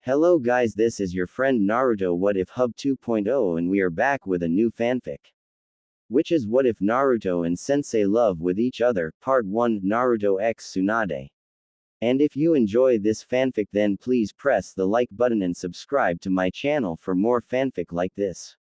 Hello guys, this is your friend Naruto What If Hub 2.0 and we are back with a new fanfic. Which is What If Naruto and Sensei Love with Each Other, Part 1, Naruto X Tsunade. And if you enjoy this fanfic then please press the like button and subscribe to my channel for more fanfic like this.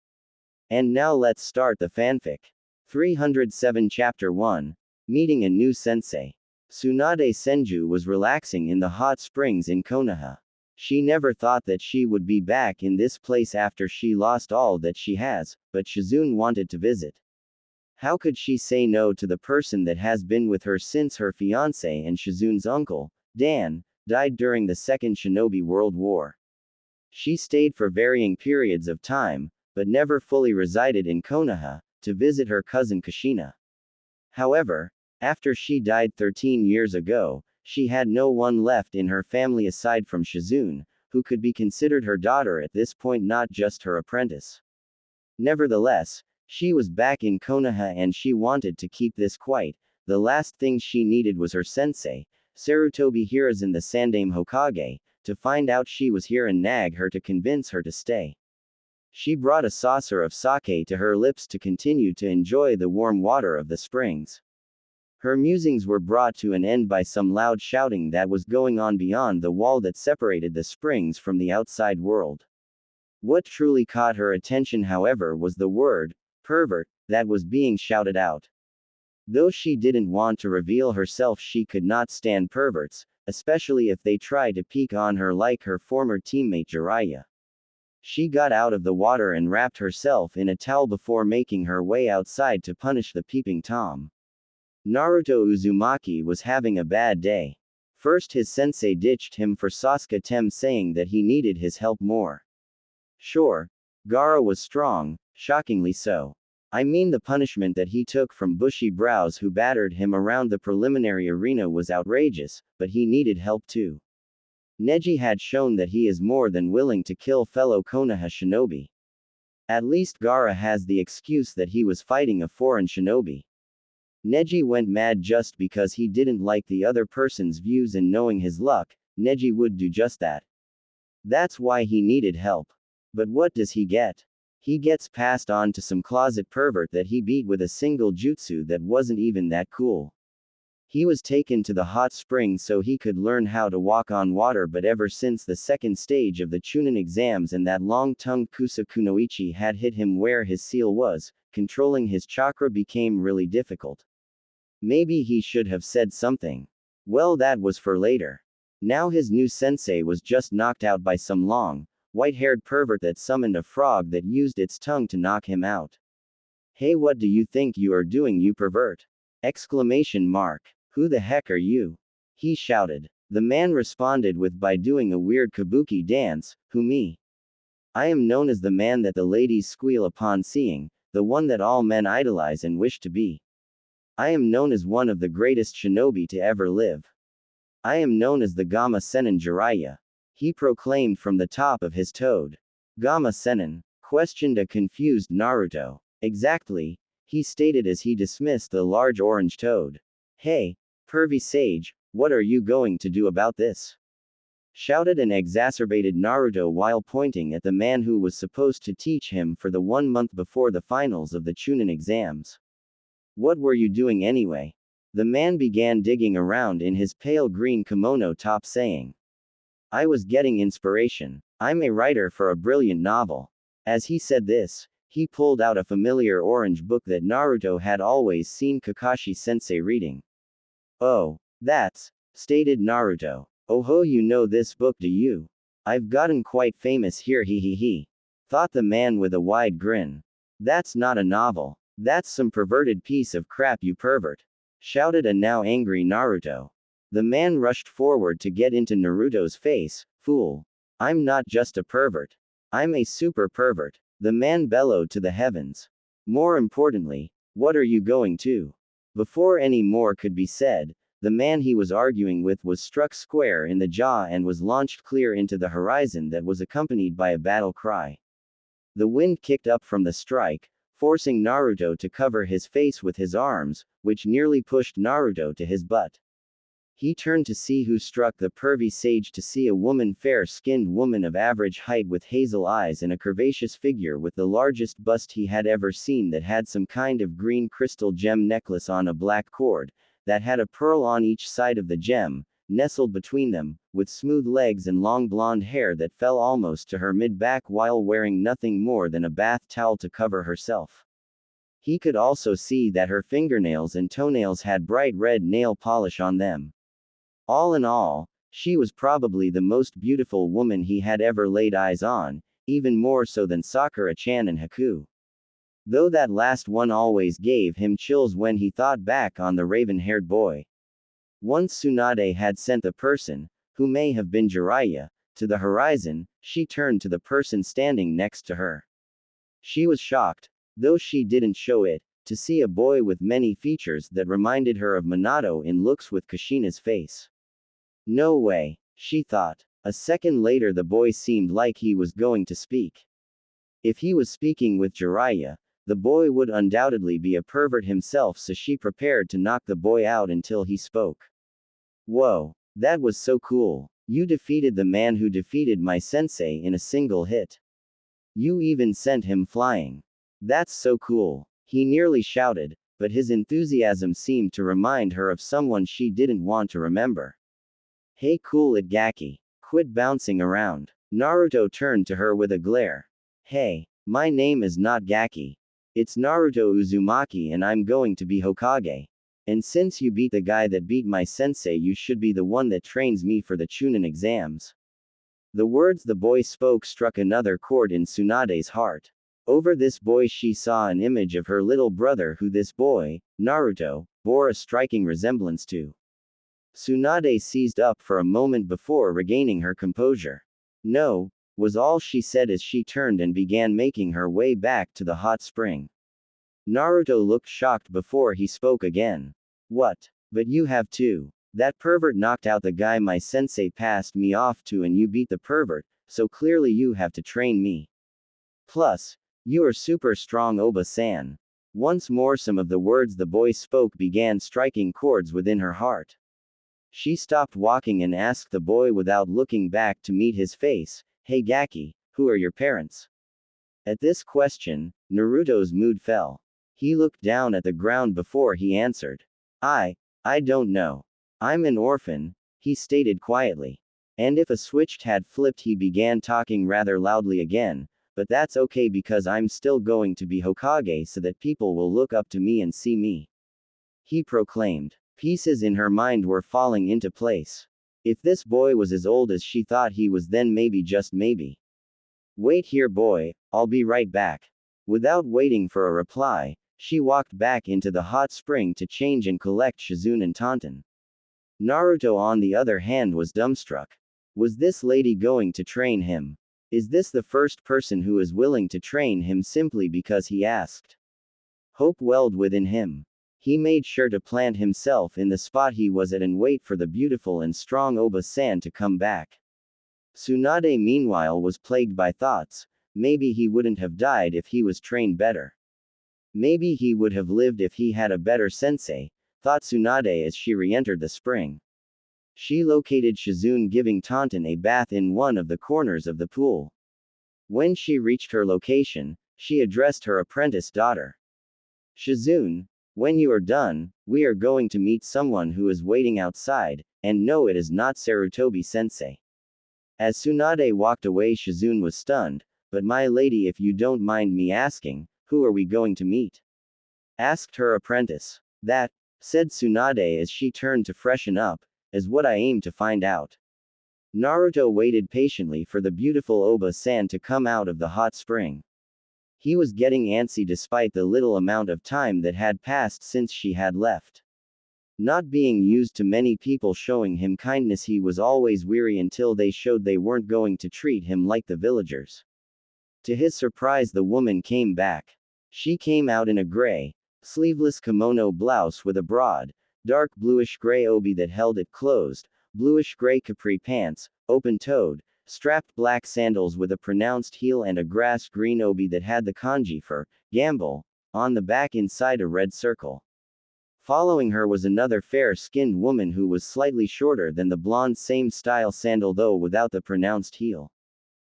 And now let's start the fanfic. 307 Chapter 1. Meeting a New Sensei. Tsunade Senju was relaxing in the hot springs in Konoha. She never thought that she would be back in this place after she lost all that she has, but Shizune wanted to visit. How could she say no to the person that has been with her since her fiancé and Shizune's uncle, Dan, died during the Second Shinobi World War? She stayed for varying periods of time, but never fully resided in Konoha, to visit her cousin Kushina. However, after she died 13 years ago, she had no one left in her family aside from Shizune, who could be considered her daughter at this point, not just her apprentice. Nevertheless, she was back in Konoha and she wanted to keep this quiet. The last thing she needed was her sensei, Sarutobi Hiruzen the Sandaime Hokage, to find out she was here and nag her to convince her to stay. She brought a saucer of sake to her lips to continue to enjoy the warm water of the springs. Her musings were brought to an end by some loud shouting that was going on beyond the wall that separated the springs from the outside world. What truly caught her attention, however, was the word, pervert, that was being shouted out. Though she didn't want to reveal herself, she could not stand perverts, especially if they tried to peek on her like her former teammate Jiraiya. She got out of the water and wrapped herself in a towel before making her way outside to punish the peeping Tom. Naruto Uzumaki was having a bad day. First, his sensei ditched him for Sasuke Tem, saying that he needed his help more. Sure, Gaara was strong, shockingly so. I mean, the punishment that he took from Bushy Brows, who battered him around the preliminary arena, was outrageous, but he needed help too. Neji had shown that he is more than willing to kill fellow Konoha shinobi. At least Gaara has the excuse that he was fighting a foreign shinobi. Neji went mad just because he didn't like the other person's views, and knowing his luck, Neji would do just that. That's why he needed help. But what does he get? He gets passed on to some closet pervert that he beat with a single jutsu that wasn't even that cool. He was taken to the hot springs so he could learn how to walk on water, but ever since the second stage of the Chunin exams and that long-tongued Kusa Kunoichi had hit him where his seal was, controlling his chakra became really difficult. Maybe he should have said something. Well, that was for later. Now his new sensei was just knocked out by some long, white-haired pervert that summoned a frog that used its tongue to knock him out. Hey, what do you think you are doing, you pervert? Exclamation mark. Who the heck are you? He shouted. The man responded with by doing a weird kabuki dance. Who, me? I am known as the man that the ladies squeal upon seeing, the one that all men idolize and wish to be. I am known as one of the greatest shinobi to ever live. I am known as the Gamma Sennin Jiraiya. He proclaimed from the top of his toad. Gamma Sennin? Questioned a confused Naruto. Exactly, he stated as he dismissed the large orange toad. Hey, pervy sage, what are you going to do about this? Shouted an exacerbated Naruto while pointing at the man who was supposed to teach him for the 1 month before the finals of the Chunin exams. What were you doing anyway? The man began digging around in his pale green kimono top, saying, I was getting inspiration. I'm a writer for a brilliant novel. As he said this, he pulled out a familiar orange book that Naruto had always seen Kakashi-sensei reading. Oh, that's, stated Naruto. Oh ho, you know this book, do you? I've gotten quite famous here, he, thought the man with a wide grin. That's not a novel. That's some perverted piece of crap, you pervert, shouted a now angry Naruto. The man rushed forward to get into Naruto's face. Fool. I'm not just a pervert. I'm a super pervert, the man bellowed to the heavens. More importantly, what are you going to? Before any more could be said, the man he was arguing with was struck square in the jaw and was launched clear into the horizon that was accompanied by a battle cry. The wind kicked up from the strike, forcing Naruto to cover his face with his arms, which nearly pushed Naruto to his butt. He turned to see who struck the pervy sage to see a woman, fair-skinned woman of average height with hazel eyes and a curvaceous figure with the largest bust he had ever seen that had some kind of green crystal gem necklace on a black cord, that had a pearl on each side of the gem, nestled between them, with smooth legs and long blonde hair that fell almost to her mid-back while wearing nothing more than a bath towel to cover herself. He could also see that her fingernails and toenails had bright red nail polish on them. All in all, she was probably the most beautiful woman he had ever laid eyes on, even more so than Sakura-chan and Haku. Though that last one always gave him chills when he thought back on the raven-haired boy. Once Tsunade had sent the person, who may have been Jiraiya, to the horizon, she turned to the person standing next to her. She was shocked, though she didn't show it, to see a boy with many features that reminded her of Minato in looks with Kushina's face. No way, she thought. A second later the boy seemed like he was going to speak. If he was speaking with Jiraiya, the boy would undoubtedly be a pervert himself, so she prepared to knock the boy out until he spoke. Whoa, that was so cool. You defeated the man who defeated my sensei in a single hit. You even sent him flying. That's so cool. He nearly shouted, but his enthusiasm seemed to remind her of someone she didn't want to remember. Hey, cool it, Gaki. Quit bouncing around. Naruto turned to her with a glare. Hey, my name is not Gaki. It's Naruto Uzumaki and I'm going to be Hokage. And since you beat the guy that beat my sensei, you should be the one that trains me for the Chunin exams. The words the boy spoke struck another chord in Tsunade's heart. Over this boy she saw an image of her little brother who this boy, Naruto, bore a striking resemblance to. Tsunade seized up for a moment before regaining her composure. No, was all she said as she turned and began making her way back to the hot spring. Naruto looked shocked before he spoke again. What? But you have too. That pervert knocked out the guy my sensei passed me off to and you beat the pervert, so clearly you have to train me. Plus, you are super strong, Oba-san. Once more some of the words the boy spoke began striking chords within her heart. She stopped walking and asked the boy without looking back to meet his face, Hey Gaki, who are your parents? At this question, Naruto's mood fell. He looked down at the ground before he answered. I don't know. I'm an orphan, he stated quietly. And if a switch had flipped he began talking rather loudly again, but that's okay because I'm still going to be Hokage so that people will look up to me and see me. He proclaimed. Pieces in her mind were falling into place. If this boy was as old as she thought he was, then maybe, just maybe. Wait here, boy, I'll be right back. Without waiting for a reply, she walked back into the hot spring to change and collect Shizune and Taunton. Naruto, on the other hand, was dumbstruck. Was this lady going to train him? Is this the first person who is willing to train him simply because he asked? Hope welled within him. He made sure to plant himself in the spot he was at and wait for the beautiful and strong Oba-san to come back. Tsunade meanwhile was plagued by thoughts. Maybe he wouldn't have died if he was trained better. Maybe he would have lived if he had a better sensei, thought Tsunade as she re-entered the spring. She located Shizune giving Taunton a bath in one of the corners of the pool. When she reached her location, she addressed her apprentice daughter. Shizune, when you are done, we are going to meet someone who is waiting outside, and no, it is not Sarutobi-sensei. As Tsunade walked away, Shizune was stunned. But my lady, if you don't mind me asking, who are we going to meet? Asked her apprentice. That, said Tsunade as she turned to freshen up, is what I aim to find out. Naruto waited patiently for the beautiful Oba-san to come out of the hot spring. He was getting antsy despite the little amount of time that had passed since she had left. Not being used to many people showing him kindness, he was always weary until they showed they weren't going to treat him like the villagers. To his surprise, the woman came back. She came out in a gray, sleeveless kimono blouse with a broad, dark bluish-gray obi that held it closed, bluish-gray capri pants, open-toed, strapped black sandals with a pronounced heel and a grass-green obi that had the kanji for gamble on the back inside a red circle. Following her was another fair-skinned woman who was slightly shorter than the blonde same-style sandal though without the pronounced heel.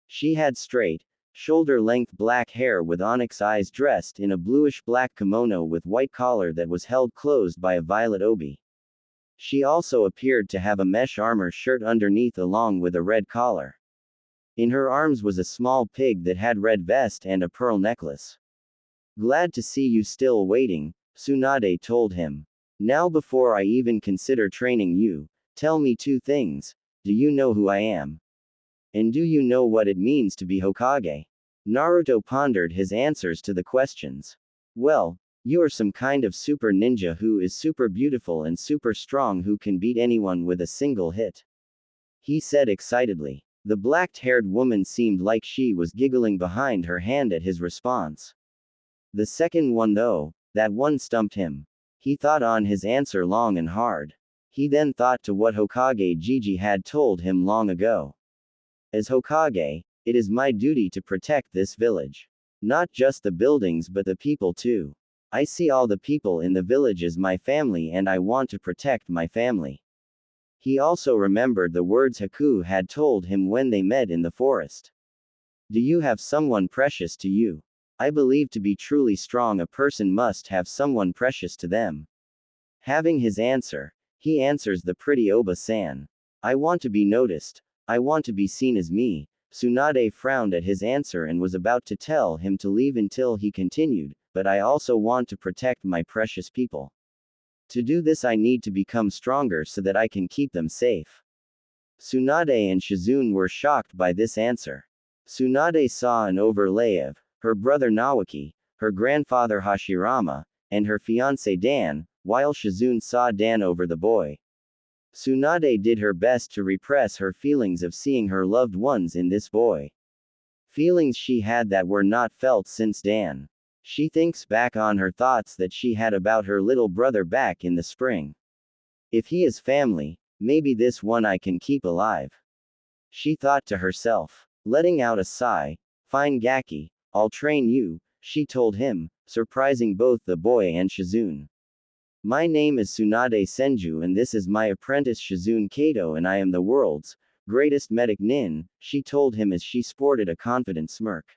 She had straight, shoulder-length black hair with onyx eyes dressed in a bluish-black kimono with white collar that was held closed by a violet obi. She also appeared to have a mesh armor shirt underneath along with a red collar. In her arms was a small pig that had red vest and a pearl necklace. Glad to see you still waiting, Tsunade told him. Now before I even consider training you, tell me two things. Do you know who I am? And do you know what it means to be Hokage? Naruto pondered his answers to the questions. Well, you are some kind of super ninja who is super beautiful and super strong who can beat anyone with a single hit. He said excitedly. The black-haired woman seemed like she was giggling behind her hand at his response. The second one though, that one stumped him. He thought on his answer long and hard. He then thought to what Hokage Gigi had told him long ago. As Hokage, it is my duty to protect this village. Not just the buildings but the people too. I see all the people in the village as my family and I want to protect my family. He also remembered the words Haku had told him when they met in the forest. Do you have someone precious to you? I believe to be truly strong a person must have someone precious to them. Having his answer, he answers the pretty Oba-san. I want to be noticed. I want to be seen as me. Tsunade frowned at his answer and was about to tell him to leave until he continued, but I also want to protect my precious people. To do this I need to become stronger so that I can keep them safe. Tsunade and Shizune were shocked by this answer. Tsunade saw an overlay of her brother Nawaki, her grandfather Hashirama, and her fiancé Dan, while Shizune saw Dan over the boy. Tsunade did her best to repress her feelings of seeing her loved ones in this boy. Feelings she had that were not felt since Dan. She thinks back on her thoughts that she had about her little brother back in the spring. If he is family, maybe this one I can keep alive. She thought to herself. Letting out a sigh, fine Gaki, I'll train you, she told him, surprising both the boy and Shizune. My name is Tsunade Senju and this is my apprentice Shizune Kato and I am the world's greatest medic nin, she told him as she sported a confident smirk.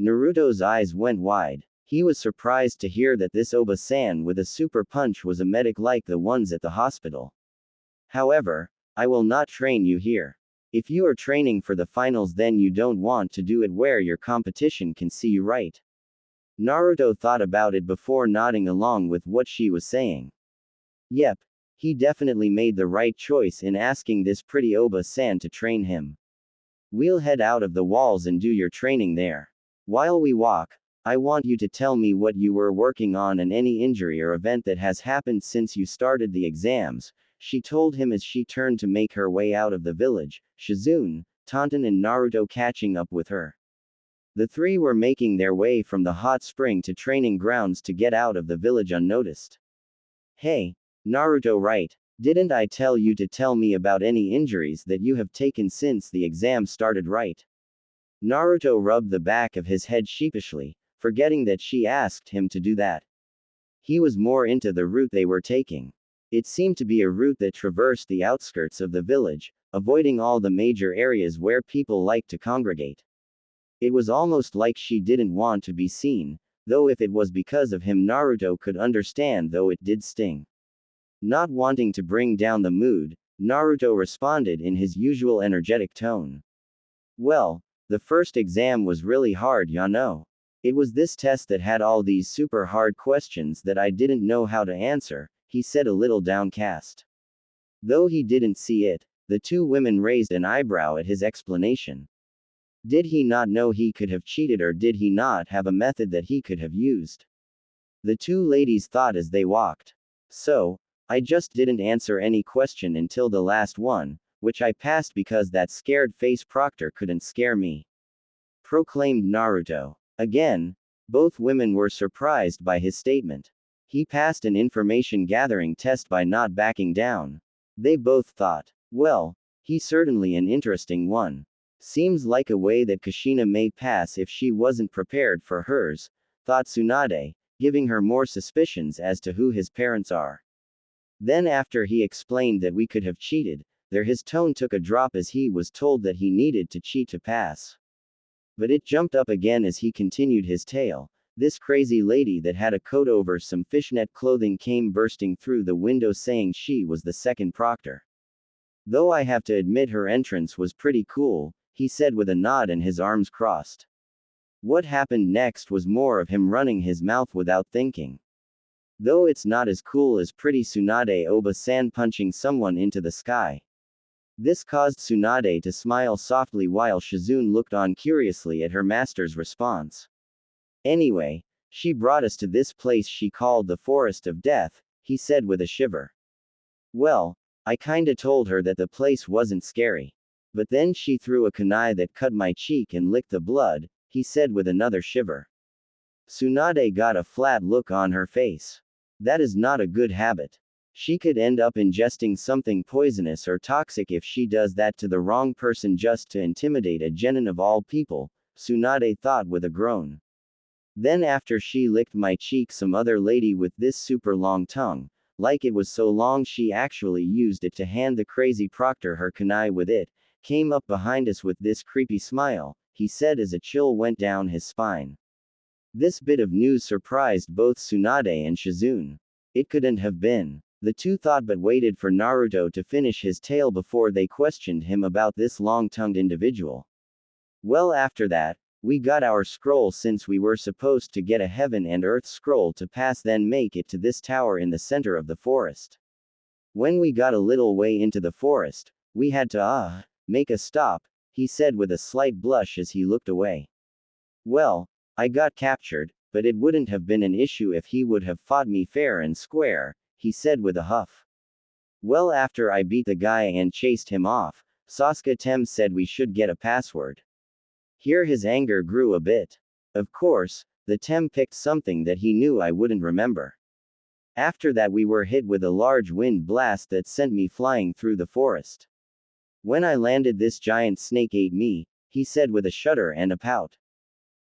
Naruto's eyes went wide. He was surprised to hear that this Oba-san with a super punch was a medic like the ones at the hospital. However, I will not train you here. If you are training for the finals then you don't want to do it where your competition can see you, right? Naruto thought about it before nodding along with what she was saying. Yep, he definitely made the right choice in asking this pretty Oba-san to train him. We'll head out of the walls and do your training there. While we walk, I want you to tell me what you were working on and any injury or event that has happened since you started the exams, she told him as she turned to make her way out of the village, Shizune, Tonton and Naruto catching up with her. The three were making their way from the hot spring to training grounds to get out of the village unnoticed. Hey, Naruto, right? Didn't I tell you to tell me about any injuries that you have taken since the exam started, right? Naruto rubbed the back of his head sheepishly, forgetting that she asked him to do that. He was more into the route they were taking. It seemed to be a route that traversed the outskirts of the village, avoiding all the major areas where people like to congregate. It was almost like she didn't want to be seen, though if it was because of him Naruto could understand, though it did sting. Not wanting to bring down the mood, Naruto responded in his usual energetic tone. Well, the first exam was really hard, ya know. It was this test that had all these super hard questions that I didn't know how to answer, he said a little downcast. Though he didn't see it, the two women raised an eyebrow at his explanation. Did he not know he could have cheated or did he not have a method that he could have used? The two ladies thought as they walked. So, I just didn't answer any question until the last one, which I passed because that scared face proctor couldn't scare me. Proclaimed Naruto. Again, both women were surprised by his statement. He passed an information gathering test by not backing down. They both thought, well, he's certainly an interesting one. Seems like a way that Kushina may pass if she wasn't prepared for hers, thought Tsunade, giving her more suspicions as to who his parents are. Then after he explained that we could have cheated, his tone took a drop as he was told that he needed to cheat to pass. But it jumped up again as he continued his tale. This crazy lady that had a coat over some fishnet clothing came bursting through the window saying she was the second proctor. Though I have to admit her entrance was pretty cool, he said with a nod and his arms crossed. What happened next was more of him running his mouth without thinking. Though it's not as cool as pretty Tsunade Oba-san punching someone into the sky. This caused Tsunade to smile softly while Shizune looked on curiously at her master's response. Anyway, she brought us to this place she called the Forest of Death, he said with a shiver. Well, I kinda told her that the place wasn't scary. But then she threw a kunai that cut my cheek and licked the blood, he said with another shiver. Tsunade got a flat look on her face. That is not a good habit. She could end up ingesting something poisonous or toxic if she does that to the wrong person just to intimidate a genin of all people, Tsunade thought with a groan. Then after she licked my cheek, some other lady with this super long tongue, like it was so long she actually used it to hand the crazy proctor her kunai with it, came up behind us with this creepy smile, he said as a chill went down his spine. This bit of news surprised both Tsunade and Shizune. It couldn't have been. The two thought but waited for Naruto to finish his tale before they questioned him about this long-tongued individual. Well, after that, we got our scroll since we were supposed to get a heaven and earth scroll to pass then make it to this tower in the center of the forest. When we got a little way into the forest, we had to make a stop, he said with a slight blush as he looked away. Well, I got captured, but it wouldn't have been an issue if he would have fought me fair and square, he said with a huff. Well, after I beat the guy and chased him off, Sasuke Tem said we should get a password. Here his anger grew a bit. Of course, the Tem picked something that he knew I wouldn't remember. After that we were hit with a large wind blast that sent me flying through the forest. When I landed this giant snake ate me, he said with a shudder and a pout.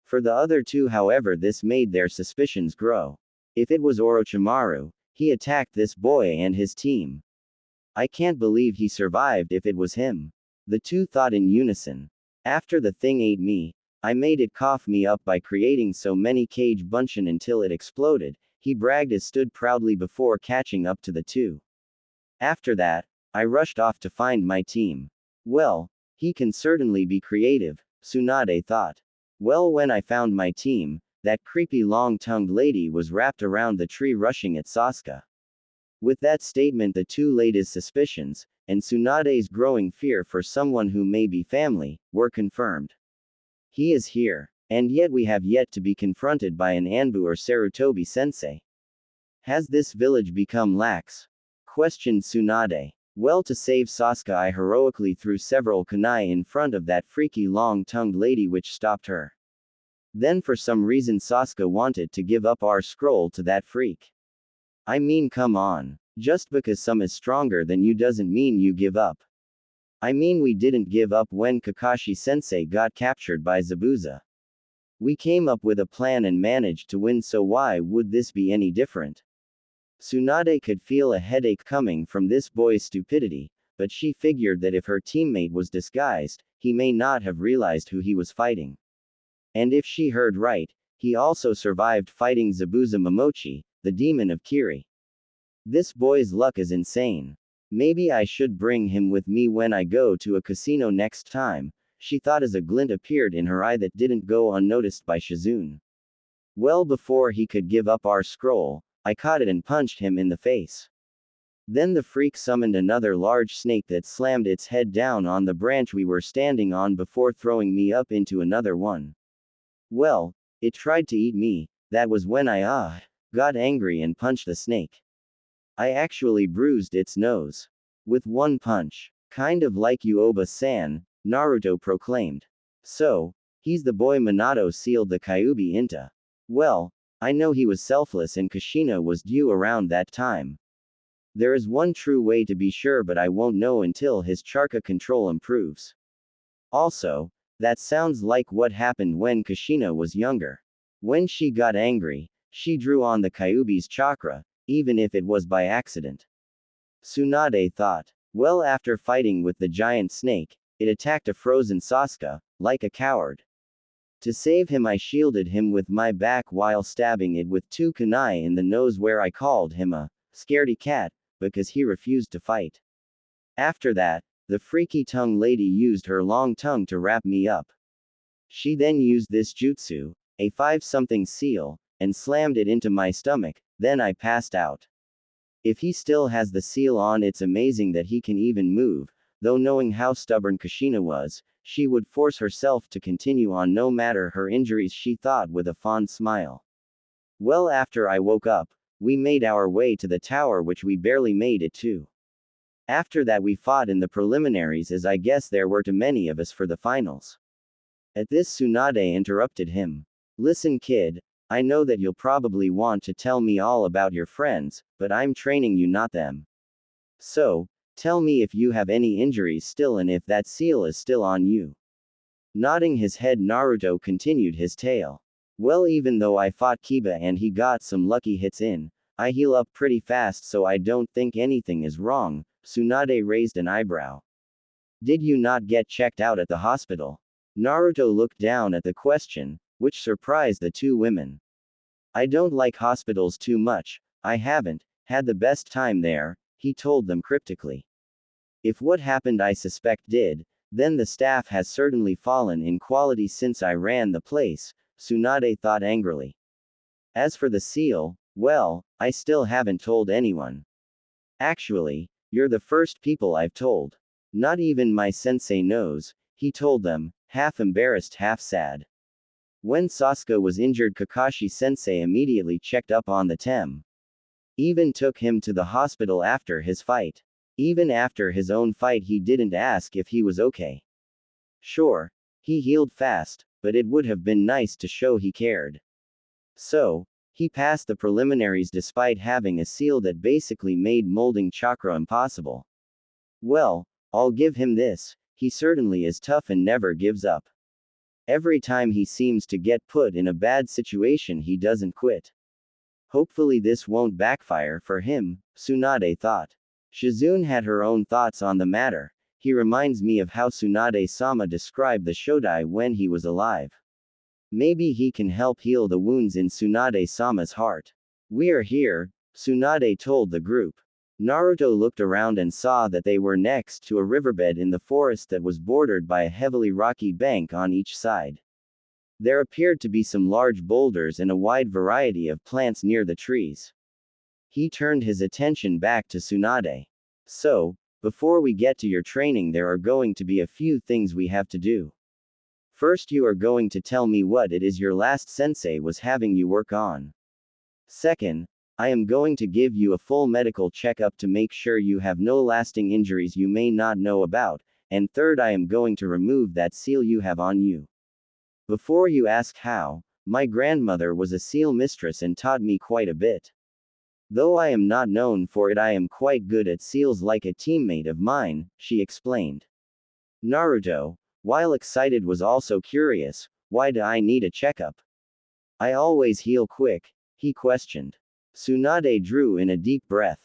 For the other two, however, this made their suspicions grow. If it was Orochimaru, he attacked this boy and his team. I can't believe he survived if it was him. The two thought in unison. After the thing ate me, I made it cough me up by creating so many cage bunshin until it exploded, he bragged as stood proudly before catching up to the two. After that, I rushed off to find my team. Well, he can certainly be creative, Tsunade thought. Well, when I found my team, that creepy long-tongued lady was wrapped around the tree rushing at Sasuke. With that statement the two laid his suspicions, and Tsunade's growing fear for someone who may be family, were confirmed. He is here. And yet we have yet to be confronted by an Anbu or Sarutobi sensei. Has this village become lax? Questioned Tsunade. Well, to save Sasuke I heroically threw several kunai in front of that freaky long-tongued lady which stopped her. Then for some reason Sasuke wanted to give up our scroll to that freak. I mean, come on. Just because some is stronger than you doesn't mean you give up. I mean, we didn't give up when Kakashi-sensei got captured by Zabuza. We came up with a plan and managed to win, so why would this be any different? Tsunade could feel a headache coming from this boy's stupidity, but she figured that if her teammate was disguised, he may not have realized who he was fighting. And if she heard right, he also survived fighting Zabuza Momochi, the demon of Kiri. This boy's luck is insane. Maybe I should bring him with me when I go to a casino next time, she thought as a glint appeared in her eye that didn't go unnoticed by Shizune. Well, before he could give up our scroll, I caught it and punched him in the face. Then the freak summoned another large snake that slammed its head down on the branch we were standing on before throwing me up into another one. Well, it tried to eat me. That was when I got angry and punched the snake. I actually bruised its nose. With one punch. Kind of like you, Oba-san, Naruto proclaimed. So, he's the boy Minato sealed the Kyuubi into. Well, I know he was selfless and Kushina was due around that time. There is one true way to be sure, but I won't know until his chakra control improves. Also, that sounds like what happened when Kushina was younger. When she got angry, She drew on the Kyuubi's chakra, even if it was by accident. Tsunade thought. Well, after fighting with the giant snake, it attacked a frozen Sasuke, like a coward. To save him, I shielded him with my back while stabbing it with 2 kunai in the nose, where I called him a scaredy cat, because he refused to fight. After that, the freaky tongue lady used her long tongue to wrap me up. She then used this jutsu, a 5-something seal, and slammed it into my stomach, then I passed out. If he still has the seal on, it's amazing that he can even move, though knowing how stubborn Kushina was, she would force herself to continue on no matter her injuries, she thought with a fond smile. Well, after I woke up, we made our way to the tower, which we barely made it to. After that we fought in the preliminaries, as I guess there were too many of us for the finals. At this, Tsunade interrupted him. Listen, kid, I know that you'll probably want to tell me all about your friends, but I'm training you, not them. So, tell me if you have any injuries still and if that seal is still on you. Nodding his head, Naruto continued his tale. Well, even though I fought Kiba and he got some lucky hits in, I heal up pretty fast, so I don't think anything is wrong. Tsunade raised an eyebrow. Did you not get checked out at the hospital? Naruto looked down at the question, which surprised the 2 women. I don't like hospitals too much, I haven't had the best time there, he told them cryptically. If what happened I suspect did, then the staff has certainly fallen in quality since I ran the place, Tsunade thought angrily. As for the seal, well, I still haven't told anyone. Actually, you're the first people I've told. Not even my sensei knows, he told them, half embarrassed, half sad. When Sasuke was injured, Kakashi sensei immediately checked up on the Tem. Even took him to the hospital after his fight. Even after his own fight, he didn't ask if he was okay. Sure, he healed fast, but it would have been nice to show he cared. So, he passed the preliminaries despite having a seal that basically made molding chakra impossible. Well, I'll give him this, he certainly is tough and never gives up. Every time he seems to get put in a bad situation, he doesn't quit. Hopefully this won't backfire for him, Tsunade thought. Shizune had her own thoughts on the matter. He reminds me of how Tsunade-sama described the Shodai when he was alive. Maybe he can help heal the wounds in Tsunade-sama's heart. We are here, Tsunade told the group. Naruto looked around and saw that they were next to a riverbed in the forest that was bordered by a heavily rocky bank on each side. There appeared to be some large boulders and a wide variety of plants near the trees. He turned his attention back to Tsunade. So, before we get to your training, there are going to be a few things we have to do. First, you are going to tell me what it is your last sensei was having you work on. Second, I am going to give you a full medical checkup to make sure you have no lasting injuries you may not know about, and third, I am going to remove that seal you have on you. Before you ask how, my grandmother was a seal mistress and taught me quite a bit. Though I am not known for it, I am quite good at seals, like a teammate of mine, she explained. Naruto, while excited, was also curious. Why do I need a checkup? I always heal quick, he questioned. Tsunade drew in a deep breath.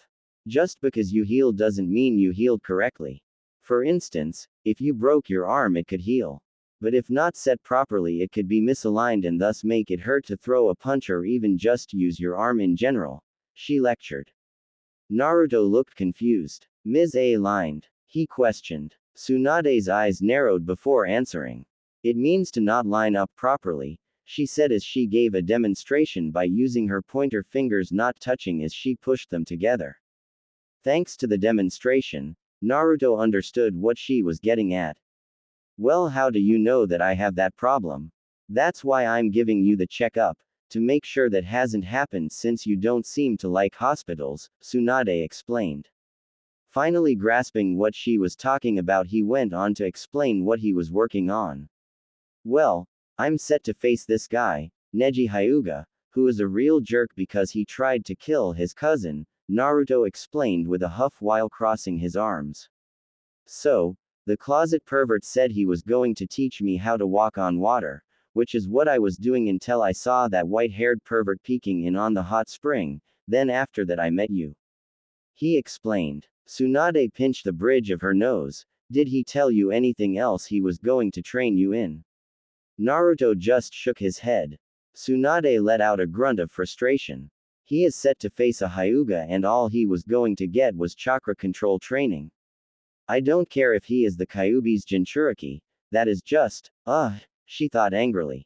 Just because you healed doesn't mean you healed correctly. For instance, if you broke your arm, it could heal. But if not set properly, it could be misaligned and thus make it hurt to throw a punch or even just use your arm in general, she lectured. Naruto looked confused. Ms. A-lined? He questioned. Tsunade's eyes narrowed before answering. It means to not line up properly, she said as she gave a demonstration by using her pointer fingers not touching as she pushed them together. Thanks to the demonstration, Naruto understood what she was getting at. Well, how do you know that I have that problem? That's why I'm giving you the checkup, to make sure that hasn't happened since you don't seem to like hospitals, Tsunade explained. Finally grasping what she was talking about, he went on to explain what he was working on. Well, I'm set to face this guy, Neji Hyuga, who is a real jerk because he tried to kill his cousin, Naruto explained with a huff while crossing his arms. So, the closet pervert said he was going to teach me how to walk on water, which is what I was doing until I saw that white-haired pervert peeking in on the hot spring, then after that I met you. He explained. Tsunade pinched the bridge of her nose. Did he tell you anything else he was going to train you in? Naruto just shook his head. Tsunade let out a grunt of frustration. He is set to face a Hyuga and all he was going to get was chakra control training. I don't care if he is the Kyuubi's Jinchuriki, that is just, she thought angrily.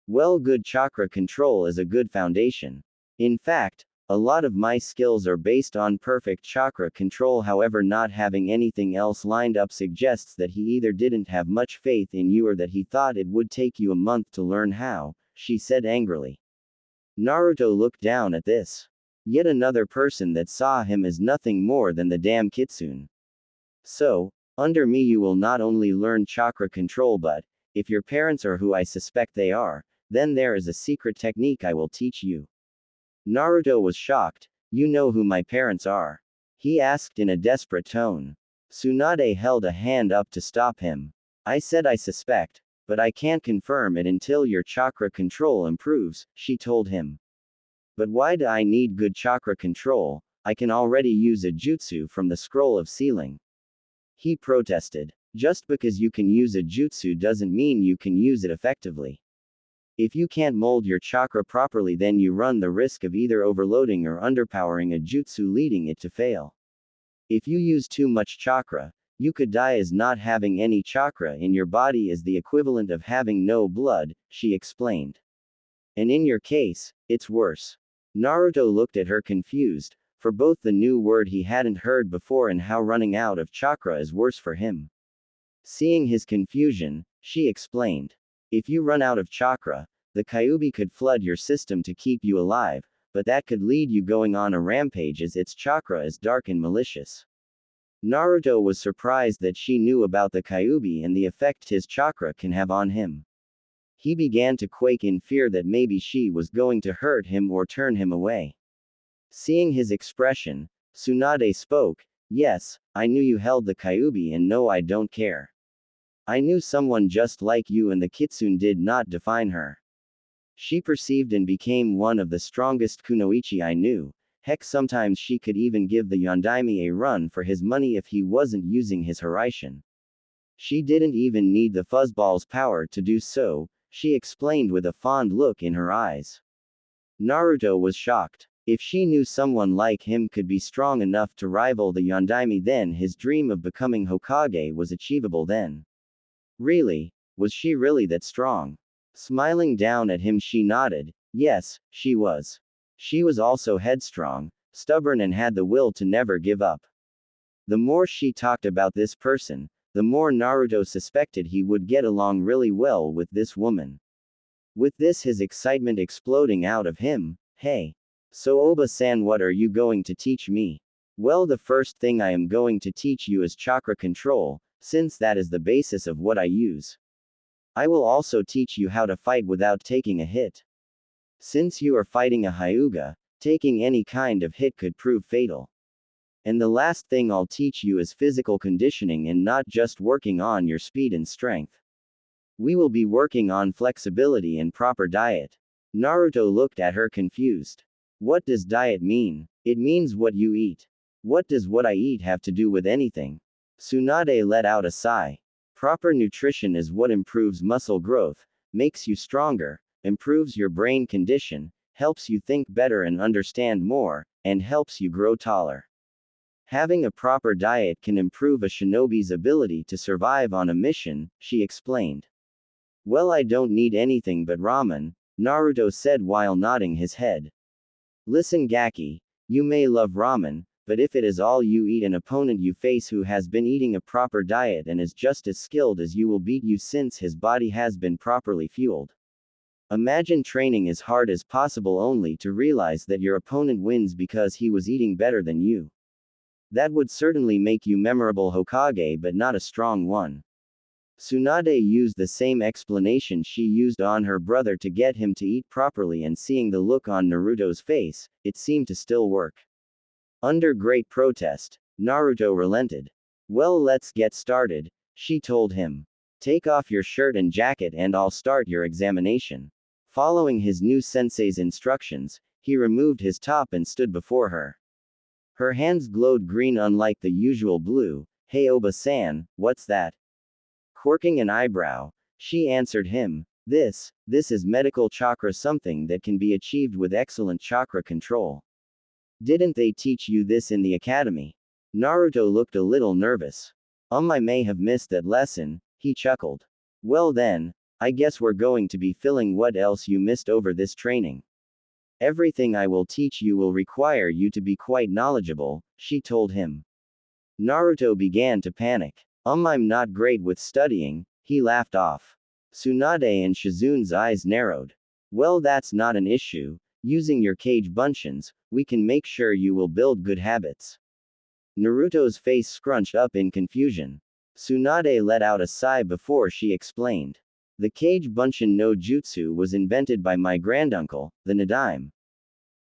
Well, good chakra control is a good foundation. In fact, a lot of my skills are based on perfect chakra control, however not having anything else lined up suggests that he either didn't have much faith in you or that he thought it would take you a month to learn how, she said angrily. Naruto looked down at this. Yet another person that saw him as nothing more than the damn kitsune. So, under me you will not only learn chakra control but, if your parents are who I suspect they are, then there is a secret technique I will teach you. Naruto was shocked. You know who my parents are? He asked in a desperate tone. Tsunade held a hand up to stop him. I said I suspect, but I can't confirm it until your chakra control improves, she told him. But why do I need good chakra control? I can already use a jutsu from the scroll of sealing. He protested. Just because you can use a jutsu doesn't mean you can use it effectively. If you can't mold your chakra properly, then you run the risk of either overloading or underpowering a jutsu, leading it to fail. If you use too much chakra, you could die, as not having any chakra in your body is the equivalent of having no blood, she explained. And in your case, it's worse. Naruto looked at her confused, for both the new word he hadn't heard before and how running out of chakra is worse for him. Seeing his confusion, she explained. If you run out of chakra, the Kyuubi could flood your system to keep you alive, but that could lead you going on a rampage as its chakra is dark and malicious. Naruto was surprised that she knew about the Kyuubi and the effect his chakra can have on him. He began to quake in fear that maybe she was going to hurt him or turn him away. Seeing his expression, Tsunade spoke. Yes, I knew you held the Kyuubi, and no, I don't care. I knew someone just like you, and the kitsune did not define her. She perceived and became one of the strongest kunoichi I knew. Heck, sometimes she could even give the Yondaime a run for his money if he wasn't using his Hiraishin. She didn't even need the fuzzball's power to do so, she explained with a fond look in her eyes. Naruto was shocked. If she knew someone like him could be strong enough to rival the Yondaime, then his dream of becoming Hokage was achievable then. Really? Was she really that strong? Smiling down at him, she nodded. Yes, she was. She was also headstrong, stubborn, and had the will to never give up. The more she talked about this person, the more Naruto suspected he would get along really well with this woman. With this, his excitement exploding out of him. Hey. So Oba-san, what are you going to teach me? Well, the first thing I am going to teach you is chakra control, since that is the basis of what I use. I will also teach you how to fight without taking a hit. Since you are fighting a Hyuga, taking any kind of hit could prove fatal. And the last thing I'll teach you is physical conditioning, and not just working on your speed and strength. We will be working on flexibility and proper diet. Naruto looked at her confused. What does diet mean? It means what you eat. What does what I eat have to do with anything? Tsunade let out a sigh. Proper nutrition is what improves muscle growth, makes you stronger, improves your brain condition, helps you think better and understand more, and helps you grow taller. Having a proper diet can improve a shinobi's ability to survive on a mission, she explained. Well, I don't need anything but ramen, Naruto said while nodding his head. Listen, Gaki, you may love ramen, but if it is all you eat, an opponent you face who has been eating a proper diet and is just as skilled as you will beat you, since his body has been properly fueled. Imagine training as hard as possible only to realize that your opponent wins because he was eating better than you. That would certainly make you memorable Hokage, but not a strong one. Tsunade used the same explanation she used on her brother to get him to eat properly, and seeing the look on Naruto's face, it seemed to still work. Under great protest, Naruto relented. Well, let's get started, she told him. Take off your shirt and jacket and I'll start your examination. Following his new sensei's instructions, he removed his top and stood before her. Her hands glowed green unlike the usual blue. Hey Oba-san, what's that? Quirking an eyebrow, she answered him, This is medical chakra, something that can be achieved with excellent chakra control. Didn't they teach you this in the academy? Naruto looked a little nervous. I may have missed that lesson, he chuckled. Well then, I guess we're going to be filling what else you missed over this training. Everything I will teach you will require you to be quite knowledgeable, she told him. Naruto began to panic. I'm not great with studying, he laughed off. Tsunade and Shizune's eyes narrowed. Well, that's not an issue. Using your cage bunshin, we can make sure you will build good habits. Naruto's face scrunched up in confusion. Tsunade let out a sigh before she explained. The cage bunshin no jutsu was invented by my granduncle, the Nadaime.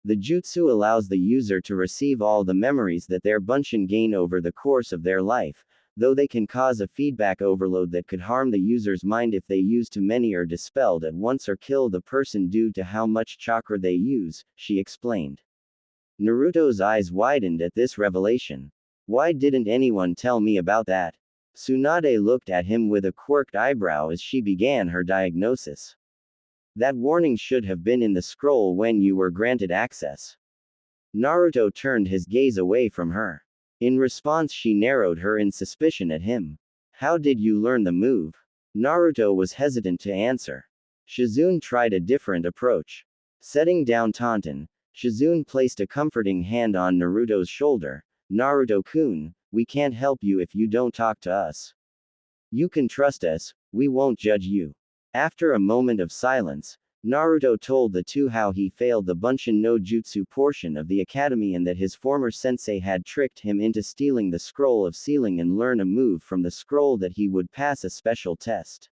The jutsu allows the user to receive all the memories that their bunshin gain over the course of their life, though they can cause a feedback overload that could harm the user's mind if they use too many or dispelled at once or kill the person due to how much chakra they use, she explained. Naruto's eyes widened at this revelation. Why didn't anyone tell me about that? Tsunade looked at him with a quirked eyebrow as she began her diagnosis. That warning should have been in the scroll when you were granted access. Naruto turned his gaze away from her. In response, she narrowed her in suspicion at him. How did you learn the move? Naruto was hesitant to answer. Shizune tried a different approach. Setting down Taunton, Shizune placed a comforting hand on Naruto's shoulder. Naruto-kun, we can't help you if you don't talk to us. You can trust us, we won't judge you. After a moment of silence, Naruto told the two how he failed the Bunshin no Jutsu portion of the academy and that his former sensei had tricked him into stealing the scroll of sealing and learn a move from the scroll that he would pass a special test.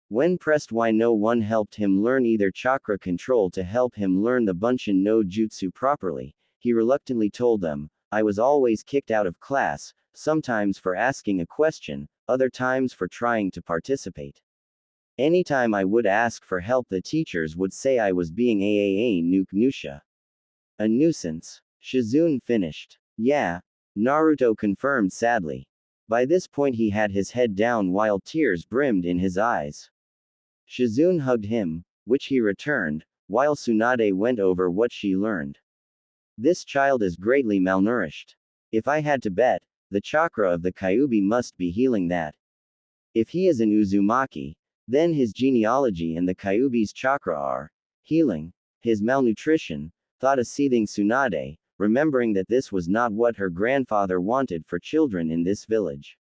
When pressed why no one helped him learn either chakra control to help him learn the Bunshin no Jutsu properly, he reluctantly told them, I was always kicked out of class, sometimes for asking a question, other times for trying to participate. Anytime I would ask for help, the teachers would say I was being a nusha. A nuisance. Shizune finished. Yeah, Naruto confirmed sadly. By this point he had his head down while tears brimmed in his eyes. Shizune hugged him, which he returned, while Tsunade went over what she learned. This child is greatly malnourished. If I had to bet, the chakra of the Kyuubi must be healing that. If he is an Uzumaki, then his genealogy and the Kyuubi's chakra are healing his malnutrition, thought a seething Tsunade, remembering that this was not what her grandfather wanted for children in this village.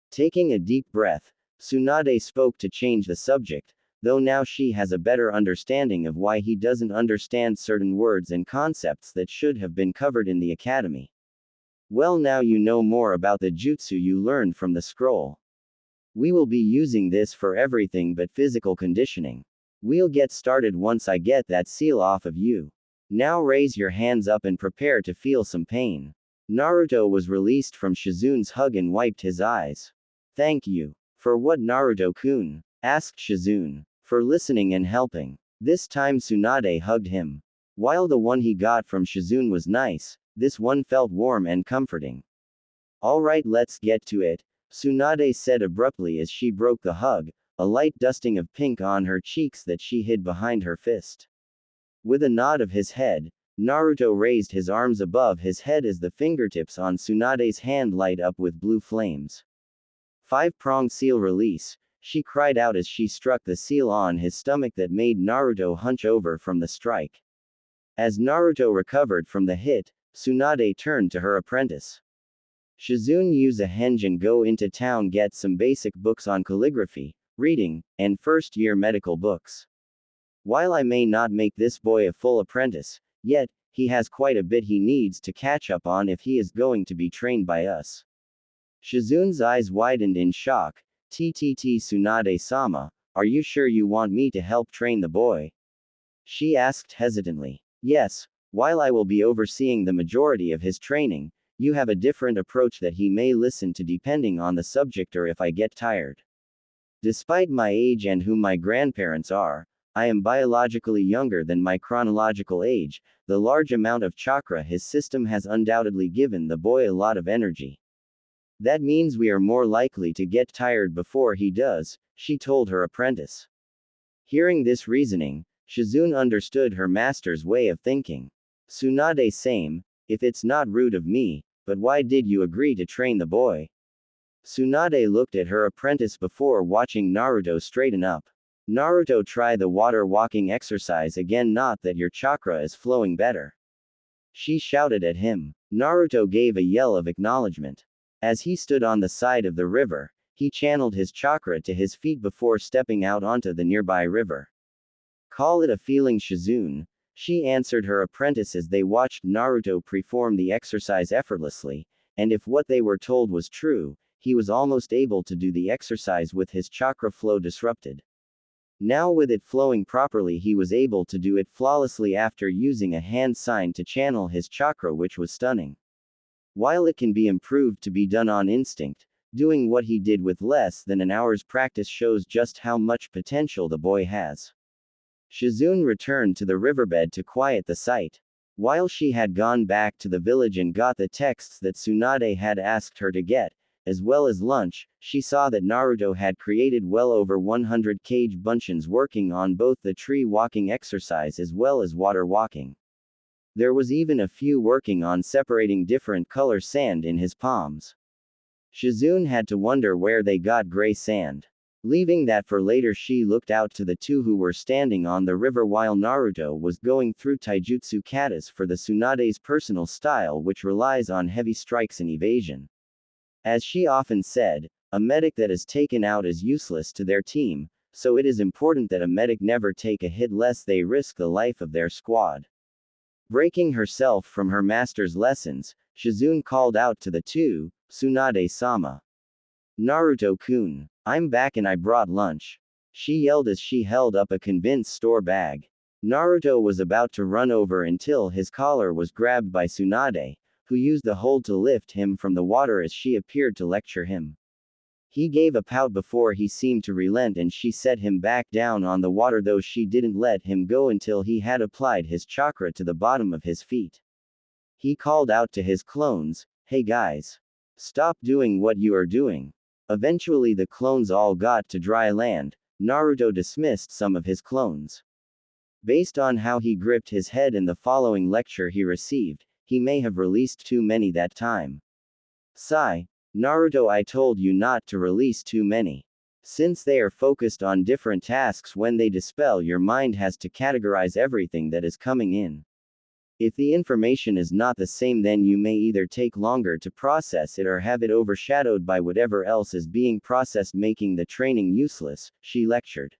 Taking a deep breath, Tsunade spoke to change the subject, though now she has a better understanding of why he doesn't understand certain words and concepts that should have been covered in the academy. Well, now you know more about the jutsu you learned from the scroll. We will be using this for everything but physical conditioning. We'll get started once I get that seal off of you. Now raise your hands up and prepare to feel some pain. Naruto was released from Shizune's hug and wiped his eyes. Thank you. For what, Naruto-kun? Asked Shizune. For listening and helping. This time Tsunade hugged him. While the one he got from Shizune was nice, this one felt warm and comforting. Alright, let's get to it, Tsunade said abruptly as she broke the hug, a light dusting of pink on her cheeks that she hid behind her fist. With a nod of his head, Naruto raised his arms above his head as the fingertips on Tsunade's hand light up with blue flames. Five-prong seal release, she cried out as she struck the seal on his stomach that made Naruto hunch over from the strike. As Naruto recovered from the hit, Tsunade turned to her apprentice. Shizune, use a henge and go into town, get some basic books on calligraphy, reading, and first-year medical books. While I may not make this boy a full apprentice, yet, he has quite a bit he needs to catch up on if he is going to be trained by us. Shizune's eyes widened in shock. TTT Tsunade-sama, are you sure you want me to help train the boy? She asked hesitantly. Yes, while I will be overseeing the majority of his training, you have a different approach that he may listen to depending on the subject or if I get tired. Despite my age and who my grandparents are, I am biologically younger than my chronological age. The large amount of chakra his system has undoubtedly given the boy a lot of energy. That means we are more likely to get tired before he does, she told her apprentice. Hearing this reasoning, Shizune understood her master's way of thinking. Tsunade same, if it's not rude of me, but why did you agree to train the boy? Tsunade looked at her apprentice before watching Naruto straighten up. Naruto, try the water walking exercise again, not that your chakra is flowing better. She shouted at him. Naruto gave a yell of acknowledgement. As he stood on the side of the river, he channeled his chakra to his feet before stepping out onto the nearby river. Call it a feeling, Shizune, she answered her apprentice as they watched Naruto perform the exercise effortlessly, and if what they were told was true, he was almost able to do the exercise with his chakra flow disrupted. Now with it flowing properly, he was able to do it flawlessly after using a hand sign to channel his chakra, which was stunning. While it can be improved to be done on instinct, doing what he did with less than an hour's practice shows just how much potential the boy has. Shizune returned to the riverbed to quiet the sight. While she had gone back to the village and got the texts that Tsunade had asked her to get, as well as lunch, she saw that Naruto had created well over 100 cage bunchins working on both the tree walking exercise as well as water walking. There was even a few working on separating different color sand in his palms. Shizune had to wonder where they got gray sand. Leaving that for later, she looked out to the two who were standing on the river while Naruto was going through taijutsu katas for the Tsunade's personal style, which relies on heavy strikes and evasion. As she often said, a medic that is taken out is useless to their team, so it is important that a medic never take a hit lest they risk the life of their squad. Breaking herself from her master's lessons, Shizune called out to the two, Tsunade-sama. Naruto-kun, I'm back and I brought lunch. She yelled as she held up a convince store bag. Naruto was about to run over until his collar was grabbed by Tsunade, who used the hold to lift him from the water as she appeared to lecture him. He gave a pout before he seemed to relent and she set him back down on the water, though she didn't let him go until he had applied his chakra to the bottom of his feet. He called out to his clones, hey guys. Stop doing what you are doing. Eventually the clones all got to dry land. Naruto dismissed some of his clones. Based on how he gripped his head in the following lecture he received, he may have released too many that time. Sigh. Naruto, I told you not to release too many. Since they are focused on different tasks, when they dispel, your mind has to categorize everything that is coming in. If the information is not the same, then you may either take longer to process it or have it overshadowed by whatever else is being processed, making the training useless, she lectured.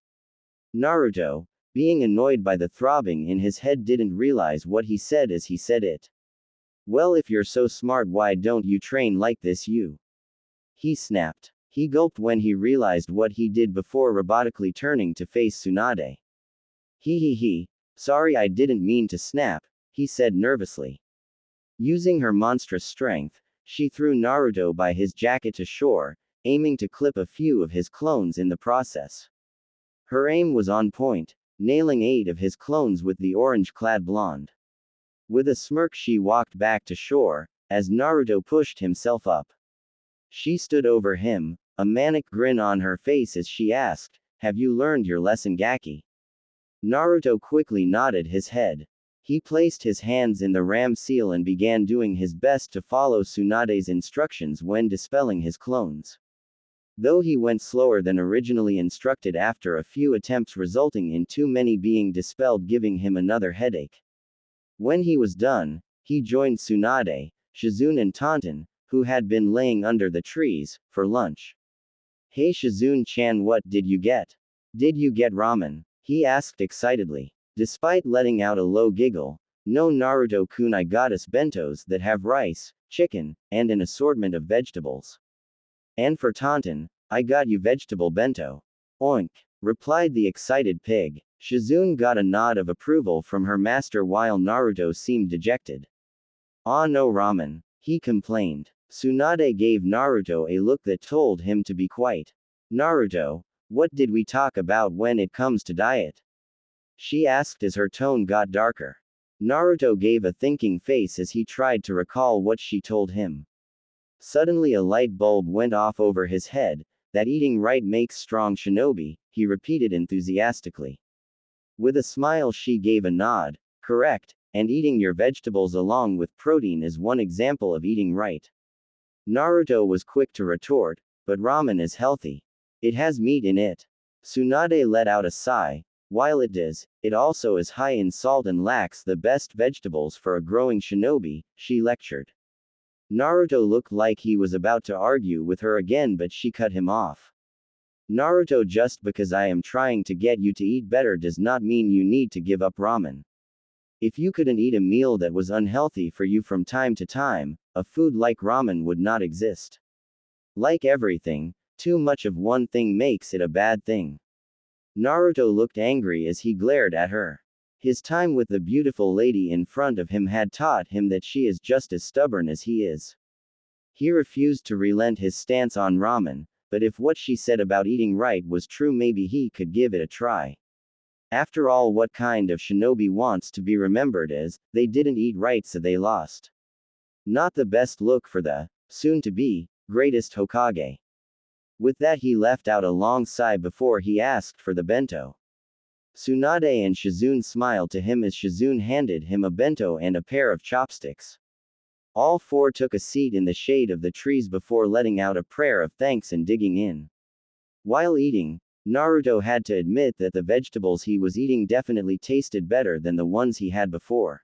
Naruto, being annoyed by the throbbing in his head, didn't realize what he said as he said it. Well, if you're so smart, why don't you train like this, you? He snapped. He gulped when he realized what he did before robotically turning to face Tsunade. He. Sorry, I didn't mean to snap, he said nervously. Using her monstrous strength, she threw Naruto by his jacket to shore, aiming to clip a few of his clones in the process. Her aim was on point, nailing 8 of his clones with the orange-clad blonde. With a smirk she walked back to shore, as Naruto pushed himself up. She stood over him, a manic grin on her face as she asked, have you learned your lesson, Gaki? Naruto quickly nodded his head. He placed his hands in the ram seal and began doing his best to follow Tsunade's instructions when dispelling his clones. Though he went slower than originally instructed after a few attempts, resulting in too many being dispelled, giving him another headache. When he was done, he joined Tsunade, Shizune and Taunton, who had been laying under the trees, for lunch. Hey Shizune-chan, what did you get? Did you get ramen? He asked excitedly. Despite letting out a low giggle, no Naruto-kun, I got us bentos that have rice, chicken, and an assortment of vegetables. And for Taunton, I got you vegetable bento. Oink, replied the excited pig. Shizune got a nod of approval from her master while Naruto seemed dejected. Ah, no ramen, he complained. Tsunade gave Naruto a look that told him to be quiet. Naruto, What did we talk about when it comes to diet? She asked as her tone got darker. Naruto gave a thinking face as he tried to recall what she told him. Suddenly a light bulb went off over his head. That eating right makes strong shinobi, he repeated enthusiastically. With a smile she gave a nod. Correct, and eating your vegetables along with protein is one example of eating right. Naruto was quick to retort, but ramen is healthy. It has meat in it. Tsunade let out a sigh. While it does, it also is high in salt and lacks the best vegetables for a growing shinobi, she lectured. Naruto looked like he was about to argue with her again, but she cut him off. Naruto, just because I am trying to get you to eat better does not mean you need to give up ramen. If you couldn't eat a meal that was unhealthy for you from time to time, a food like ramen would not exist. Like everything, too much of one thing makes it a bad thing. Naruto looked angry as he glared at her. His time with the beautiful lady in front of him had taught him that she is just as stubborn as he is. He refused to relent his stance on ramen, but if what she said about eating right was true, maybe he could give it a try. After all, what kind of shinobi wants to be remembered as, they didn't eat right so they lost? Not the best look for the, soon-to-be, greatest Hokage. With that he left out a long sigh before he asked for the bento. Tsunade and Shizune smiled to him as Shizune handed him a bento and a pair of chopsticks. All four took a seat in the shade of the trees before letting out a prayer of thanks and digging in. While eating, Naruto had to admit that the vegetables he was eating definitely tasted better than the ones he had before.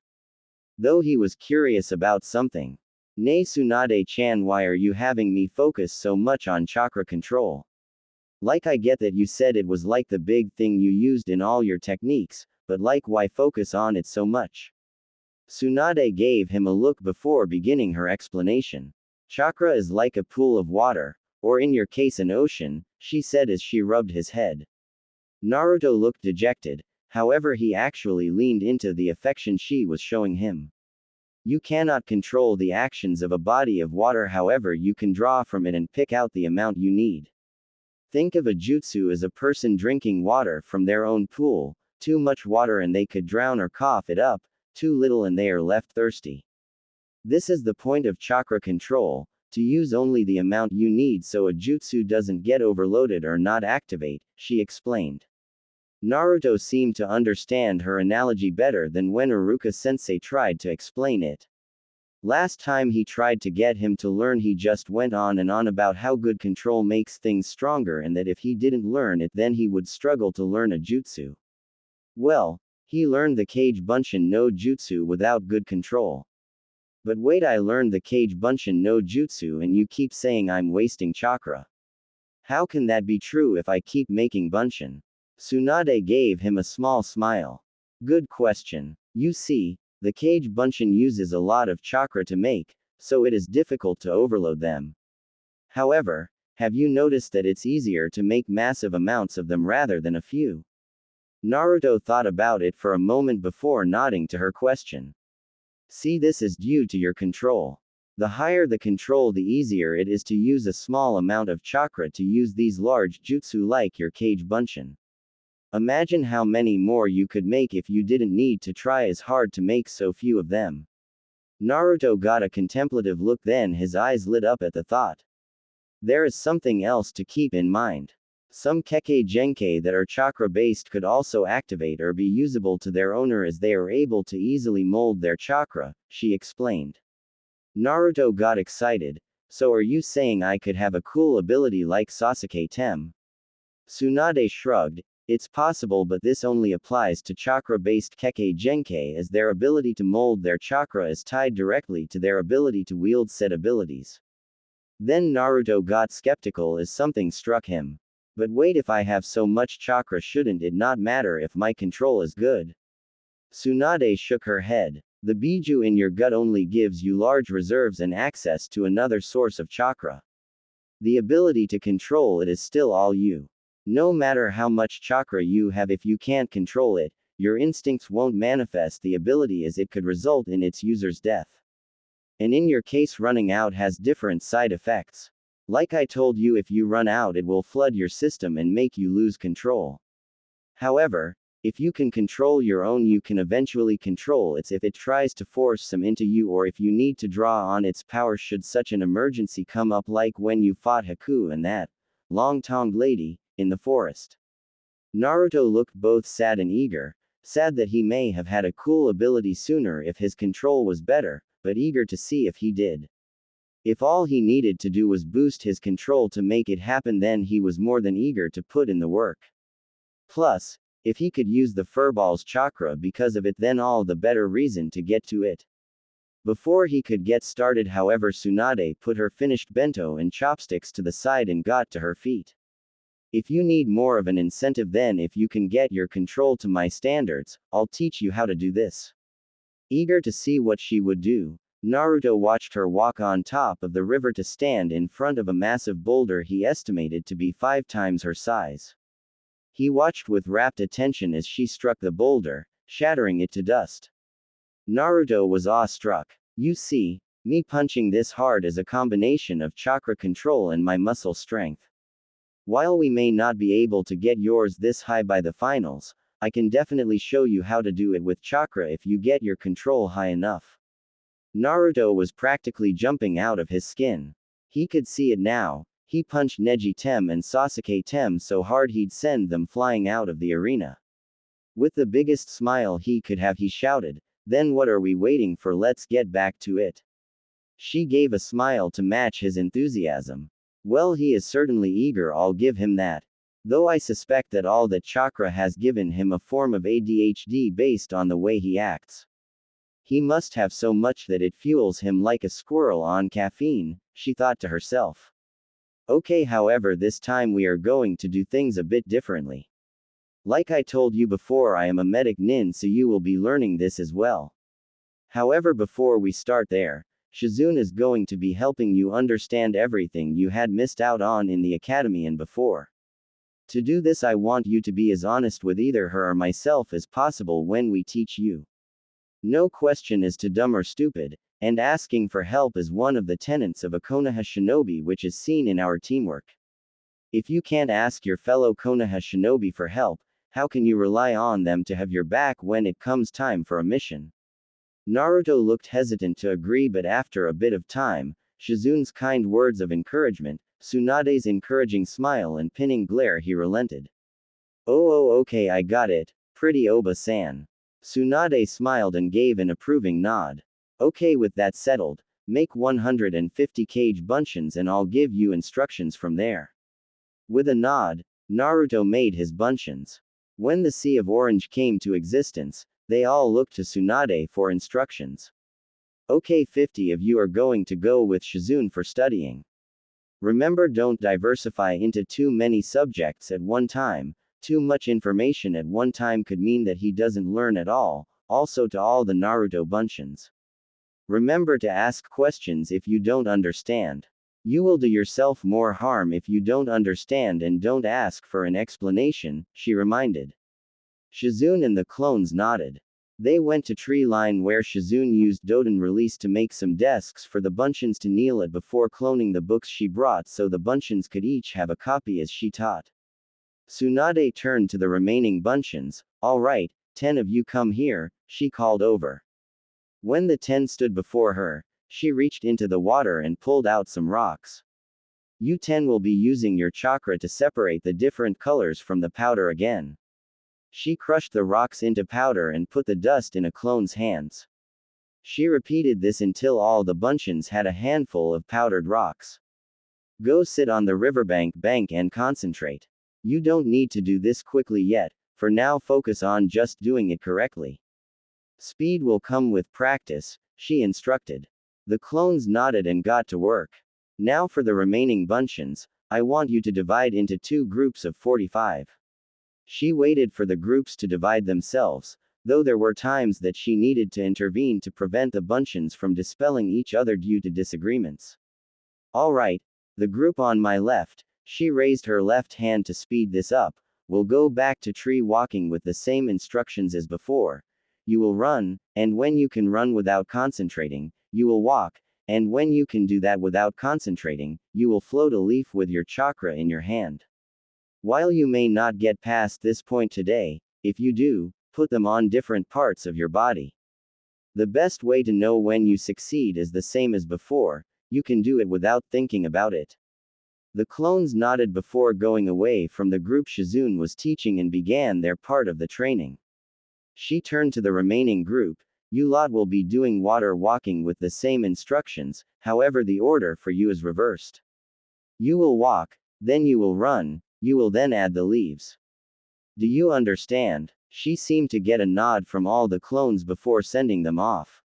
Though he was curious about something. Nay Tsunade-chan, why are you having me focus so much on chakra control? Like, I get that you said it was like the big thing you used in all your techniques, but like, why focus on it so much? Tsunade gave him a look before beginning her explanation. Chakra is like a pool of water, or in your case an ocean, she said as she rubbed his head. Naruto looked dejected, however he actually leaned into the affection she was showing him. You cannot control the actions of a body of water, however you can draw from it and pick out the amount you need. Think of a jutsu as a person drinking water from their own pool, too much water and they could drown or cough it up, too little and they are left thirsty. This is the point of chakra control, to use only the amount you need so a jutsu doesn't get overloaded or not activate, she explained. Naruto seemed to understand her analogy better than when Iruka-sensei tried to explain it. Last time he tried to get him to learn, he just went on and on about how good control makes things stronger and that if he didn't learn it then he would struggle to learn a jutsu. Well, he learned the Kage Bunshin no Jutsu without good control. But wait, I learned the Kage Bunshin no Jutsu and you keep saying I'm wasting chakra. How can that be true if I keep making Bunshin? Tsunade gave him a small smile. Good question. You see, the Kage Bunshin uses a lot of chakra to make, so it is difficult to overload them. However, have you noticed that it's easier to make massive amounts of them rather than a few? Naruto thought about it for a moment before nodding to her question. See, this is due to your control. The higher the control, the easier it is to use a small amount of chakra to use these large jutsu like your Kage Bunshin. Imagine how many more you could make if you didn't need to try as hard to make so few of them. Naruto got a contemplative look, then his eyes lit up at the thought. There is something else to keep in mind. Some Kekkei Genkai that are chakra-based could also activate or be usable to their owner as they are able to easily mold their chakra, she explained. Naruto got excited. So are you saying I could have a cool ability like Sasuke Tem? Tsunade shrugged. It's possible, but this only applies to chakra-based Kekkei Genkai as their ability to mold their chakra is tied directly to their ability to wield said abilities. Then Naruto got skeptical as something struck him. But wait, if I have so much chakra, shouldn't it not matter if my control is good? Tsunade shook her head. The biju in your gut only gives you large reserves and access to another source of chakra. The ability to control it is still all you. No matter how much chakra you have, if you can't control it, your instincts won't manifest the ability as it could result in its user's death. And in your case, running out has different side effects. Like I told you, if you run out, it will flood your system and make you lose control. However, if you can control your own, you can eventually control its if it tries to force some into you, or if you need to draw on its power should such an emergency come up, like when you fought Haku and that long-tongued lady in the forest. Naruto looked both sad and eager, sad that he may have had a cool ability sooner if his control was better, but eager to see if he did. If all he needed to do was boost his control to make it happen, then he was more than eager to put in the work. Plus, if he could use the furball's chakra because of it, then all the better reason to get to it. Before he could get started, however, Tsunade put her finished bento and chopsticks to the side and got to her feet. If you need more of an incentive, then if you can get your control to my standards, I'll teach you how to do this. Eager to see what she would do, Naruto watched her walk on top of the river to stand in front of a massive boulder he estimated to be 5 times her size. He watched with rapt attention as she struck the boulder, shattering it to dust. Naruto was awestruck. You see, me punching this hard is a combination of chakra control and my muscle strength. While we may not be able to get yours this high by the finals, I can definitely show you how to do it with chakra if you get your control high enough. Naruto was practically jumping out of his skin. He could see it now. He punched Neji Tem and Sasuke Tem so hard he'd send them flying out of the arena. With the biggest smile he could have, he shouted, "Then what are we waiting for? Let's get back to it." She gave a smile to match his enthusiasm. Well, he is certainly eager, I'll give him that. Though I suspect that all that chakra has given him a form of ADHD based on the way he acts. He must have so much that it fuels him like a squirrel on caffeine, she thought to herself. Okay, however, this time we are going to do things a bit differently. Like I told you before, I am a medic nin, so you will be learning this as well. However, before we start there, Shizune is going to be helping you understand everything you had missed out on in the academy and before. To do this, I want you to be as honest with either her or myself as possible when we teach you. No question is too dumb or stupid, and asking for help is one of the tenets of a Konoha shinobi, which is seen in our teamwork. If you can't ask your fellow Konoha shinobi for help, how can you rely on them to have your back when it comes time for a mission? Naruto looked hesitant to agree, but after a bit of time, Shizune's kind words of encouragement, Tsunade's encouraging smile and pinning glare, he relented. Oh, okay, I got it, pretty Oba-san. Tsunade smiled and gave an approving nod. Okay, with that settled, make 150 kg bunchins and I'll give you instructions from there. With a nod, Naruto made his bunchins. When the Sea of Orange came to existence, they all looked to Tsunade for instructions. Okay, 50 of you are going to go with Shizune for studying. Remember, don't diversify into too many subjects at one time. Too much information at one time could mean that he doesn't learn at all. Also, to all the Naruto bunchins. Remember to ask questions if you don't understand. You will do yourself more harm if you don't understand and don't ask for an explanation, she reminded. Shizune and the clones nodded. They went to tree line where Shizune used Doden release to make some desks for the bunchins to kneel at before cloning the books she brought, so the bunchins could each have a copy as she taught. Tsunade turned to the remaining bunchins. All right, 10 of you come here, she called over. When the 10 stood before her, she reached into the water and pulled out some rocks. You 10 will be using your chakra to separate the different colors from the powder again. She crushed the rocks into powder and put the dust in a clone's hands. She repeated this until all the bunchins had a handful of powdered rocks. Go sit on the riverbank and concentrate. You don't need to do this quickly yet, for now focus on just doing it correctly. Speed will come with practice, she instructed. The clones nodded and got to work. Now for the remaining bunchins, I want you to divide into 2 groups of 45. She waited for the groups to divide themselves, though there were times that she needed to intervene to prevent the bunchins from dispelling each other due to disagreements. All right, the group on my left, she raised her left hand to speed this up, will go back to tree walking with the same instructions as before. You will run, and when you can run without concentrating, you will walk, And when you can do that without concentrating, you will float a leaf with your chakra in your hand. While you may not get past this point today, if you do, put them on different parts of your body. The best way to know when you succeed is the same as before, you can do it without thinking about it. The clones nodded before going away from the group Shizune was teaching and began their part of the training. She turned to the remaining group. You lot will be doing water walking with the same instructions, however the order for you is reversed. You will walk, then you will run, you will then add the leaves. Do you understand? She seemed to get a nod from all the clones before sending them off.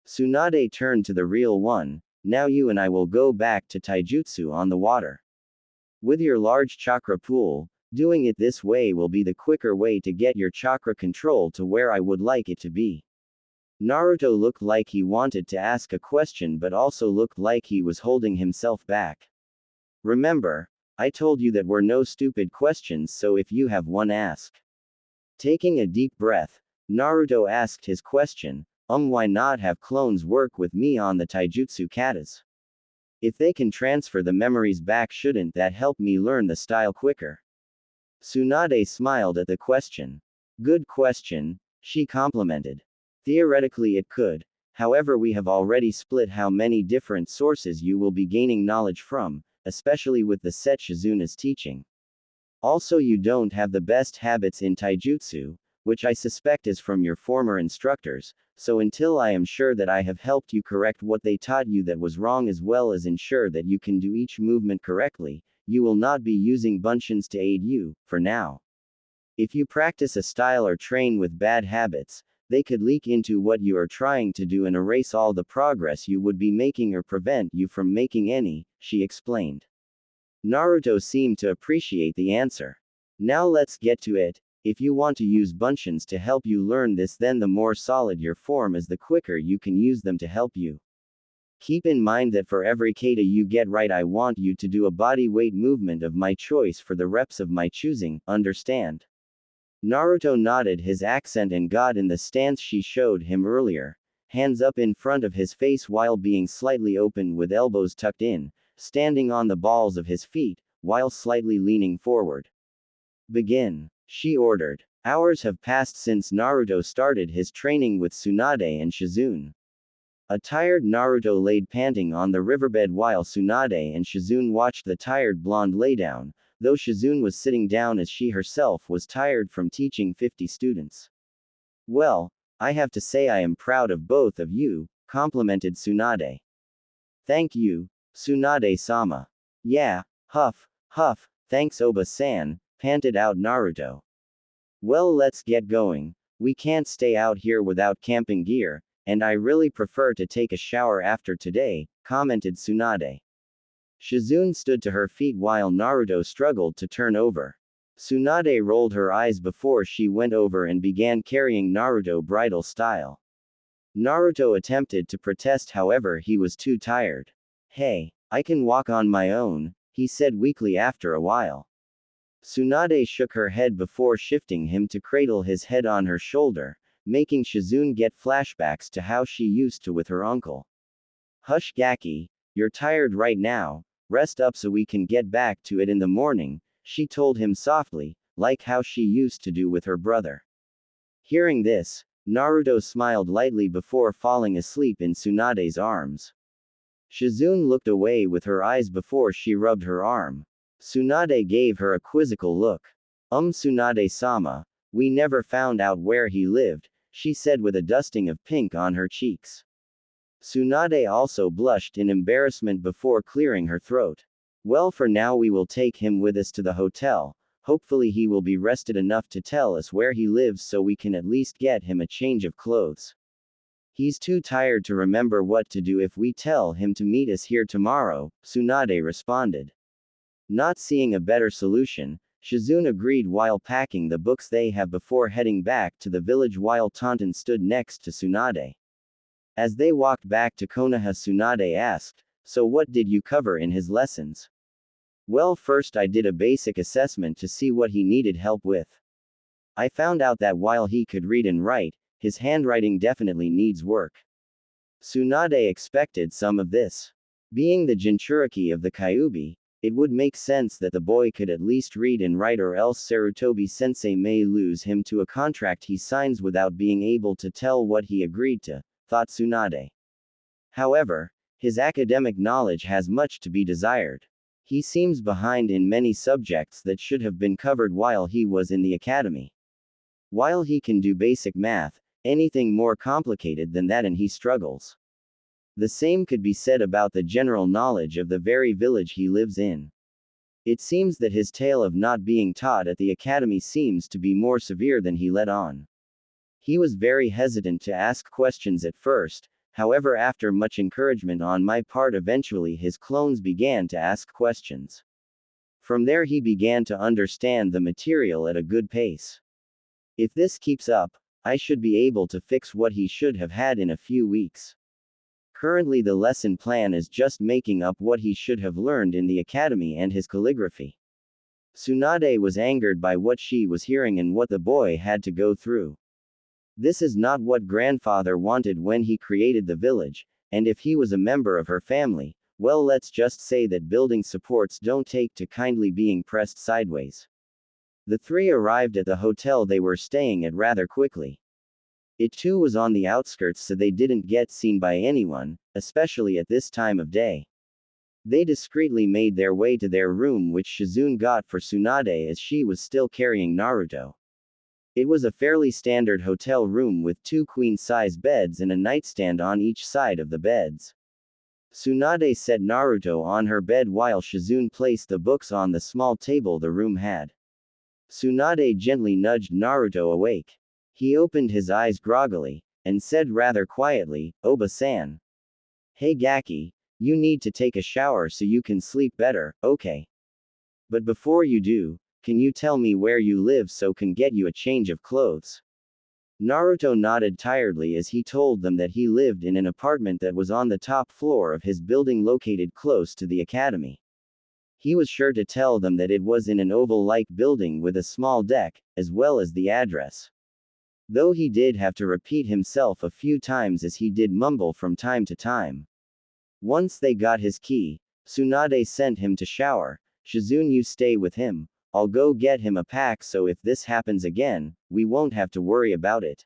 Tsunade turned to the real one. Now you and I will go back to taijutsu on the water. With your large chakra pool, doing it this way will be the quicker way to get your chakra control to where I would like it to be. Naruto looked like he wanted to ask a question but also looked like he was holding himself back. Remember, I told you that were no stupid questions, so if you have one, ask. Taking a deep breath, Naruto asked his question, why not have clones work with me on the taijutsu katas? If they can transfer the memories back, shouldn't that help me learn the style quicker? Tsunade smiled at the question. Good question, she complimented. Theoretically it could, however we have already split how many different sources you will be gaining knowledge from, especially with the set Shizune is teaching. Also you don't have the best habits in taijutsu, which I suspect is from your former instructors, so until I am sure that I have helped you correct what they taught you that was wrong as well as ensure that you can do each movement correctly, you will not be using bunshins to aid you, for now. If you practice a style or train with bad habits, they could leak into what you are trying to do and erase all the progress you would be making or prevent you from making any, she explained. Naruto seemed to appreciate the answer. Now let's get to it. If you want to use bunshins to help you learn this, then the more solid your form is, the quicker you can use them to help you. Keep in mind that for every kata you get right, I want you to do a body weight movement of my choice for the reps of my choosing, understand? Naruto nodded his accent and got in the stance she showed him earlier, hands up in front of his face while being slightly open with elbows tucked in, standing on the balls of his feet, while slightly leaning forward. Begin, she ordered. Hours have passed since Naruto started his training with Tsunade and Shizune. A tired Naruto laid panting on the riverbed while Tsunade and Shizune watched the tired blonde lay down, though Shizune was sitting down as she herself was tired from teaching 50 students. Well, I have to say I am proud of both of you, complimented Tsunade. Thank you, Tsunade-sama. Yeah, huff, thanks Oba-san, panted out Naruto. Well, let's get going. We can't stay out here without camping gear, and I really prefer to take a shower after today, commented Tsunade. Shizune stood to her feet while Naruto struggled to turn over. Tsunade rolled her eyes before she went over and began carrying Naruto bridal style. Naruto attempted to protest, however he was too tired. Hey, I can walk on my own, he said weakly after a while. Tsunade shook her head before shifting him to cradle his head on her shoulder, making Shizune get flashbacks to how she used to with her uncle. Hush Gaki, you're tired right now, rest up so we can get back to it in the morning, she told him softly, like how she used to do with her brother. Hearing this, Naruto smiled lightly before falling asleep in Tsunade's arms. Shizune looked away with her eyes before she rubbed her arm. Tsunade gave her a quizzical look. Tsunade-sama, we never found out where he lived, she said with a dusting of pink on her cheeks. Tsunade also blushed in embarrassment before clearing her throat. Well, for now we will take him with us to the hotel, hopefully he will be rested enough to tell us where he lives so we can at least get him a change of clothes. He's too tired to remember what to do if we tell him to meet us here tomorrow, Tsunade responded. Not seeing a better solution, Shizune agreed while packing the books they have before heading back to the village while Tonton stood next to Tsunade. As they walked back to Konoha, Tsunade asked, so what did you cover in his lessons? Well, first I did a basic assessment to see what he needed help with. I found out that while he could read and write, his handwriting definitely needs work. Tsunade expected some of this. Being the Jinchuriki of the Kyuubi, it would make sense that the boy could at least read and write, or else Sarutobi sensei may lose him to a contract he signs without being able to tell what he agreed to, thought Tsunade. However, his academic knowledge has much to be desired. He seems behind in many subjects that should have been covered while he was in the academy. While he can do basic math, anything more complicated than that and he struggles. The same could be said about the general knowledge of the very village he lives in. It seems that his tale of not being taught at the academy seems to be more severe than he let on. He was very hesitant to ask questions at first. However, after much encouragement on my part, eventually his clones began to ask questions. From there he began to understand the material at a good pace. If this keeps up, I should be able to fix what he should have had in a few weeks. Currently the lesson plan is just making up what he should have learned in the academy and his calligraphy. Tsunade was angered by what she was hearing and what the boy had to go through. This is not what grandfather wanted when he created the village, and if he was a member of her family, well, let's just say that building supports don't take to kindly being pressed sideways. The three arrived at the hotel they were staying at rather quickly. It too was on the outskirts, so they didn't get seen by anyone, especially at this time of day. They discreetly made their way to their room, which Shizune got for Tsunade as she was still carrying Naruto. It was a fairly standard hotel room with 2 queen-size beds and a nightstand on each side of the beds. Tsunade set Naruto on her bed while Shizune placed the books on the small table the room had. Tsunade gently nudged Naruto awake. He opened his eyes groggily, and said rather quietly, "Oba-san. Hey Gaki, you need to take a shower so you can sleep better, okay? But before you do, can you tell me where you live so can get you a change of clothes?" Naruto nodded tiredly as he told them that he lived in an apartment that was on the top floor of his building located close to the academy. He was sure to tell them that it was in an oval-like building with a small deck, as well as the address. Though he did have to repeat himself a few times as he did mumble from time to time. Once they got his key, Tsunade sent him to shower. "Shizune, you stay with him. I'll go get him a pack so if this happens again, we won't have to worry about it."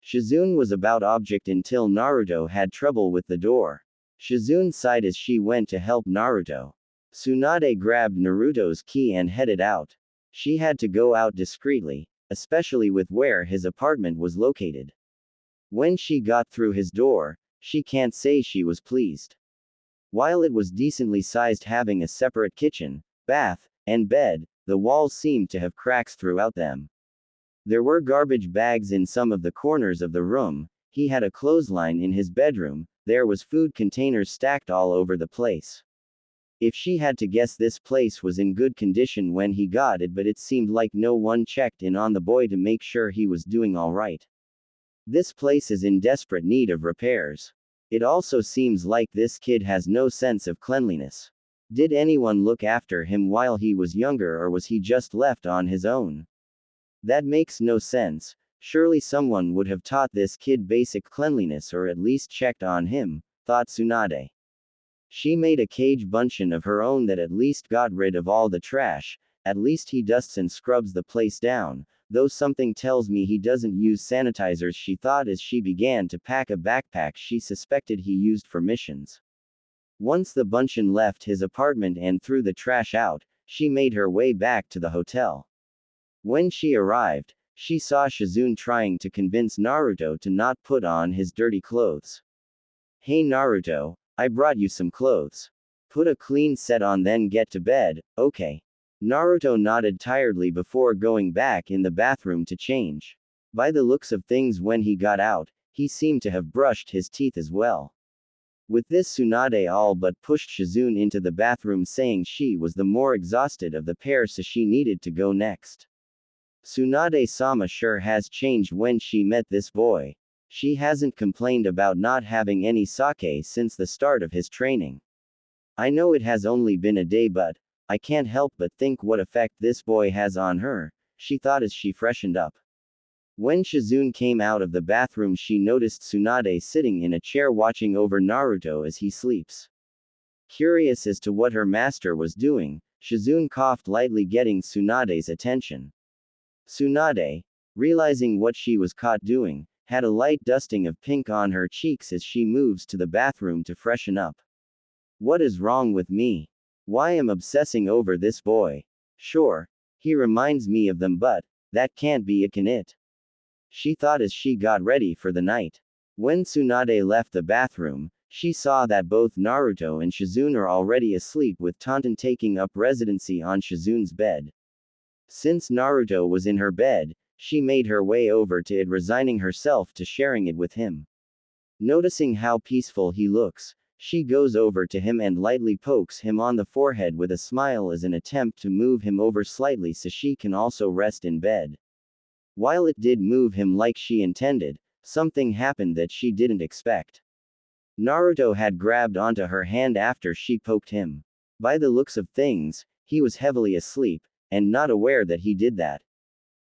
Shizune was about object until Naruto had trouble with the door. Shizune sighed as she went to help Naruto. Tsunade grabbed Naruto's key and headed out. She had to go out discreetly, especially with where his apartment was located. When she got through his door, she can't say she was pleased. While it was decently sized, having a separate kitchen, bath, and bed, the walls seemed to have cracks throughout them. There were garbage bags in some of the corners of the room. He had a clothesline in his bedroom. There was food containers stacked all over the place. If she had to guess, this place was in good condition when he got it, but it seemed like no one checked in on the boy to make sure he was doing all right. This place is in desperate need of repairs. It also seems like this kid has no sense of cleanliness. Did anyone look after him while he was younger, or was he just left on his own? That makes no sense. Surely someone would have taught this kid basic cleanliness or at least checked on him, thought Tsunade. She made a cage bunchen of her own that at least got rid of all the trash. At least he dusts and scrubs the place down, though something tells me he doesn't use sanitizers, she thought as she began to pack a backpack she suspected he used for missions. Once the bunchen left his apartment and threw the trash out, she made her way back to the hotel. When she arrived, she saw Shizune trying to convince Naruto to not put on his dirty clothes. "Hey Naruto, I brought you some clothes. Put a clean set on then get to bed, okay?" Naruto nodded tiredly before going back in the bathroom to change. By the looks of things when he got out, he seemed to have brushed his teeth as well. With this, Tsunade all but pushed Shizune into the bathroom, saying she was the more exhausted of the pair, so she needed to go next. Tsunade-sama sure has changed when she met this boy. She hasn't complained about not having any sake since the start of his training. I know it has only been a day, but I can't help but think what effect this boy has on her, she thought as she freshened up. When Shizune came out of the bathroom, she noticed Tsunade sitting in a chair watching over Naruto as he sleeps. Curious as to what her master was doing, Shizune coughed lightly, getting Tsunade's attention. Tsunade, realizing what she was caught doing, had a light dusting of pink on her cheeks as she moves to the bathroom to freshen up. What is wrong with me? Why am obsessing over this boy? Sure, he reminds me of them, but that can't be it. She thought as she got ready for the night. When Tsunade left the bathroom, she saw that both Naruto and Shizune are already asleep, with Tonton taking up residency on Shizune's bed. Since Naruto was in her bed, she made her way over to it, resigning herself to sharing it with him. Noticing how peaceful he looks, she goes over to him and lightly pokes him on the forehead with a smile as an attempt to move him over slightly so she can also rest in bed. While it did move him like she intended, something happened that she didn't expect. Naruto had grabbed onto her hand after she poked him. By the looks of things, he was heavily asleep, and not aware that he did that.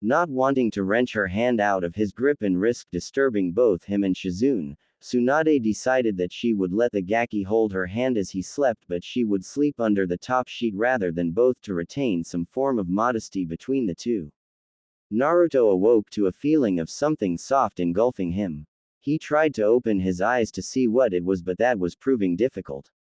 Not wanting to wrench her hand out of his grip and risk disturbing both him and Shizune, Tsunade decided that she would let the Gaki hold her hand as he slept, but she would sleep under the top sheet rather than both, to retain some form of modesty between the two. Naruto awoke to a feeling of something soft engulfing him. He tried to open his eyes to see what it was, but that was proving difficult.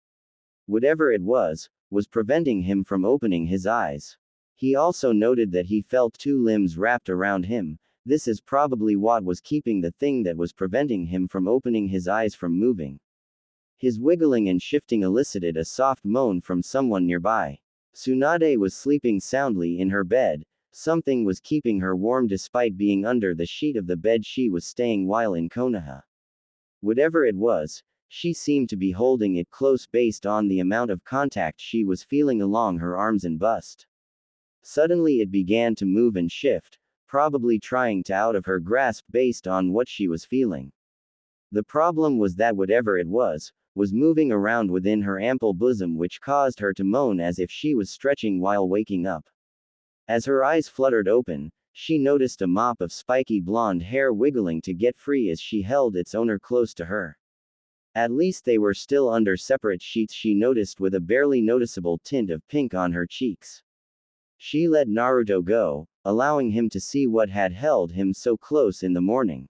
Whatever it was preventing him from opening his eyes. He also noted that he felt two limbs wrapped around him. This is probably what was keeping the thing that was preventing him from opening his eyes from moving. His wiggling and shifting elicited a soft moan from someone nearby. Tsunade was sleeping soundly in her bed. Something was keeping her warm despite being under the sheet of the bed she was staying while in Konoha. Whatever it was, she seemed to be holding it close based on the amount of contact she was feeling along her arms and bust. Suddenly it began to move and shift, probably trying to out of her grasp based on what she was feeling. The problem was that whatever it was moving around within her ample bosom, which caused her to moan as if she was stretching while waking up. As her eyes fluttered open, she noticed a mop of spiky blonde hair wiggling to get free as she held its owner close to her. At least they were still under separate sheets, she noticed, with a barely noticeable tint of pink on her cheeks. She let Naruto go, allowing him to see what had held him so close in the morning.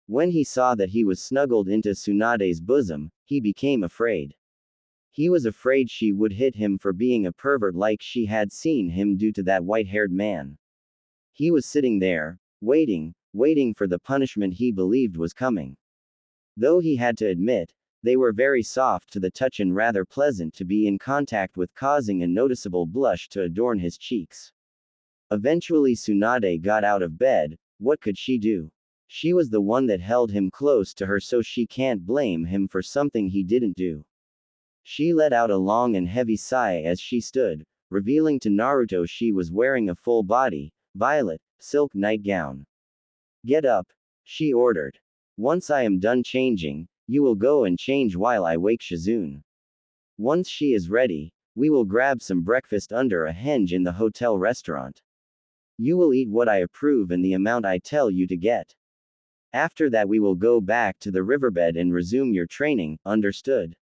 When he saw that he was snuggled into Tsunade's bosom, he became afraid. He was afraid she would hit him for being a pervert like she had seen him do to that white-haired man. He was sitting there, waiting for the punishment he believed was coming. Though he had to admit, they were very soft to the touch and rather pleasant to be in contact with, causing a noticeable blush to adorn his cheeks. Eventually Tsunade got out of bed. What could she do? She was the one that held him close to her, so she can't blame him for something he didn't do. She let out a long and heavy sigh as she stood, revealing to Naruto she was wearing a full-body, violet, silk nightgown. Get up, she ordered. Once I am done changing, you will go and change while I wake Shizune. Once she is ready, we will grab some breakfast under a henge in the hotel restaurant. You will eat what I approve and the amount I tell you to get. After that we will go back to the riverbed and resume your training, understood?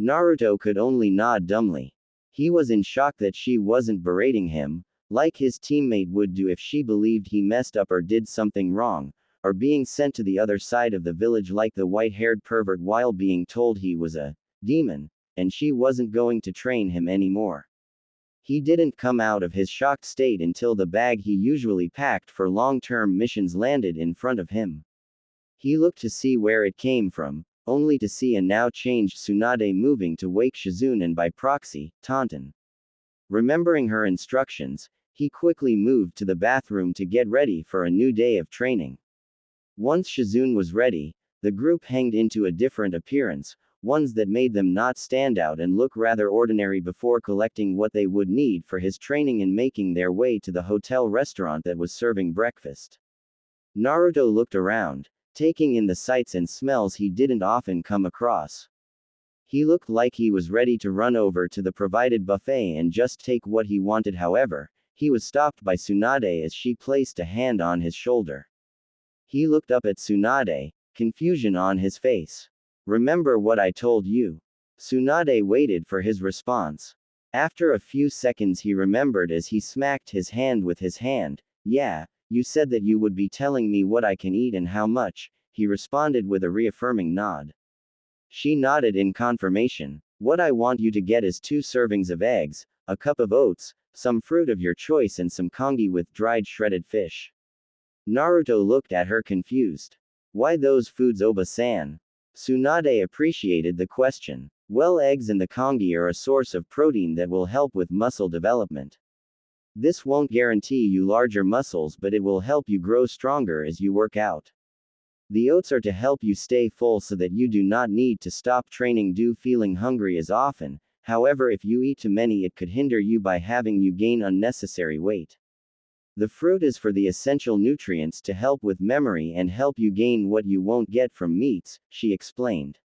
Naruto could only nod dumbly. He was in shock that she wasn't berating him, like his teammate would do if she believed he messed up or did something wrong, or being sent to the other side of the village like the white-haired pervert while being told he was a demon, and she wasn't going to train him anymore. He didn't come out of his shocked state until the bag he usually packed for long-term missions landed in front of him. He looked to see where it came from, only to see a now changed Tsunade moving to wake Shizune and by proxy, Tonton. Remembering her instructions, he quickly moved to the bathroom to get ready for a new day of training. Once Shizune was ready, the group hanged into a different appearance, ones that made them not stand out and look rather ordinary, before collecting what they would need for his training and making their way to the hotel restaurant that was serving breakfast. Naruto looked around, taking in the sights and smells he didn't often come across. He looked like he was ready to run over to the provided buffet and just take what he wanted. However, he was stopped by Tsunade as she placed a hand on his shoulder. He looked up at Tsunade, confusion on his face. Remember what I told you? Tsunade waited for his response. After a few seconds he remembered as he smacked his hand with his hand. Yeah, you said that you would be telling me what I can eat and how much, he responded with a reaffirming nod. She nodded in confirmation. What I want you to get is 2 servings of eggs, a cup of oats, some fruit of your choice and some congee with dried shredded fish. Naruto looked at her confused. Why those foods, Oba-san? Tsunade appreciated the question. Well, eggs and the congee are a source of protein that will help with muscle development. This won't guarantee you larger muscles, but it will help you grow stronger as you work out. The oats are to help you stay full so that you do not need to stop training due feeling hungry as often. However, if you eat too many, it could hinder you by having you gain unnecessary weight. The fruit is for the essential nutrients to help with memory and help you gain what you won't get from meats, she explained.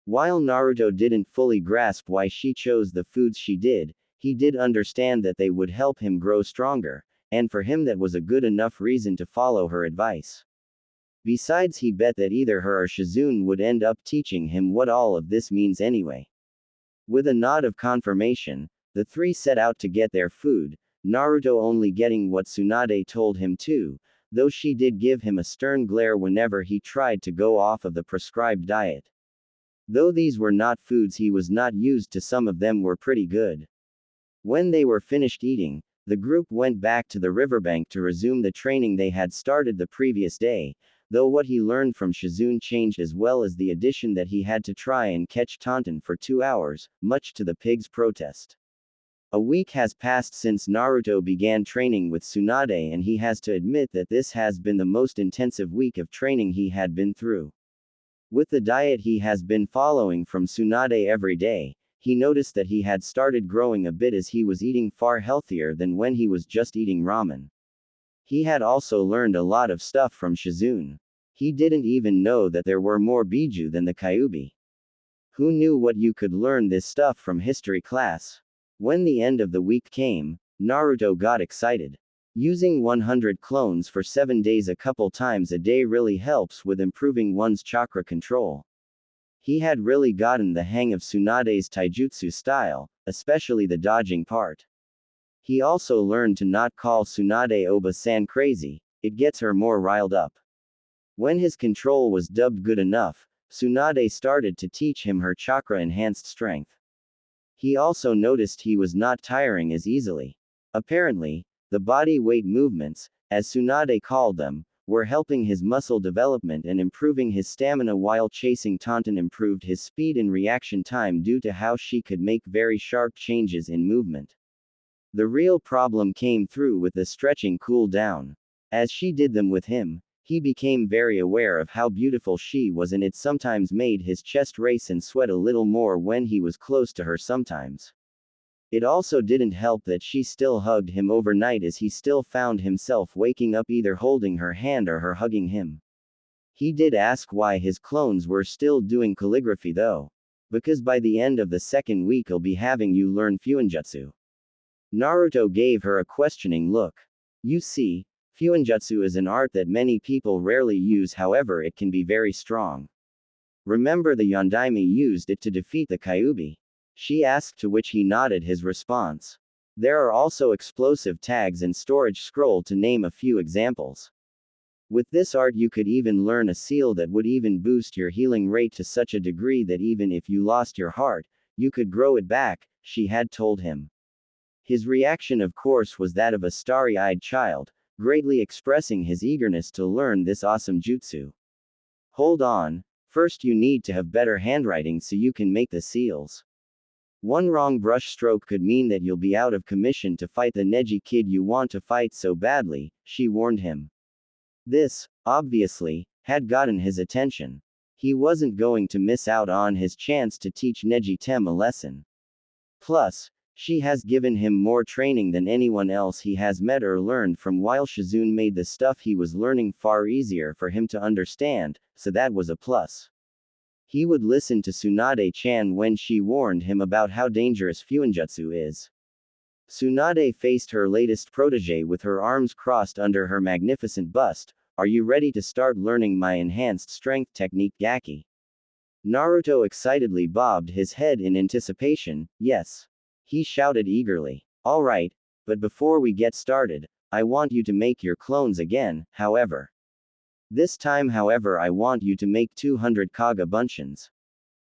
While Naruto didn't fully grasp why she chose the foods she did, he did understand that they would help him grow stronger, and for him that was a good enough reason to follow her advice. Besides, he bet that either her or Shizune would end up teaching him what all of this means anyway. With a nod of confirmation, the 3 set out to get their food, Naruto only getting what Tsunade told him to, though she did give him a stern glare whenever he tried to go off of the prescribed diet. Though these were not foods he was not used to, some of them were pretty good. When they were finished eating, the group went back to the riverbank to resume the training they had started the previous day, though what he learned from Shizune changed as well as the addition that he had to try and catch Tauntaun for 2 hours, much to the pig's protest. A week has passed since Naruto began training with Tsunade, and he has to admit that this has been the most intensive week of training he had been through. With the diet he has been following from Tsunade every day, he noticed that he had started growing a bit as he was eating far healthier than when he was just eating ramen. He had also learned a lot of stuff from Shizune. He didn't even know that there were more Biju than the Kyuubi. Who knew what you could learn this stuff from history class? When the end of the week came, Naruto got excited. Using 100 clones for 7 days a couple times a day really helps with improving one's chakra control. He had really gotten the hang of Tsunade's taijutsu style, especially the dodging part. He also learned to not call Tsunade Oba-san crazy, it gets her more riled up. When his control was dubbed good enough, Tsunade started to teach him her chakra-enhanced strength. He also noticed he was not tiring as easily. Apparently, the body weight movements, as Tsunade called them, were helping his muscle development and improving his stamina while chasing Tauntaun improved his speed and reaction time due to how she could make very sharp changes in movement. The real problem came through with the stretching cool down. As she did them with him, he became very aware of how beautiful she was, and it sometimes made his chest race and sweat a little more when he was close to her sometimes. It also didn't help that she still hugged him overnight, as he still found himself waking up either holding her hand or her hugging him. He did ask why his clones were still doing calligraphy though. Because by the end of the 2nd week I'll be having you learn Fuinjutsu. Naruto gave her a questioning look. You see, Fuinjutsu is an art that many people rarely use, however it can be very strong. Remember the Yondaime used it to defeat the Kyuubi? She asked, to which he nodded his response. There are also explosive tags and storage scroll, to name a few examples. With this art you could even learn a seal that would even boost your healing rate to such a degree that even if you lost your heart, you could grow it back, she had told him. His reaction of course was that of a starry-eyed child, greatly expressing his eagerness to learn this awesome jutsu. Hold on, first you need to have better handwriting so you can make the seals. One wrong brush stroke could mean that you'll be out of commission to fight the Neji kid you want to fight so badly, she warned him. This, obviously, had gotten his attention. He wasn't going to miss out on his chance to teach Neji Tem a lesson. Plus, she has given him more training than anyone else he has met or learned from, while Shizune made the stuff he was learning far easier for him to understand, so that was a plus. He would listen to Tsunade-chan when she warned him about how dangerous Fuinjutsu is. Tsunade faced her latest protege with her arms crossed under her magnificent bust, are you ready to start learning my enhanced strength technique Gaki? Naruto excitedly bobbed his head in anticipation. Yes. He shouted eagerly. Alright, but before we get started, I want you to make your clones again, however. This time, however, I want you to make 200 Kaga Bunchins.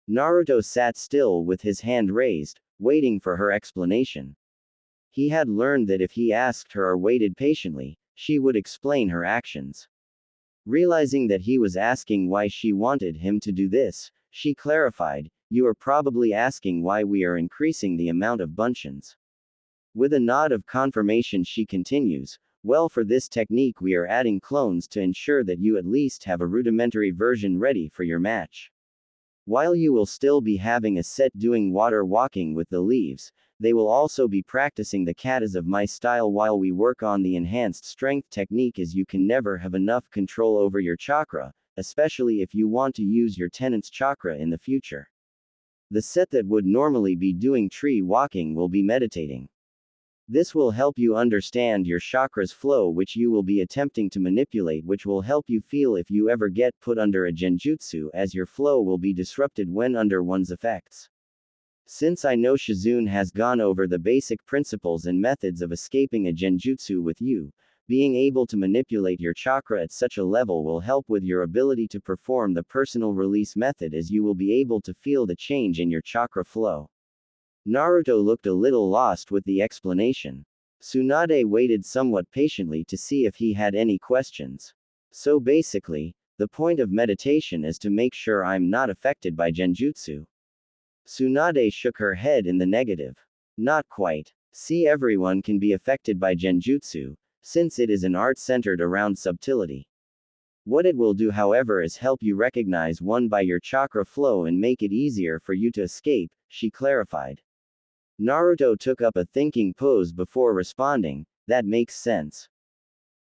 Naruto sat still with his hand raised, waiting for her explanation. He had learned that if he asked her or waited patiently, she would explain her actions. Realizing that he was asking why she wanted him to do this, she clarified, "You are probably asking why we are increasing the amount of bunchins." With a nod of confirmation she continues, "Well, for this technique we are adding clones to ensure that you at least have a rudimentary version ready for your match. While you will still be having a set doing water walking with the leaves, they will also be practicing the katas of my style while we work on the enhanced strength technique, as you can never have enough control over your chakra, especially if you want to use your tenant's chakra in the future. The set that would normally be doing tree walking will be meditating. This will help you understand your chakra's flow, which you will be attempting to manipulate, which will help you feel if you ever get put under a genjutsu, as your flow will be disrupted when under one's effects. Since I know Shizune has gone over the basic principles and methods of escaping a genjutsu with you, being able to manipulate your chakra at such a level will help with your ability to perform the personal release method, as you will be able to feel the change in your chakra flow." Naruto looked a little lost with the explanation. Tsunade waited somewhat patiently to see if he had any questions. "So basically, the point of meditation is to make sure I'm not affected by genjutsu?" Tsunade shook her head in the negative. "Not quite. See, everyone can be affected by genjutsu, since it is an art centered around subtlety. What it will do, however, is help you recognize one by your chakra flow and make it easier for you to escape," she clarified. Naruto took up a thinking pose before responding, "That makes sense.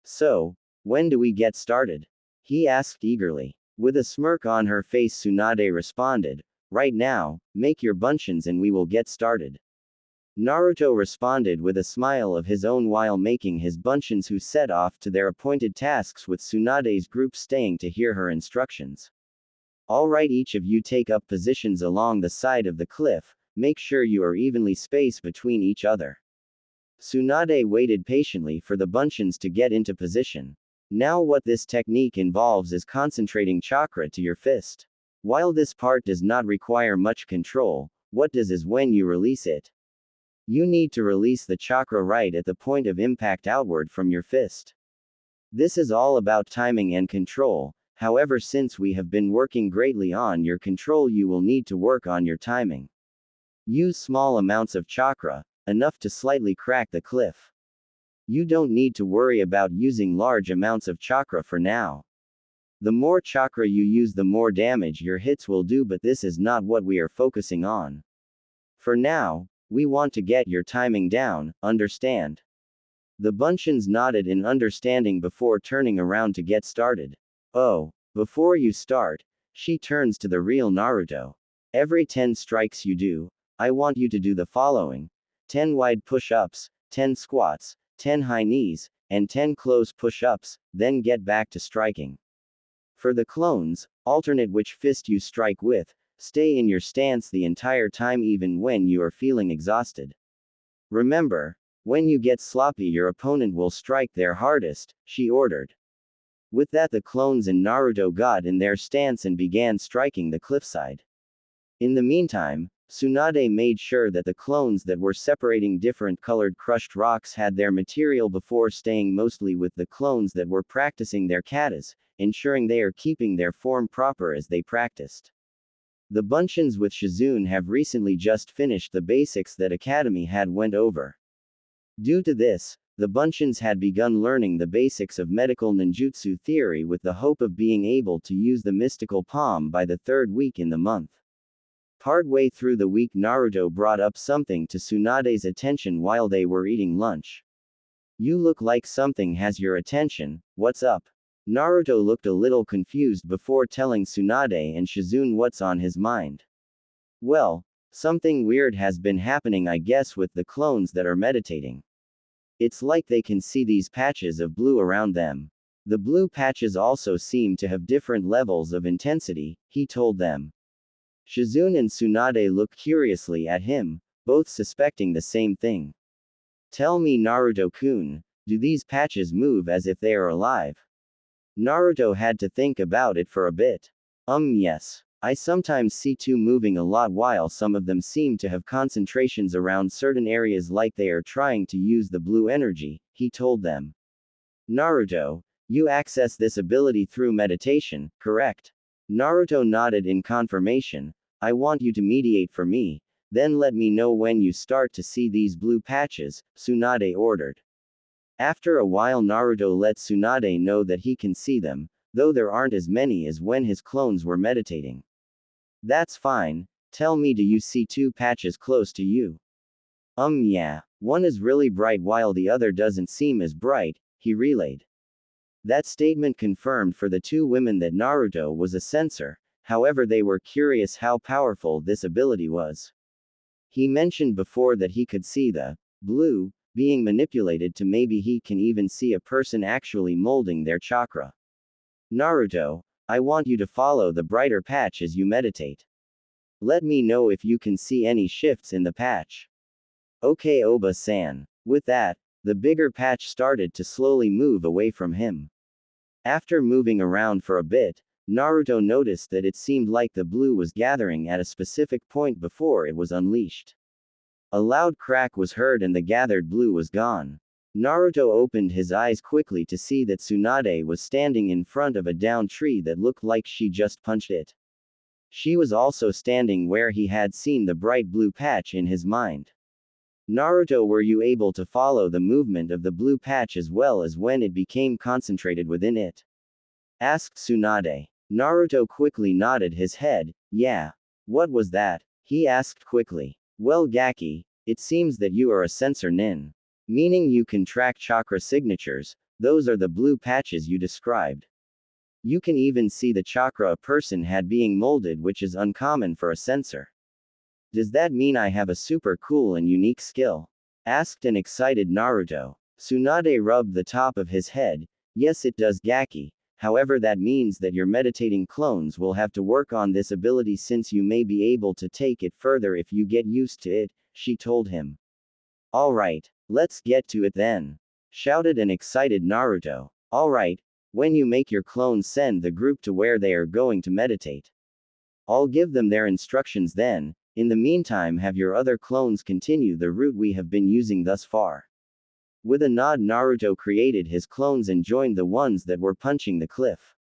So, when do we get started?" he asked eagerly. With a smirk on her face, Tsunade responded, "Right now, make your bunchins and we will get started." Naruto responded with a smile of his own while making his bunchins, who set off to their appointed tasks, with Tsunade's group staying to hear her instructions. "Alright, each of you take up positions along the side of the cliff. Make sure you are evenly spaced between each other." Tsunade waited patiently for the bunchins to get into position. Now what this technique involves is concentrating chakra to your fist. While this part does not require much control, what does is when you release it. You need to release the chakra right at the point of impact outward from your fist. This is all about timing and control. However, since we have been working greatly on your control, you will need to work on your timing. Use small amounts of chakra, enough to slightly crack the cliff. You don't need to worry about using large amounts of chakra for now. The more chakra you use, the more damage your hits will do, but this is not what we are focusing on. For now, we want to get your timing down, understand?" The bunchins nodded in understanding before turning around to get started. "Oh, before you start," she turns to the real Naruto. "Every 10 strikes you do, I want you to do the following: 10 wide push-ups, 10 squats, 10 high knees, and 10 close push-ups, then get back to striking. For the clones, alternate which fist you strike with, stay in your stance the entire time even when you are feeling exhausted. Remember, when you get sloppy your opponent will strike their hardest," she ordered. With that, the clones and Naruto got in their stance and began striking the cliffside. In the meantime, Tsunade made sure that the clones that were separating different colored crushed rocks had their material before staying mostly with the clones that were practicing their katas, ensuring they are keeping their form proper as they practiced. The bunchins with Shizune have recently just finished the basics that Academy had went over. Due to this, the bunchins had begun learning the basics of medical ninjutsu theory with the hope of being able to use the mystical palm by the 3rd week in the month. Partway through the week, Naruto brought up something to Tsunade's attention while they were eating lunch. "You look like something has your attention, what's up?" Naruto looked a little confused before telling Tsunade and Shizune what's on his mind. "Well, something weird has been happening, I guess, with the clones that are meditating. It's like they can see these patches of blue around them. The blue patches also seem to have different levels of intensity, he told them. Shizune and Tsunade looked curiously at him, both suspecting the same thing. Tell me, Naruto-kun, do these patches move as if they are alive? Naruto had to think about it for a bit. Yes. I sometimes see two moving a lot while some of them seem to have concentrations around certain areas like they are trying to use the blue energy, he told them. Naruto, you access this ability through meditation, correct? Naruto nodded in confirmation. I want you to mediate for me, then let me know when you start to see these blue patches, Tsunade ordered. After a while Naruto let Tsunade know that he can see them, though there aren't as many as when his clones were meditating. That's fine, tell me, do you see two patches close to you? Yeah, one is really bright while the other doesn't seem as bright, he relayed. That statement confirmed for the two women that Naruto was a censor, however they were curious how powerful this ability was. He mentioned before that he could see the blue being manipulated to maybe he can even see a person actually molding their chakra. Naruto, I want you to follow the brighter patch as you meditate. Let me know if you can see any shifts in the patch. Okay, Oba-san. With that, the bigger patch started to slowly move away from him. After moving around for a bit, Naruto noticed that it seemed like the blue was gathering at a specific point before it was unleashed. A loud crack was heard and the gathered blue was gone. Naruto opened his eyes quickly to see that Tsunade was standing in front of a downed tree that looked like she just punched it. She was also standing where he had seen the bright blue patch in his mind. Naruto, were you able to follow the movement of the blue patch as well as when it became concentrated within it? Asked Tsunade. Naruto quickly nodded his head. Yeah. What was that? He asked quickly. Well, Gaki, it seems that you are a sensor nin. Meaning you can track chakra signatures, those are the blue patches you described. You can even see the chakra a person had being molded, which is uncommon for a sensor. Does that mean I have a super cool and unique skill? Asked an excited Naruto. Tsunade rubbed the top of his head. Yes, it does, Gaki. However, that means that your meditating clones will have to work on this ability since you may be able to take it further if you get used to it, she told him. Alright, let's get to it then. Shouted an excited Naruto. Alright, when you make your clones send the group to where they are going to meditate. I'll give them their instructions then. In the meantime, have your other clones continue the route we have been using thus far. With a nod, Naruto created his clones and joined the ones that were punching the cliff.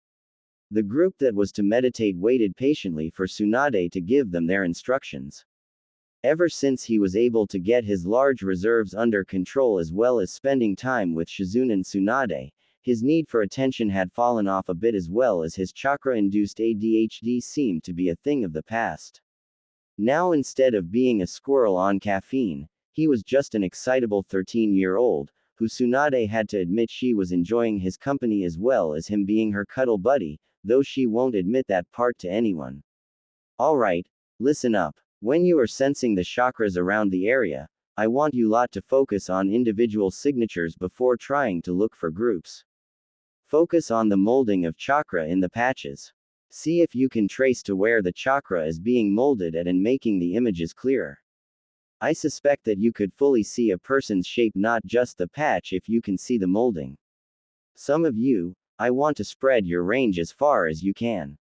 The group that was to meditate waited patiently for Tsunade to give them their instructions. Ever since he was able to get his large reserves under control as well as spending time with Shizune and Tsunade, his need for attention had fallen off a bit as well as his chakra-induced ADHD seemed to be a thing of the past. Now, instead of being a squirrel on caffeine, he was just an excitable 13-year-old, who Tsunade had to admit she was enjoying his company as well as him being her cuddle buddy, though she won't admit that part to anyone. Alright, listen up. When you are sensing the chakras around the area, I want you lot to focus on individual signatures before trying to look for groups. Focus on the molding of chakra in the patches. See if you can trace to where the chakra is being molded at and making the images clearer. I suspect that you could fully see a person's shape, not just the patch, if you can see the molding. Some of you, I want to spread your range as far as you can.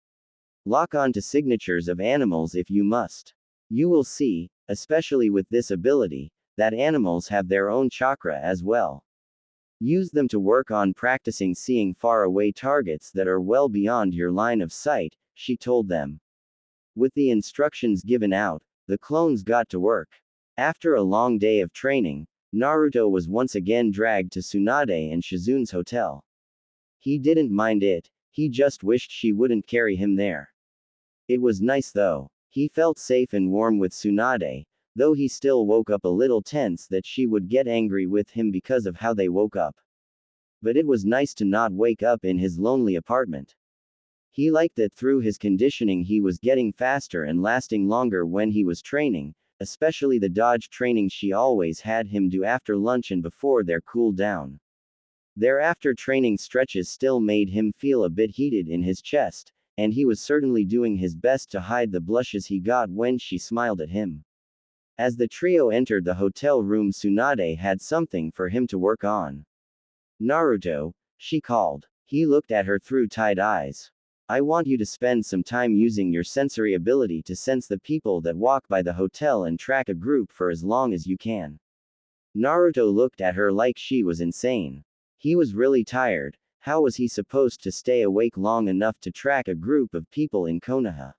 Lock on to signatures of animals if you must. You will see, especially with this ability, that animals have their own chakra as well. Use them to work on practicing seeing far away targets that are well beyond your line of sight, she told them. With the instructions given out, the clones got to work. After a long day of training, Naruto was once again dragged to Tsunade and Shizune's hotel. He didn't mind it, he just wished she wouldn't carry him there. It was nice though. He felt safe and warm with Tsunade, though he still woke up a little tense that she would get angry with him because of how they woke up. But it was nice to not wake up in his lonely apartment. He liked that through his conditioning he was getting faster and lasting longer when he was training, especially the dodge training she always had him do after lunch and before their cool down. Thereafter training stretches still made him feel a bit heated in his chest, and he was certainly doing his best to hide the blushes he got when she smiled at him. As the trio entered the hotel room, Tsunade had something for him to work on. "Naruto," she called. He looked at her through tight eyes. "I want you to spend some time using your sensory ability to sense the people that walk by the hotel and track a group for as long as you can." Naruto looked at her like she was insane. He was really tired. How was he supposed to stay awake long enough to track a group of people in Konoha?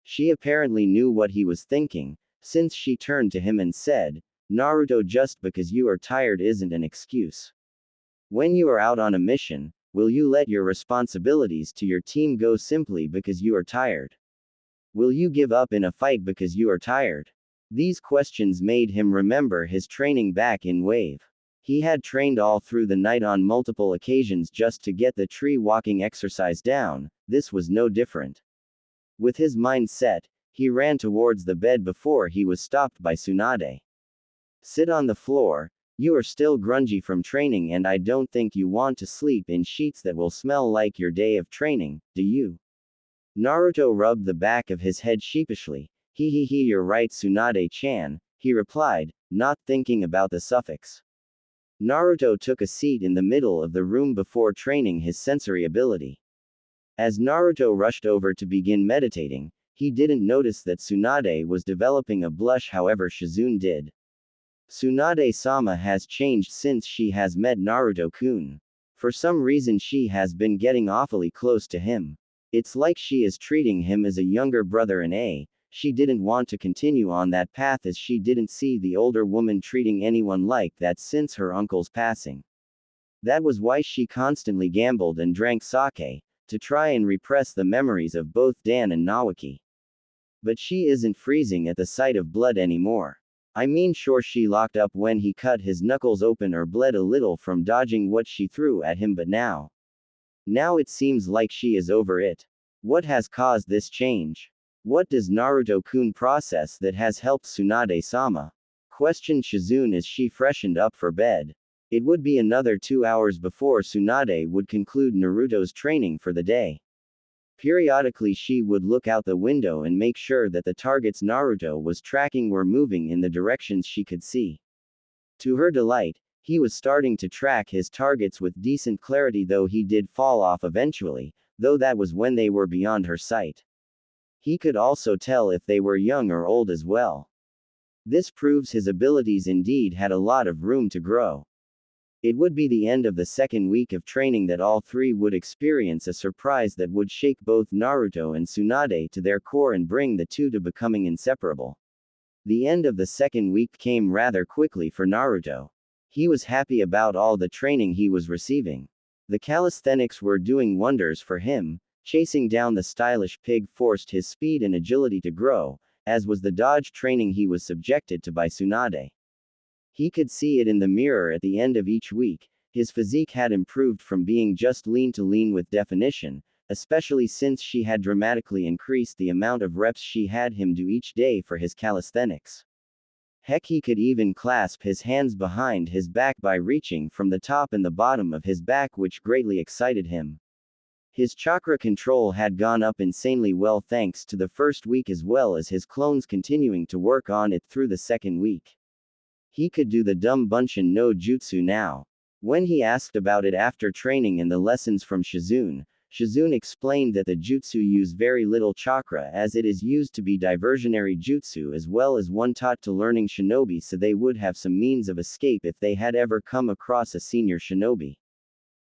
She apparently knew what he was thinking, since she turned to him and said, "Naruto, just because you are tired isn't an excuse. When you are out on a mission, will you let your responsibilities to your team go simply because you are tired? Will you give up in a fight because you are tired?" These questions made him remember his training back in Wave. He had trained all through the night on multiple occasions just to get the tree walking exercise down. This was no different. With his mind set, he ran towards the bed before he was stopped by Tsunade. "Sit on the floor. You are still grungy from training and I don't think you want to sleep in sheets that will smell like your day of training, do you?" Naruto rubbed the back of his head sheepishly. You're right, Tsunade-chan," he replied, not thinking about the suffix. Naruto took a seat in the middle of the room before training his sensory ability. As Naruto rushed over to begin meditating, he didn't notice that Tsunade was developing a blush, however Shizune did. Tsunade-sama has changed since she has met Naruto-kun. For some reason she has been getting awfully close to him. It's like she is treating him as a younger brother and she didn't want to continue on that path as she didn't see the older woman treating anyone like that since her uncle's passing. That was why she constantly gambled and drank sake, to try and repress the memories of both Dan and Nawaki. But she isn't freezing at the sight of blood anymore. I mean, sure, she locked up when he cut his knuckles open or bled a little from dodging what she threw at him, but now it seems like she is over it. What has caused this change? What does Naruto-kun process that has helped Tsunade-sama? Questioned Shizune as she freshened up for bed. It would be another 2 hours before Tsunade would conclude Naruto's training for the day. Periodically she would look out the window and make sure that the targets Naruto was tracking were moving in the directions she could see. To her delight, he was starting to track his targets with decent clarity, though he did fall off eventually, though that was when they were beyond her sight. He could also tell if they were young or old as well. This proves his abilities indeed had a lot of room to grow. It would be the end of the second week of training that all three would experience a surprise that would shake both Naruto and Tsunade to their core and bring the two to becoming inseparable. The end of the second week came rather quickly for Naruto. He was happy about all the training he was receiving. The calisthenics were doing wonders for him. Chasing down the stylish pig forced his speed and agility to grow, as was the dodge training he was subjected to by Tsunade. He could see it in the mirror at the end of each week. His physique had improved from being just lean to lean with definition, especially since she had dramatically increased the amount of reps she had him do each day for his calisthenics. Heck, he could even clasp his hands behind his back by reaching from the top and the bottom of his back, which greatly excited him. His chakra control had gone up insanely well thanks to the first week, as well as his clones continuing to work on it through the second week. He could do the dumb Bunshin no Jutsu now. When he asked about it after training and the lessons from Shizune, Shizune explained that the jutsu use very little chakra as it is used to be diversionary jutsu as well as one taught to learning shinobi, so they would have some means of escape if they had ever come across a senior shinobi.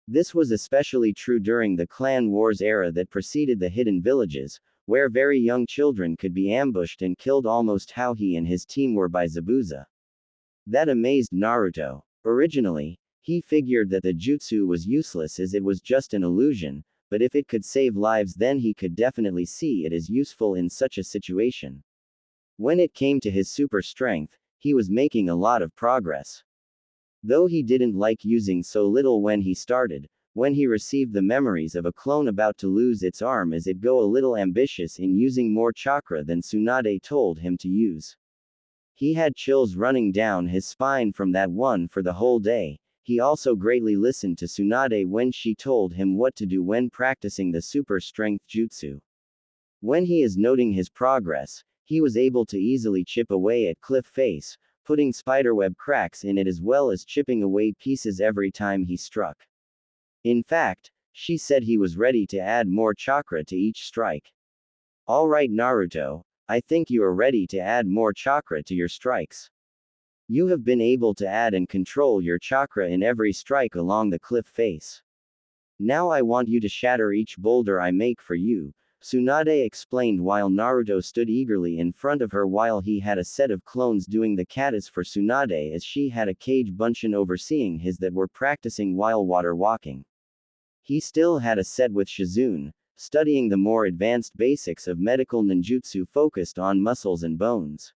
This was especially true during the clan wars era that preceded the hidden villages, where very young children could be ambushed and killed almost how he and his team were by Zabuza. That amazed Naruto. Originally, he figured that the jutsu was useless as it was just an illusion, but if it could save lives then he could definitely see it as useful in such a situation. When it came to his super strength, he was making a lot of progress. Though he didn't like using so little when he started, when he received the memories of a clone about to lose its arm as it go a little ambitious in using more chakra than Tsunade told him to use. He had chills running down his spine from that one for the whole day. he also greatly listened to Tsunade when she told him what to do when practicing the super strength jutsu. When he is noting his progress, he was able to easily chip away at cliff face, putting spiderweb cracks in it as well as chipping away pieces every time he struck. In fact, she said he was ready to add more chakra to each strike. Alright Naruto, I think you are ready to add more chakra to your strikes. You have been able to add and control your chakra in every strike along the cliff face. Now I want you to shatter each boulder I make for you, Tsunade explained while Naruto stood eagerly in front of her while he had a set of clones doing the katas for Tsunade as she had a kage bunshin overseeing his that were practicing while water walking. He still had a set with Shizune, studying the more advanced basics of medical ninjutsu focused on muscles and bones.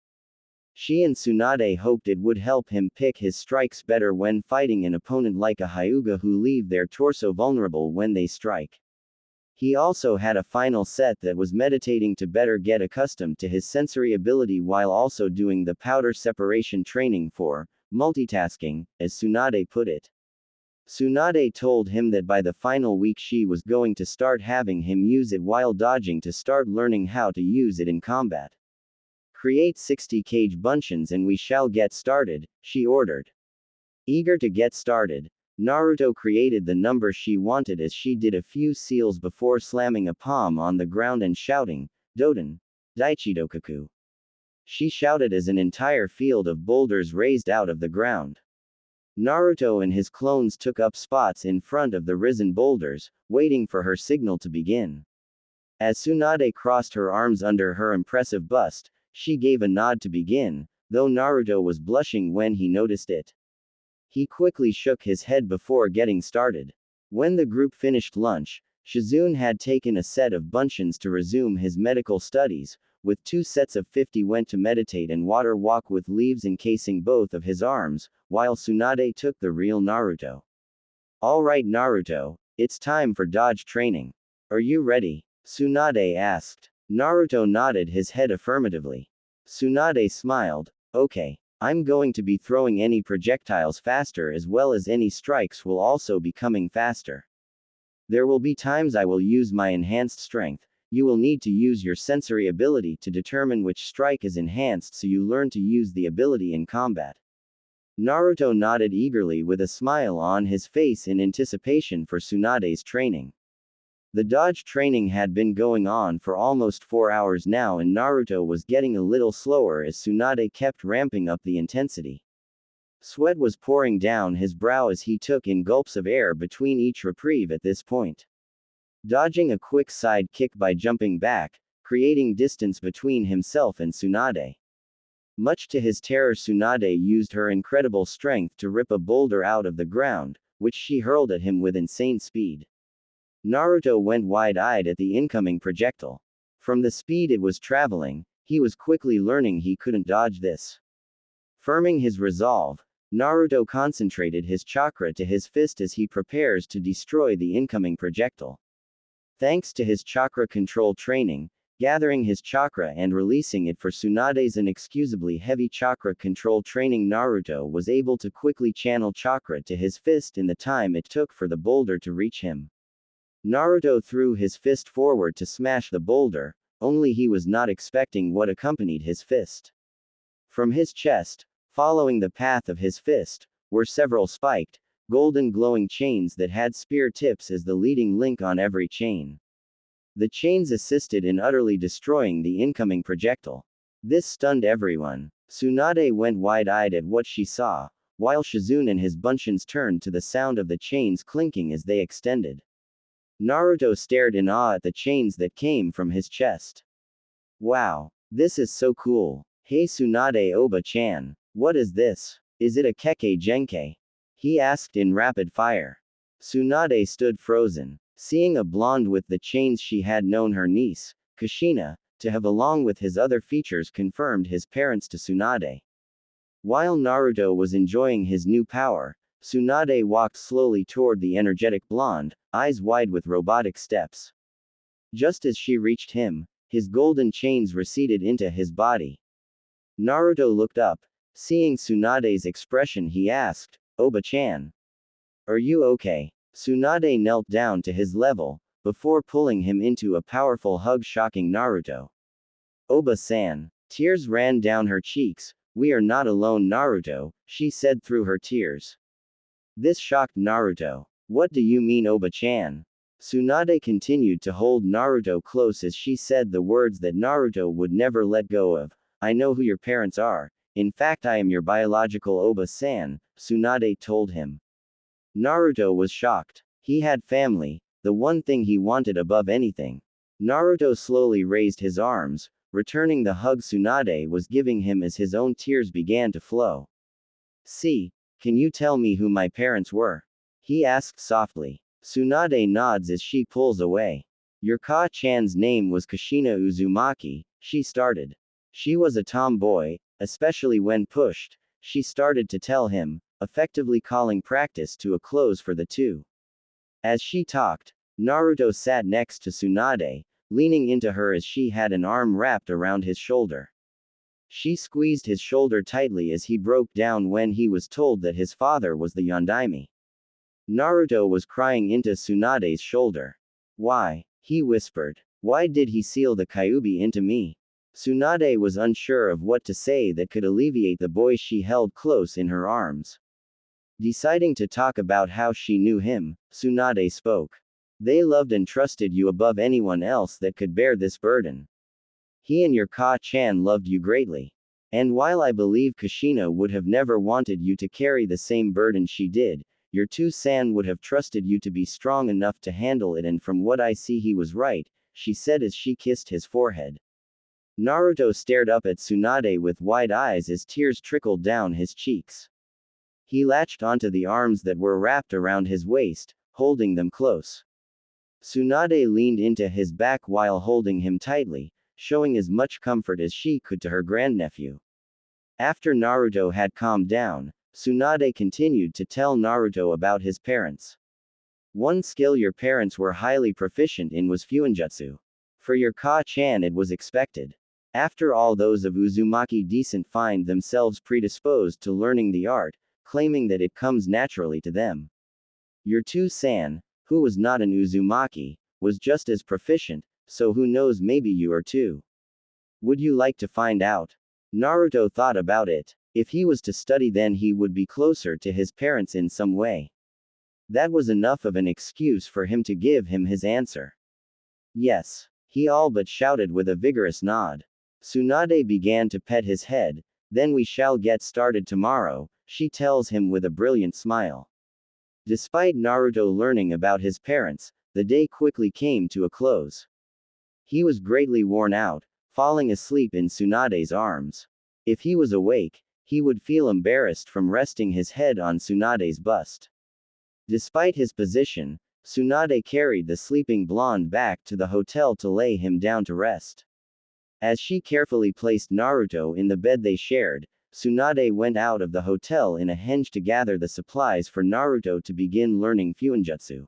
She and Tsunade hoped it would help him pick his strikes better when fighting an opponent like a Hyuga who leave their torso vulnerable when they strike. He also had a final set that was meditating to better get accustomed to his sensory ability while also doing the powder separation training for multitasking, as Tsunade put it. Tsunade told him that by the final week she was going to start having him use it while dodging to start learning how to use it in combat. Create 60 kage bunshins and we shall get started, she ordered. Eager to get started, Naruto created the number she wanted as she did a few seals before slamming a palm on the ground and shouting, Doden, Daichidokaku. She shouted as an entire field of boulders raised out of the ground. Naruto and his clones took up spots in front of the risen boulders, waiting for her signal to begin. As Tsunade crossed her arms under her impressive bust, she gave a nod to begin, though Naruto was blushing when he noticed it. He quickly shook his head before getting started. When the group finished lunch, Shizune had taken a set of bunshins to resume his medical studies, with 2 sets of 50 went to meditate and water walk with leaves encasing both of his arms, while Tsunade took the real Naruto. Alright Naruto, it's time for dodge training. Are you ready? Tsunade asked. Naruto nodded his head affirmatively. Tsunade smiled, okay. I'm going to be throwing any projectiles faster as well as any strikes will also be coming faster. There will be times I will use my enhanced strength. You will need to use your sensory ability to determine which strike is enhanced so you learn to use the ability in combat. Naruto nodded eagerly with a smile on his face in anticipation for Tsunade's training. The dodge training had been going on for almost 4 hours now and Naruto was getting a little slower as Tsunade kept ramping up the intensity. Sweat was pouring down his brow as he took in gulps of air between each reprieve at this point. Dodging a quick side kick by jumping back, creating distance between himself and Tsunade. Much to his terror Tsunade used her incredible strength to rip a boulder out of the ground, which she hurled at him with insane speed. Naruto went wide-eyed at the incoming projectile. From the speed it was traveling, he was quickly learning he couldn't dodge this. Firming his resolve, Naruto concentrated his chakra to his fist as he prepares to destroy the incoming projectile. Thanks to his chakra control training, gathering his chakra and releasing it for Tsunade's inexcusably heavy chakra control training, Naruto was able to quickly channel chakra to his fist in the time it took for the boulder to reach him. Naruto threw his fist forward to smash the boulder, only he was not expecting what accompanied his fist. From his chest, following the path of his fist, were several spiked, golden glowing chains that had spear tips as the leading link on every chain. The chains assisted in utterly destroying the incoming projectile. This stunned everyone. Tsunade went wide-eyed at what she saw, while Shizune and his bunshins turned to the sound of the chains clinking as they extended. Naruto stared in awe at the chains that came from his chest. Wow. This is so cool. Hey Tsunade Oba-chan. What is this? Is it a Kekkei Genkei? He asked in rapid fire. Tsunade stood frozen. Seeing a blonde with the chains she had known her niece, Kushina, to have along with his other features confirmed his parents to Tsunade. While Naruto was enjoying his new power, Tsunade walked slowly toward the energetic blonde, eyes wide with robotic steps. Just as she reached him, his golden chains receded into his body. Naruto looked up. Seeing Tsunade's expression he asked, Oba-chan. Are you okay? Tsunade knelt down to his level, before pulling him into a powerful hug, shocking Naruto. Oba-san. Tears ran down her cheeks. We are not alone, Naruto, she said through her tears. This shocked Naruto. What do you mean, Oba-chan? Tsunade continued to hold Naruto close as she said the words that Naruto would never let go of. I know who your parents are. In fact, I am your biological Oba-san, Tsunade told him. Naruto was shocked. He had family, the one thing he wanted above anything. Naruto slowly raised his arms, returning the hug Tsunade was giving him as his own tears began to flow. See, can you tell me who my parents were? He asked softly. Tsunade nods as she pulls away. Your Ka-chan's name was Kushina Uzumaki, she started. She was a tomboy, especially when pushed, she started to tell him, effectively calling practice to a close for the two. As she talked, Naruto sat next to Tsunade, leaning into her as she had an arm wrapped around his shoulder. She squeezed his shoulder tightly as he broke down when he was told that his father was the Yondaime. Naruto was crying into Tsunade's shoulder. Why? He whispered. Why did he seal the Kyuubi into me? Tsunade was unsure of what to say that could alleviate the boy she held close in her arms. Deciding to talk about how she knew him, Tsunade spoke. They loved and trusted you above anyone else that could bear this burden. He and your Ka-chan loved you greatly. And while I believe Kushina would have never wanted you to carry the same burden she did, your two-san would have trusted you to be strong enough to handle it, and from what I see he was right, she said as she kissed his forehead. Naruto stared up at Tsunade with wide eyes as tears trickled down his cheeks. He latched onto the arms that were wrapped around his waist, holding them close. Tsunade leaned into his back while holding him tightly, showing as much comfort as she could to her grandnephew. After Naruto had calmed down, Tsunade continued to tell Naruto about his parents. One skill your parents were highly proficient in was Fuinjutsu. For your Ka-chan it was expected. After all, those of Uzumaki descent find themselves predisposed to learning the art, claiming that it comes naturally to them. Your two-san, who was not an Uzumaki, was just as proficient, so who knows, maybe you are too. Would you like to find out? Naruto thought about it. If he was to study, then he would be closer to his parents in some way. That was enough of an excuse for him to give him his answer. Yes, he all but shouted with a vigorous nod. Tsunade began to pet his head. Then we shall get started tomorrow, she tells him with a brilliant smile. Despite Naruto learning about his parents, the day quickly came to a close. He was greatly worn out, falling asleep in Tsunade's arms. If he was awake, he would feel embarrassed from resting his head on Tsunade's bust. Despite his position, Tsunade carried the sleeping blonde back to the hotel to lay him down to rest. As she carefully placed Naruto in the bed they shared, Tsunade went out of the hotel in a henge to gather the supplies for Naruto to begin learning Fuinjutsu.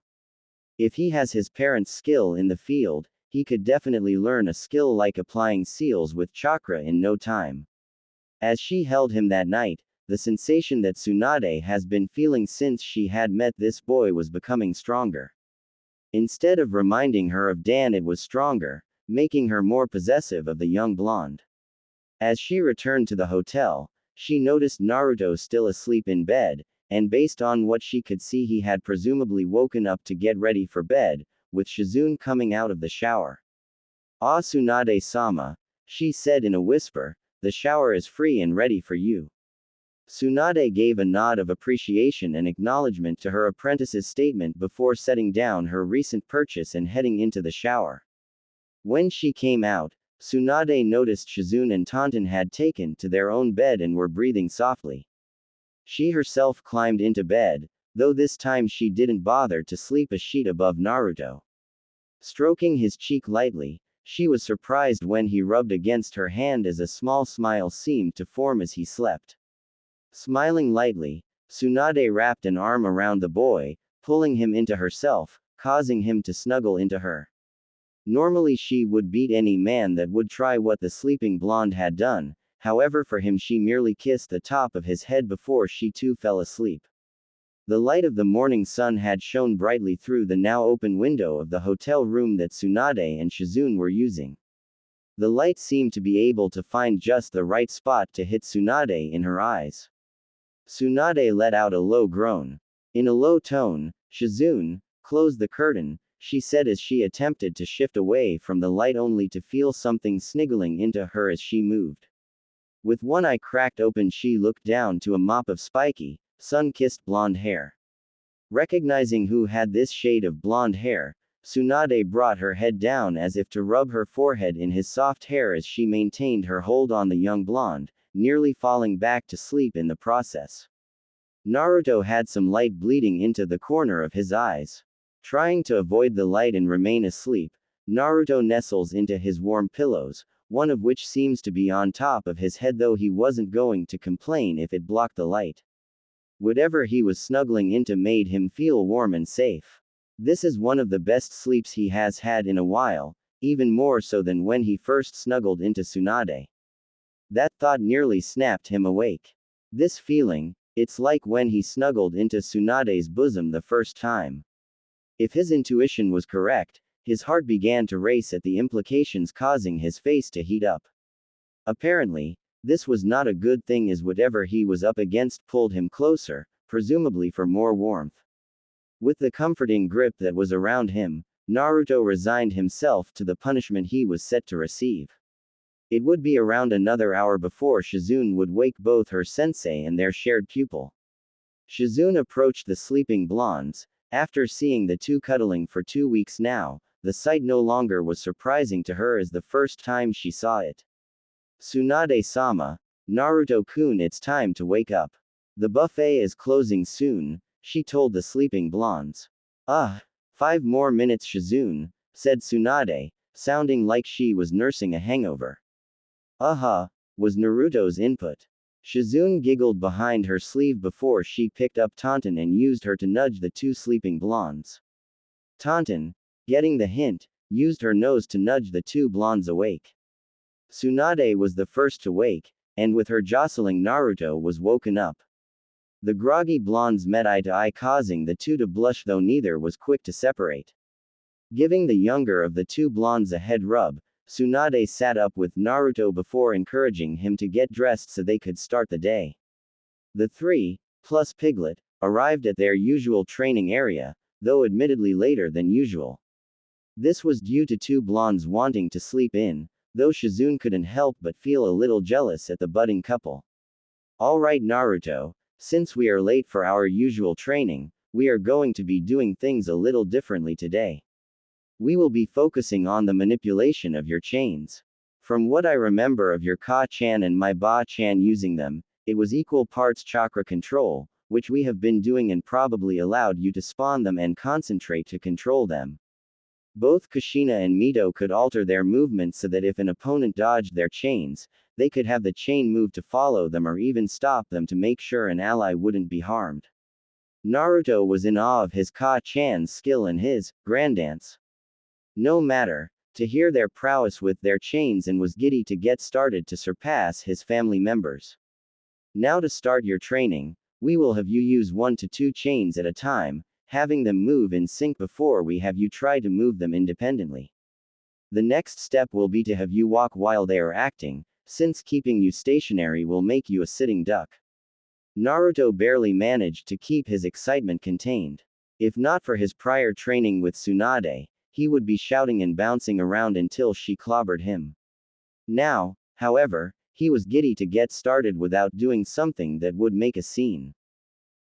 If he has his parents' skill in the field, he could definitely learn a skill like applying seals with chakra in no time. As she held him that night, the sensation that Tsunade has been feeling since she had met this boy was becoming stronger. Instead of reminding her of Dan, it was stronger, making her more possessive of the young blonde. As she returned to the hotel, she noticed Naruto still asleep in bed, and based on what she could see, he had presumably woken up to get ready for bed, with Shizune coming out of the shower. Ah, Tsunade-sama, she said in a whisper, the shower is free and ready for you. Tsunade gave a nod of appreciation and acknowledgement to her apprentice's statement before setting down her recent purchase and heading into the shower. When she came out, Tsunade noticed Shizune and Tonton had taken to their own bed and were breathing softly. She herself climbed into bed, though this time she didn't bother to sleep a sheet above Naruto. Stroking his cheek lightly, she was surprised when he rubbed against her hand as a small smile seemed to form as he slept. Smiling lightly, Tsunade wrapped an arm around the boy, pulling him into herself, causing him to snuggle into her. Normally she would beat any man that would try what the sleeping blonde had done, however for him she merely kissed the top of his head before she too fell asleep. The light of the morning sun had shone brightly through the now open window of the hotel room that Tsunade and Shizune were using. The light seemed to be able to find just the right spot to hit Tsunade in her eyes. Tsunade let out a low groan. In a low tone, "Shizune, close the curtain," she said as she attempted to shift away from the light only to feel something sniggling into her as she moved. With one eye cracked open, she looked down to a mop of spiky, sun-kissed blonde hair. Recognizing who had this shade of blonde hair, Tsunade brought her head down as if to rub her forehead in his soft hair as she maintained her hold on the young blonde, nearly falling back to sleep in the process. Naruto had some light bleeding into the corner of his eyes. Trying to avoid the light and remain asleep, Naruto nestles into his warm pillows, one of which seems to be on top of his head, though he wasn't going to complain if it blocked the light. Whatever he was snuggling into made him feel warm and safe. This is one of the best sleeps he has had in a while, even more so than when he first snuggled into Tsunade. That thought nearly snapped him awake. This feeling, it's like when he snuggled into Tsunade's bosom the first time. If his intuition was correct, his heart began to race at the implications, causing his face to heat up. Apparently, this was not a good thing, as whatever he was up against pulled him closer, presumably for more warmth. With the comforting grip that was around him, Naruto resigned himself to the punishment he was set to receive. It would be around another hour before Shizune would wake both her sensei and their shared pupil. Shizune approached the sleeping blondes. After seeing the two cuddling for 2 weeks now, the sight no longer was surprising to her as the first time she saw it. "Tsunade-sama, Naruto-kun, it's time to wake up. The buffet is closing soon," she told the sleeping blondes. 5 more minutes, Shizune," said Tsunade, sounding like she was nursing a hangover. Was Naruto's input. Shizune giggled behind her sleeve before she picked up Taunton and used her to nudge the two sleeping blondes. Taunton, getting the hint, used her nose to nudge the two blondes awake. Tsunade was the first to wake, and with her jostling, Naruto was woken up. The groggy blondes met eye to eye, causing the two to blush, though neither was quick to separate. Giving the younger of the two blondes a head rub, Tsunade sat up with Naruto before encouraging him to get dressed so they could start the day. The three, plus Piglet, arrived at their usual training area, though admittedly later than usual. This was due to two blondes wanting to sleep in, though Shizune couldn't help but feel a little jealous at the budding couple. "Alright Naruto, since we are late for our usual training, we are going to be doing things a little differently today. We will be focusing on the manipulation of your chains. From what I remember of your Ka-chan and my Ba-chan using them, it was equal parts chakra control, which we have been doing and probably allowed you to spawn them and concentrate to control them. Both Kushina and Mito could alter their movements so that if an opponent dodged their chains, they could have the chain move to follow them or even stop them to make sure an ally wouldn't be harmed." Naruto was in awe of his Ka-chan's skill and his grand dance. No matter, to hear their prowess with their chains, and was giddy to get started to surpass his family members. "Now to start your training, we will have you use 1 to 2 chains at a time, having them move in sync before we have you try to move them independently. The next step will be to have you walk while they are acting, since keeping you stationary will make you a sitting duck." Naruto barely managed to keep his excitement contained. If not for his prior training with Tsunade, he would be shouting and bouncing around until she clobbered him. Now, however, he was giddy to get started without doing something that would make a scene.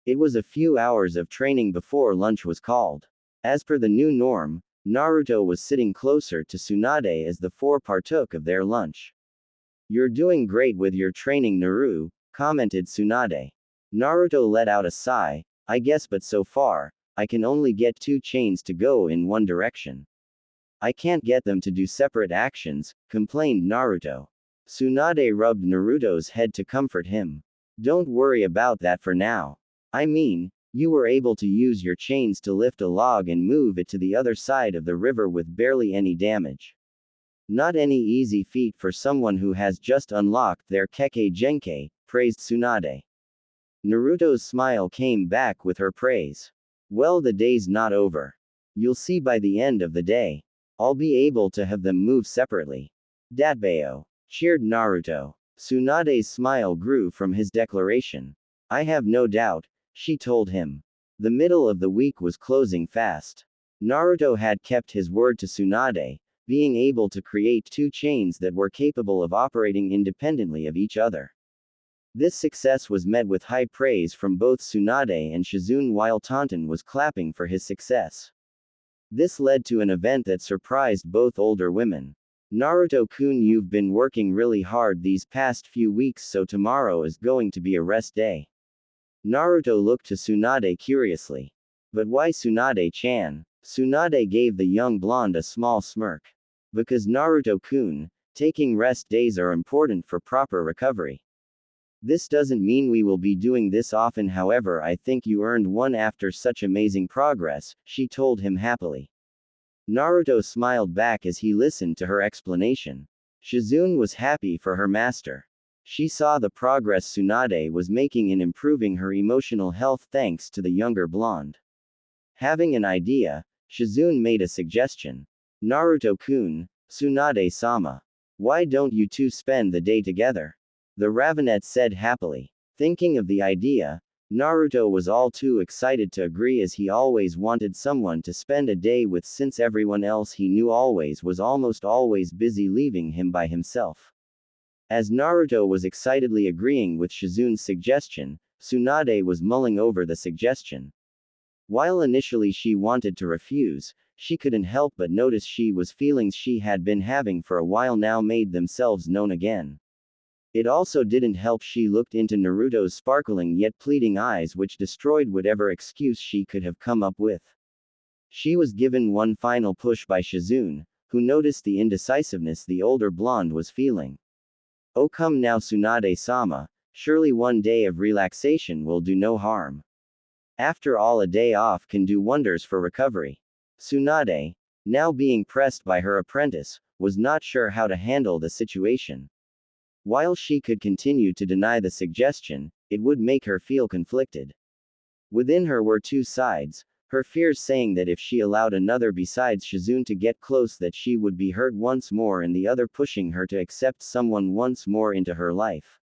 It was a few hours of training before lunch was called. As per the new norm, Naruto was sitting closer to Tsunade as the four partook of their lunch. "You're doing great with your training, Naru," commented Tsunade. Naruto let out a sigh. "I guess, but so far, I can only get 2 chains to go in one direction. I can't get them to do separate actions," complained Naruto. Tsunade rubbed Naruto's head to comfort him. "Don't worry about that for now. I mean, you were able to use your chains to lift a log and move it to the other side of the river with barely any damage. Not any easy feat for someone who has just unlocked their Kekkei Genkai," praised Tsunade. Naruto's smile came back with her praise. Well, the day's not over. You'll see by the end of the day. I'll be able to have them move separately. Datbeo cheered Naruto. Tsunade's smile grew from his declaration. I have no doubt, she told him. The middle of the week was closing fast. Naruto had kept his word to Tsunade, being able to create two chains that were capable of operating independently of each other. This success was met with high praise from both Tsunade and Shizune while Taunton was clapping for his success. This led to an event that surprised both older women. Naruto-kun, you've been working really hard these past few weeks, so tomorrow is going to be a rest day. Naruto looked to Tsunade curiously. But why Tsunade-chan? Tsunade gave the young blonde a small smirk. Because Naruto-kun, taking rest days are important for proper recovery. This doesn't mean we will be doing this often, however I think you earned one after such amazing progress, she told him happily. Naruto smiled back as he listened to her explanation. Shizune was happy for her master. She saw the progress Tsunade was making in improving her emotional health thanks to the younger blonde. Having an idea, Shizune made a suggestion. Naruto-kun, Tsunade-sama. Why don't you two spend the day together? The Ravenet said happily. Thinking of the idea, Naruto was all too excited to agree as he always wanted someone to spend a day with since everyone else he knew was almost always busy leaving him by himself. As Naruto was excitedly agreeing with Shizune's suggestion, Tsunade was mulling over the suggestion. While initially she wanted to refuse, she couldn't help but notice feelings she had been having for a while now made themselves known again. It also didn't help she looked into Naruto's sparkling yet pleading eyes, which destroyed whatever excuse she could have come up with. She was given one final push by Shizune, who noticed the indecisiveness the older blonde was feeling. Oh, come now, Tsunade-sama, surely one day of relaxation will do no harm. After all, a day off can do wonders for recovery. Tsunade, now being pressed by her apprentice, was not sure how to handle the situation. While she could continue to deny the suggestion, it would make her feel conflicted. Within her were two sides, her fears saying that if she allowed another besides Shizune to get close that she would be hurt once more, and the other pushing her to accept someone once more into her life.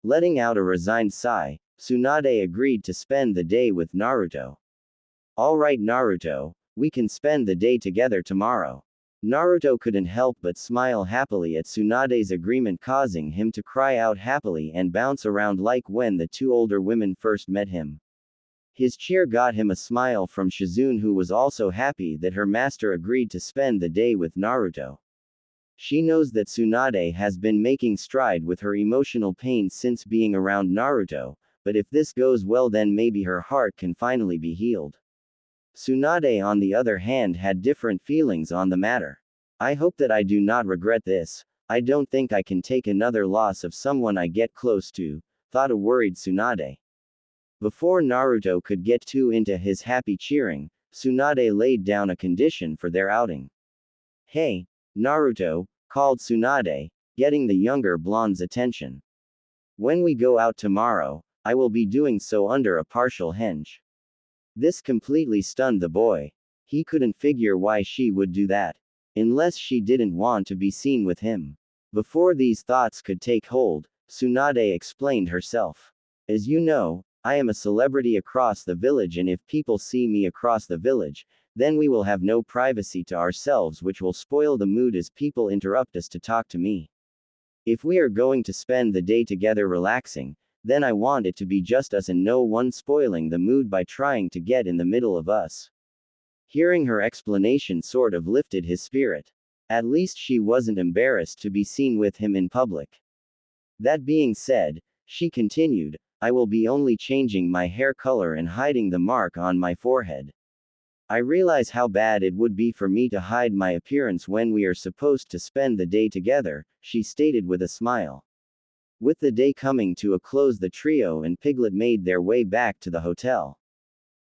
Letting out a resigned sigh, Tsunade agreed to spend the day with Naruto. Alright Naruto, we can spend the day together tomorrow. Naruto couldn't help but smile happily at Tsunade's agreement, causing him to cry out happily and bounce around like when the two older women first met him. His cheer got him a smile from Shizune, who was also happy that her master agreed to spend the day with Naruto. She knows that Tsunade has been making stride with her emotional pain since being around Naruto, but if this goes well then maybe her heart can finally be healed. Tsunade on the other hand had different feelings on the matter. I hope that I do not regret this. I don't think I can take another loss of someone I get close to, thought a worried Tsunade. Before Naruto could get too into his happy cheering, Tsunade laid down a condition for their outing. Hey, Naruto, called Tsunade, getting the younger blonde's attention. When we go out tomorrow, I will be doing so under a partial henge. This completely stunned the boy. He couldn't figure why she would do that. Unless she didn't want to be seen with him. Before these thoughts could take hold, Tsunade explained herself. As you know, I am a celebrity across the village, and if people see me across the village, then we will have no privacy to ourselves, which will spoil the mood as people interrupt us to talk to me. If we are going to spend the day together relaxing, then I want it to be just us and no one spoiling the mood by trying to get in the middle of us. Hearing her explanation sort of lifted his spirit. At least she wasn't embarrassed to be seen with him in public. That being said, she continued, I will be only changing my hair color and hiding the mark on my forehead. I realize how bad it would be for me to hide my appearance when we are supposed to spend the day together, she stated with a smile. With the day coming to a close, the trio and Piglet made their way back to the hotel.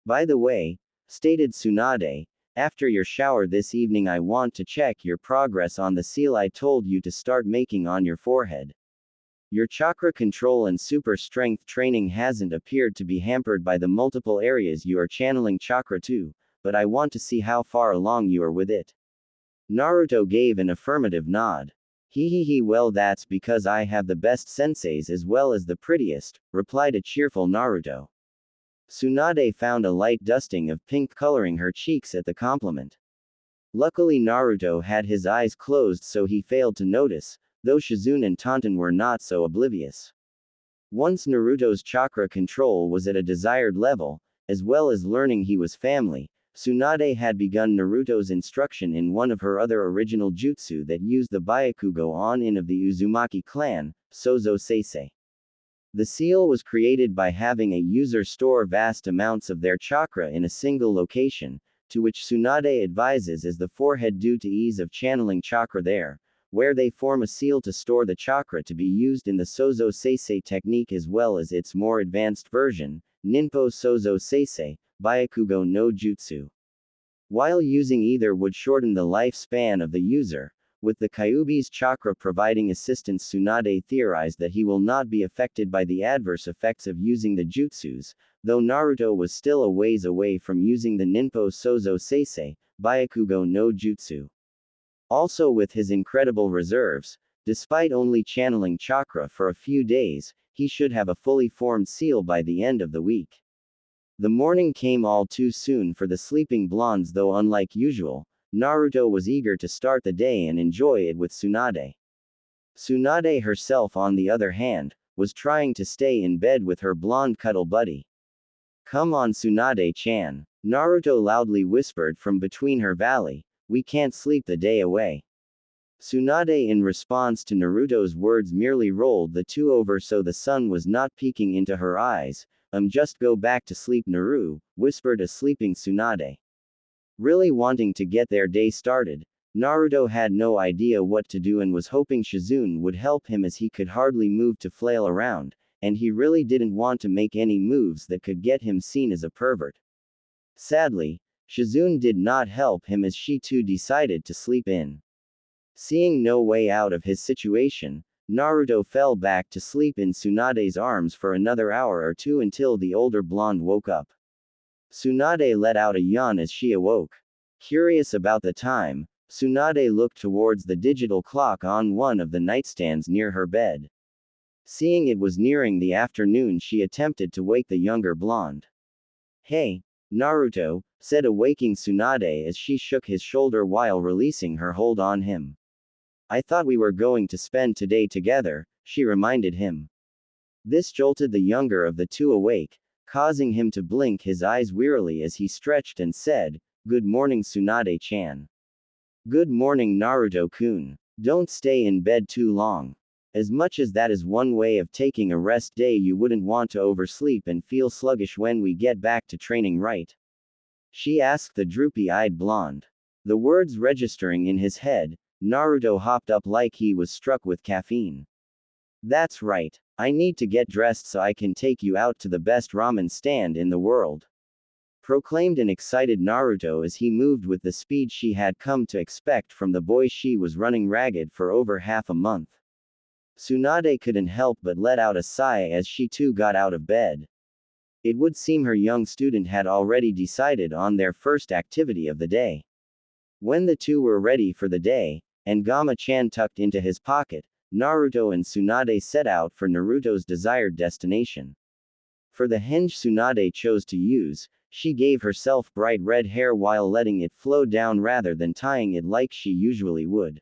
By the way, stated Tsunade, after your shower this evening I want to check your progress on the seal I told you to start making on your forehead. Your chakra control and super strength training hasn't appeared to be hampered by the multiple areas you are channeling chakra to, but I want to see how far along you are with it. Naruto gave an affirmative nod. He, well, that's because I have the best senseis as well as the prettiest, replied a cheerful Naruto. Tsunade found a light dusting of pink coloring her cheeks at the compliment. Luckily Naruto had his eyes closed so he failed to notice, though Shizune and Tonton were not so oblivious. Once Naruto's chakra control was at a desired level, as well as learning he was family, Tsunade had begun Naruto's instruction in one of her other original jutsu that used the Byakugo on-in of the Uzumaki clan, Sozo Seisei. The seal was created by having a user store vast amounts of their chakra in a single location, to which Tsunade advises as the forehead due to ease of channeling chakra there, where they form a seal to store the chakra to be used in the Sozo Seisei technique as well as its more advanced version, Ninpo Sozo Seisei, Byakugo no Jutsu. While using either would shorten the lifespan of the user, with the Kyuubi's chakra providing assistance. Tsunade theorized that he will not be affected by the adverse effects of using the jutsus, though Naruto was still a ways away from using the Ninpo Sozo Seisei, Byakugo no Jutsu. Also with his incredible reserves, despite only channeling chakra for a few days, he should have a fully formed seal by the end of the week. The morning came all too soon for the sleeping blondes, though unlike usual, Naruto was eager to start the day and enjoy it with Tsunade. Tsunade herself, on the other hand, was trying to stay in bed with her blonde cuddle buddy. Come on Tsunade-chan, Naruto loudly whispered from between her valley, we can't sleep the day away. Tsunade in response to Naruto's words merely rolled the two over so the sun was not peeking into her eyes. Just go back to sleep Naru, whispered a sleeping Tsunade. Really wanting to get their day started, Naruto had no idea what to do and was hoping Shizune would help him as he could hardly move to flail around, and he really didn't want to make any moves that could get him seen as a pervert. Sadly, Shizune did not help him as she too decided to sleep in. Seeing no way out of his situation, Naruto fell back to sleep in Tsunade's arms for another hour or two until the older blonde woke up. Tsunade let out a yawn as she awoke. Curious about the time, Tsunade looked towards the digital clock on one of the nightstands near her bed. Seeing it was nearing the afternoon, she attempted to wake the younger blonde. Hey, Naruto, said awaking Tsunade as she shook his shoulder while releasing her hold on him. I thought we were going to spend today together, she reminded him. This jolted the younger of the two awake, causing him to blink his eyes wearily as he stretched and said, Good morning Tsunade-chan. Good morning Naruto-kun. Don't stay in bed too long. As much as that is one way of taking a rest day, you wouldn't want to oversleep and feel sluggish when we get back to training, right? She asked the droopy-eyed blonde. The words registering in his head, Naruto hopped up like he was struck with caffeine. That's right. I need to get dressed so I can take you out to the best ramen stand in the world, proclaimed an excited Naruto as he moved with the speed she had come to expect from the boy she was running ragged for over half a month. Tsunade couldn't help but let out a sigh as she too got out of bed. It would seem her young student had already decided on their first activity of the day. When the two were ready for the day, and Gama-chan tucked into his pocket, Naruto and Tsunade set out for Naruto's desired destination. For the henge Tsunade chose to use, she gave herself bright red hair while letting it flow down rather than tying it like she usually would.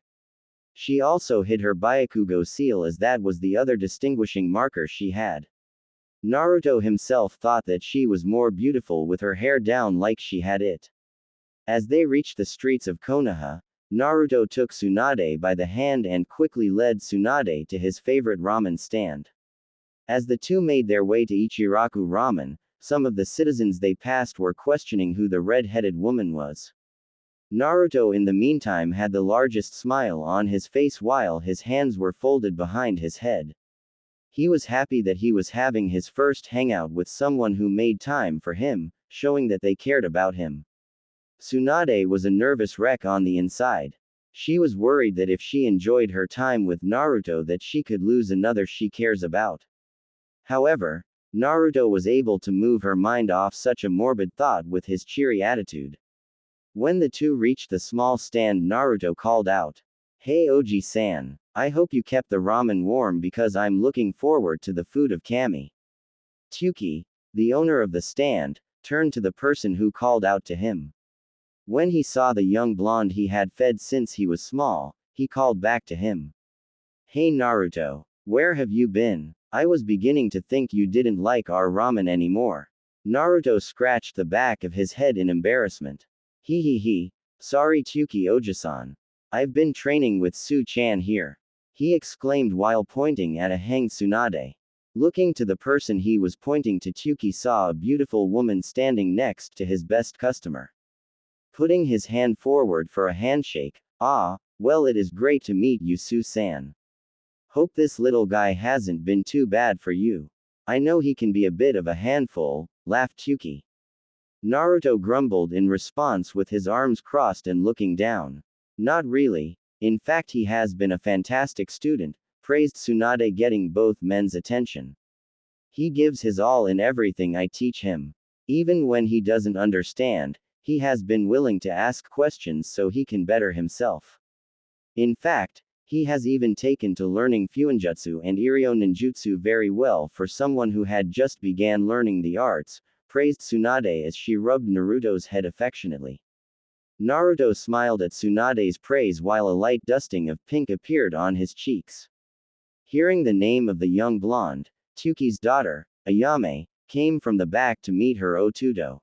She also hid her Byakugo seal as that was the other distinguishing marker she had. Naruto himself thought that she was more beautiful with her hair down like she had it. As they reached the streets of Konoha, Naruto took Tsunade by the hand and quickly led Tsunade to his favorite ramen stand. As the two made their way to Ichiraku Ramen, some of the citizens they passed were questioning who the red-headed woman was. Naruto in the meantime had the largest smile on his face while his hands were folded behind his head. He was happy that he was having his first hangout with someone who made time for him, showing that they cared about him. Tsunade was a nervous wreck on the inside. She was worried that if she enjoyed her time with Naruto that she could lose another she cares about. However, Naruto was able to move her mind off such a morbid thought with his cheery attitude. When the two reached the small stand, Naruto called out, "Hey Oji-san, I hope you kept the ramen warm because I'm looking forward to the food of Kami." Tuki, the owner of the stand, turned to the person who called out to him. When he saw the young blonde he had fed since he was small, he called back to him. "Hey Naruto, where have you been? I was beginning to think you didn't like our ramen anymore." Naruto scratched the back of his head in embarrassment. He, sorry Tuki Oji-san. I've been training with Su-chan here," he exclaimed while pointing at a Hang Tsunade. Looking to the person he was pointing to, Tuki saw a beautiful woman standing next to his best customer. Putting his hand forward for a handshake, "Ah, well, it is great to meet you, Su-san. Hope this little guy hasn't been too bad for you. I know he can be a bit of a handful," laughed Tuki. Naruto grumbled in response with his arms crossed and looking down. "Not really. In fact, he has been a fantastic student," praised Tsunade, getting both men's attention. "He gives his all in everything I teach him. Even when he doesn't understand, he has been willing to ask questions so he can better himself. In fact, he has even taken to learning Fuinjutsu and Iryo Ninjutsu very well for someone who had just began learning the arts," praised Tsunade as she rubbed Naruto's head affectionately. Naruto smiled at Tsunade's praise while a light dusting of pink appeared on his cheeks. Hearing the name of the young blonde, Tuki's daughter, Ayame, came from the back to meet her Otudo.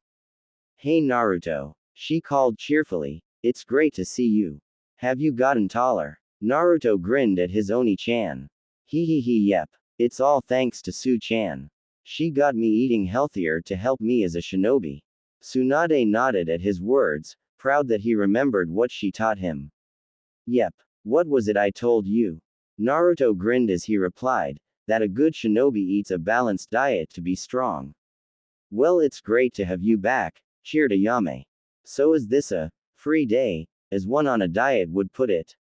"Hey Naruto," she called cheerfully, "it's great to see you. Have you gotten taller?" Naruto grinned at his Oni-chan. Yep. It's all thanks to Su-chan. She got me eating healthier to help me as a shinobi. Tsunade nodded at his words, proud that he remembered what she taught him. "Yep. What was it I told you?" Naruto grinned as he replied, "That a good shinobi eats a balanced diet to be strong." "Well, it's great to have you back," cheered Ayame. "So is this a free day, as one on a diet would put it?"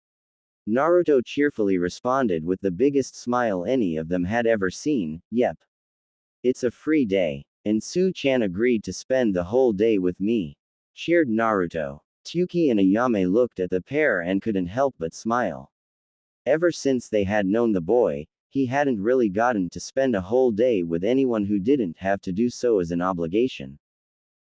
Naruto cheerfully responded with the biggest smile any of them had ever seen, "Yep. It's a free day. And Su-chan agreed to spend the whole day with me," cheered Naruto. Tuki and Ayame looked at the pair and couldn't help but smile. Ever since they had known the boy, he hadn't really gotten to spend a whole day with anyone who didn't have to do so as an obligation.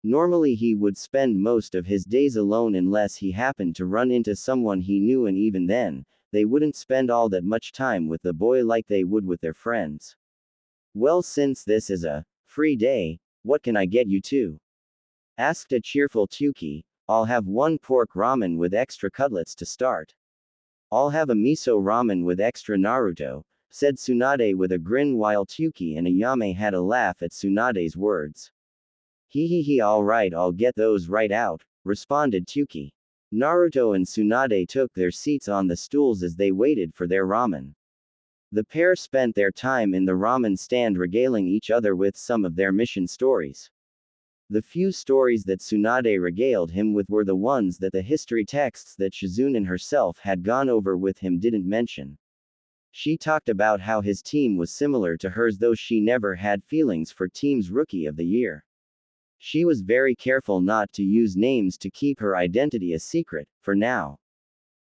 Normally he would spend most of his days alone unless he happened to run into someone he knew, and even then, they wouldn't spend all that much time with the boy like they would with their friends. "Well, since this is a free day, what can I get you too?" asked a cheerful Tuki. "I'll have one pork ramen with extra cutlets to start." "I'll have a miso ramen with extra," Naruto said Tsunade with a grin while Tuki and Ayame had a laugh at Tsunade's words. Alright, I'll get those right out," responded Tuki. Naruto and Tsunade took their seats on the stools as they waited for their ramen. The pair spent their time in the ramen stand regaling each other with some of their mission stories. The few stories that Tsunade regaled him with were the ones that the history texts that Shizunen herself had gone over with him didn't mention. She talked about how his team was similar to hers, though she never had feelings for Team's Rookie of the Year. She was very careful not to use names to keep her identity a secret, for now.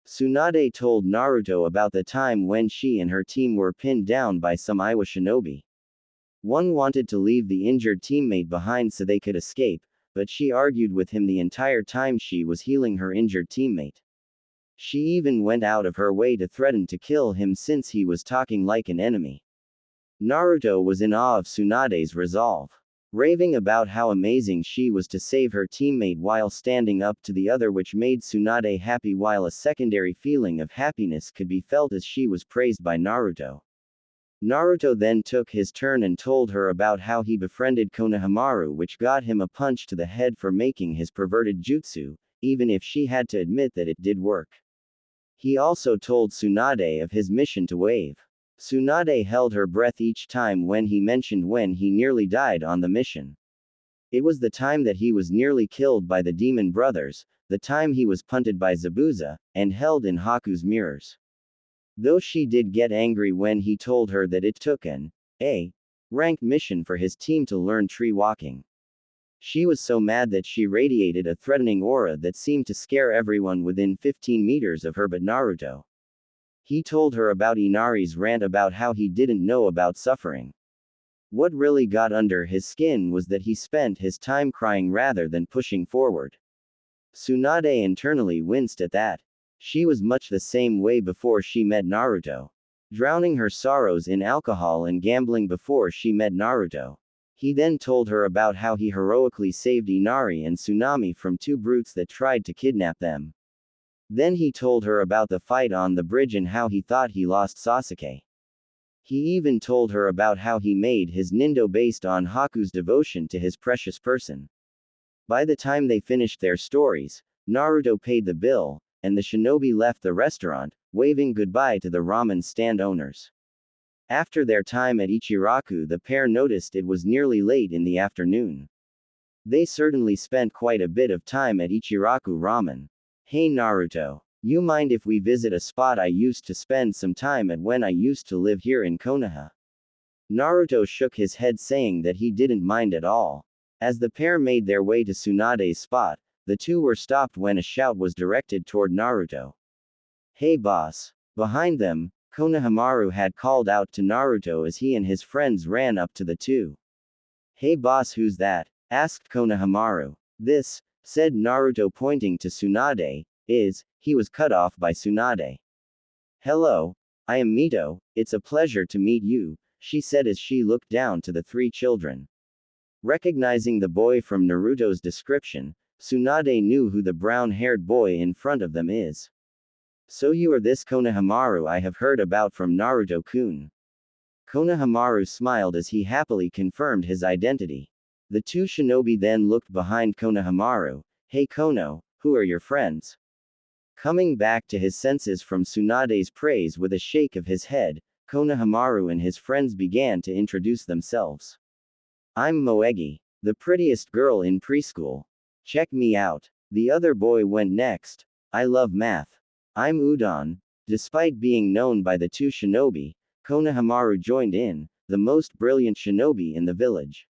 Tsunade told Naruto about the time when she and her team were pinned down by some Iwa shinobi. One wanted to leave the injured teammate behind so they could escape, but she argued with him the entire time she was healing her injured teammate. She even went out of her way to threaten to kill him since he was talking like an enemy. Naruto was in awe of Tsunade's resolve, raving about how amazing she was to save her teammate while standing up to the other, which made Tsunade happy, while a secondary feeling of happiness could be felt as she was praised by Naruto. Naruto then took his turn and told her about how he befriended Konohamaru, which got him a punch to the head for making his perverted jutsu, even if she had to admit that it did work. He also told Tsunade of his mission to Wave. Tsunade held her breath each time when he mentioned when he nearly died on the mission. It was the time that he was nearly killed by the demon brothers, the time he was punted by Zabuza, and held in Haku's mirrors. Though she did get angry when he told her that it took an A rank mission for his team to learn tree walking. She was so mad that she radiated a threatening aura that seemed to scare everyone within 15 meters of her but Naruto. He told her about Inari's rant about how he didn't know about suffering. What really got under his skin was that he spent his time crying rather than pushing forward. Tsunade internally winced at that. She was much the same way before she met Naruto. Drowning her sorrows in alcohol and gambling before she met Naruto. He then told her about how he heroically saved Inari and Tsunami from two brutes that tried to kidnap them. Then he told her about the fight on the bridge and how he thought he lost Sasuke. He even told her about how he made his Nindo based on Haku's devotion to his precious person. By the time they finished their stories, Naruto paid the bill, and the shinobi left the restaurant, waving goodbye to the ramen stand owners. After their time at Ichiraku, the pair noticed it was nearly late in the afternoon. They certainly spent quite a bit of time at Ichiraku Ramen. Hey Naruto, you mind if we visit a spot I used to spend some time at when I used to live here in Konoha? Naruto shook his head saying that he didn't mind at all. As the pair made their way to Tsunade's spot, the two were stopped when a shout was directed toward Naruto. Hey boss! Behind them, Konohamaru had called out to Naruto as he and his friends ran up to the two. Hey boss, who's that? Asked Konohamaru. This, said Naruto pointing to Tsunade, he was cut off by Tsunade. Hello, I am Mito, it's a pleasure to meet you, she said as she looked down to the three children. Recognizing the boy from Naruto's description, Tsunade knew who the brown-haired boy in front of them is. So you are this Konohamaru I have heard about from Naruto-kun. Konohamaru smiled as he happily confirmed his identity. The two shinobi then looked behind Konohamaru. Hey Kono, who are your friends? Coming back to his senses from Tsunade's praise with a shake of his head, Konohamaru and his friends began to introduce themselves. I'm Moegi, the prettiest girl in preschool. Check me out. The other boy went next. I love math. I'm Udon. Despite being known by the two shinobi, Konohamaru joined in, the most brilliant shinobi in the village.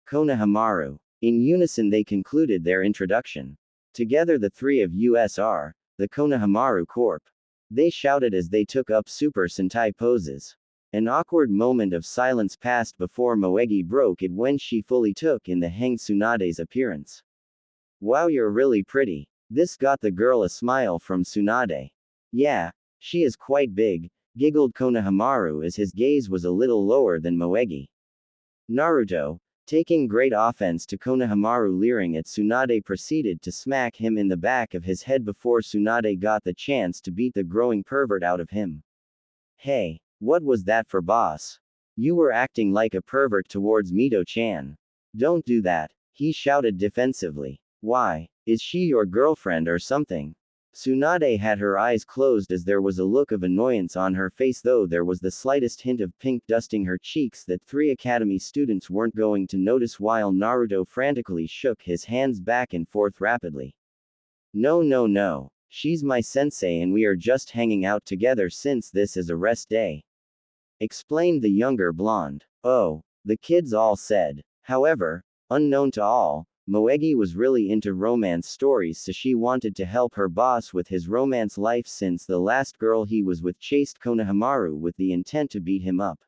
Konohamaru. In unison they concluded their introduction. Together the three of USR, the Konohamaru Corp. They shouted as they took up Super Sentai poses. An awkward moment of silence passed before Moegi broke it when she fully took in the Hang Tsunade's appearance. Wow, you're really pretty. This got the girl a smile from Tsunade. Yeah, she is quite big, giggled Konohamaru as his gaze was a little lower than Moegi. Naruto, taking great offense to Konohamaru leering at Tsunade, proceeded to smack him in the back of his head before Tsunade got the chance to beat the growing pervert out of him. Hey, what was that for, boss? You were acting like a pervert towards Mito-chan. Don't do that, he shouted defensively. Why, is she your girlfriend or something? Tsunade had her eyes closed as there was a look of annoyance on her face, though there was the slightest hint of pink dusting her cheeks that three academy students weren't going to notice while Naruto frantically shook his hands back and forth rapidly. No, she's my sensei and we are just hanging out together since this is a rest day. Explained the younger blonde. Oh, the kids all said. However, unknown to all, Moegi was really into romance stories, so she wanted to help her boss with his romance life since the last girl he was with chased Konohamaru with the intent to beat him up.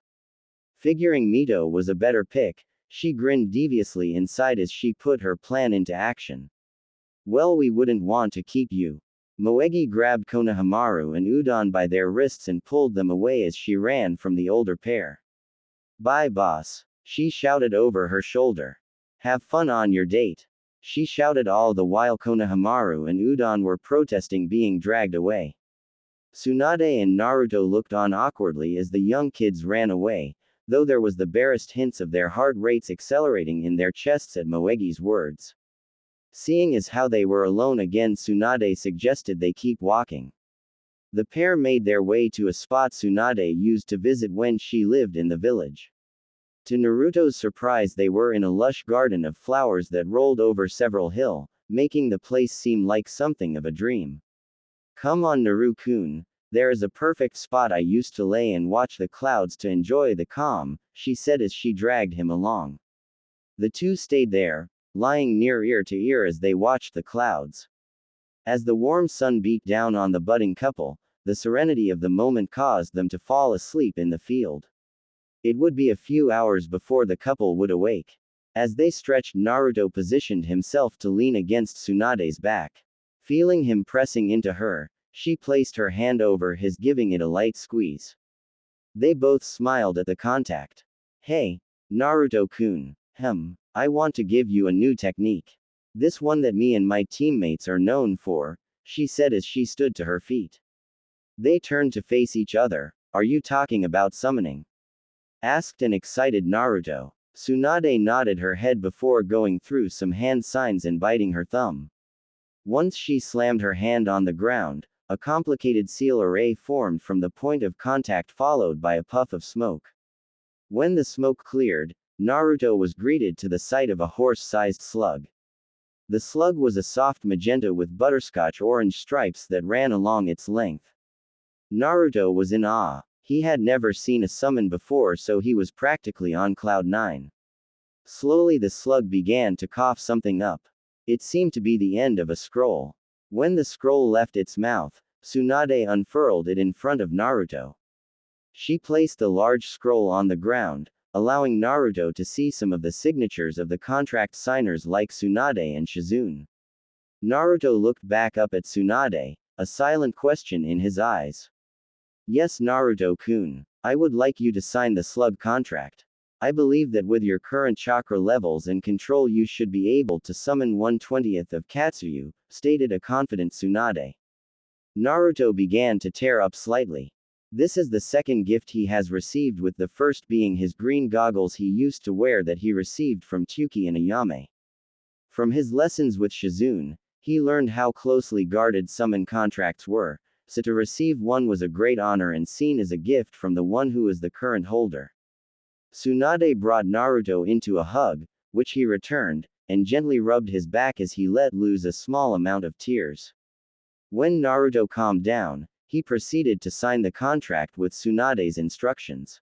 Figuring Mito was a better pick, she grinned deviously inside as she put her plan into action. Well, we wouldn't want to keep you. Moegi grabbed Konohamaru and Udon by their wrists and pulled them away as she ran from the older pair. Bye boss, she shouted over her shoulder. Have fun on your date. She shouted all the while Konohamaru and Udon were protesting being dragged away. Tsunade and Naruto looked on awkwardly as the young kids ran away, though there was the barest hints of their heart rates accelerating in their chests at Moegi's words. Seeing as how they were alone again, Tsunade suggested they keep walking. The pair made their way to a spot Tsunade used to visit when she lived in the village. To Naruto's surprise, they were in a lush garden of flowers that rolled over several hills, making the place seem like something of a dream. Come on Naru-kun, there is a perfect spot I used to lay and watch the clouds to enjoy the calm, she said as she dragged him along. The two stayed there, lying near ear to ear as they watched the clouds. As the warm sun beat down on the budding couple, the serenity of the moment caused them to fall asleep in the field. It would be a few hours before the couple would awake. As they stretched, Naruto positioned himself to lean against Tsunade's back. Feeling him pressing into her, she placed her hand over his, giving it a light squeeze. They both smiled at the contact. Hey, Naruto-kun, I want to give you a new technique. This one that me and my teammates are known for, she said as she stood to her feet. They turned to face each other. Are you talking about summoning? Asked an excited Naruto. Tsunade nodded her head before going through some hand signs and biting her thumb. Once she slammed her hand on the ground, a complicated seal array formed from the point of contact followed by a puff of smoke. When the smoke cleared, Naruto was greeted to the sight of a horse-sized slug. The slug was a soft magenta with butterscotch orange stripes that ran along its length. Naruto was in awe. He had never seen a summon before, so he was practically on cloud 9. Slowly the slug began to cough something up. It seemed to be the end of a scroll. When the scroll left its mouth, Tsunade unfurled it in front of Naruto. She placed the large scroll on the ground, allowing Naruto to see some of the signatures of the contract signers like Tsunade and Shizune. Naruto looked back up at Tsunade, a silent question in his eyes. Yes, Naruto-kun, I would like you to sign the slug contract. I believe that with your current chakra levels and control you should be able to summon 1/20th of Katsuyu, stated a confident Tsunade. Naruto began to tear up slightly. This is the second gift he has received, with the first being his green goggles he used to wear that he received from Tsuki and Ayame. From his lessons with Shizune, he learned how closely guarded summon contracts were, so to receive one was a great honor and seen as a gift from the one who is the current holder. Tsunade brought Naruto into a hug, which he returned, and gently rubbed his back as he let loose a small amount of tears. When Naruto calmed down, he proceeded to sign the contract with Tsunade's instructions.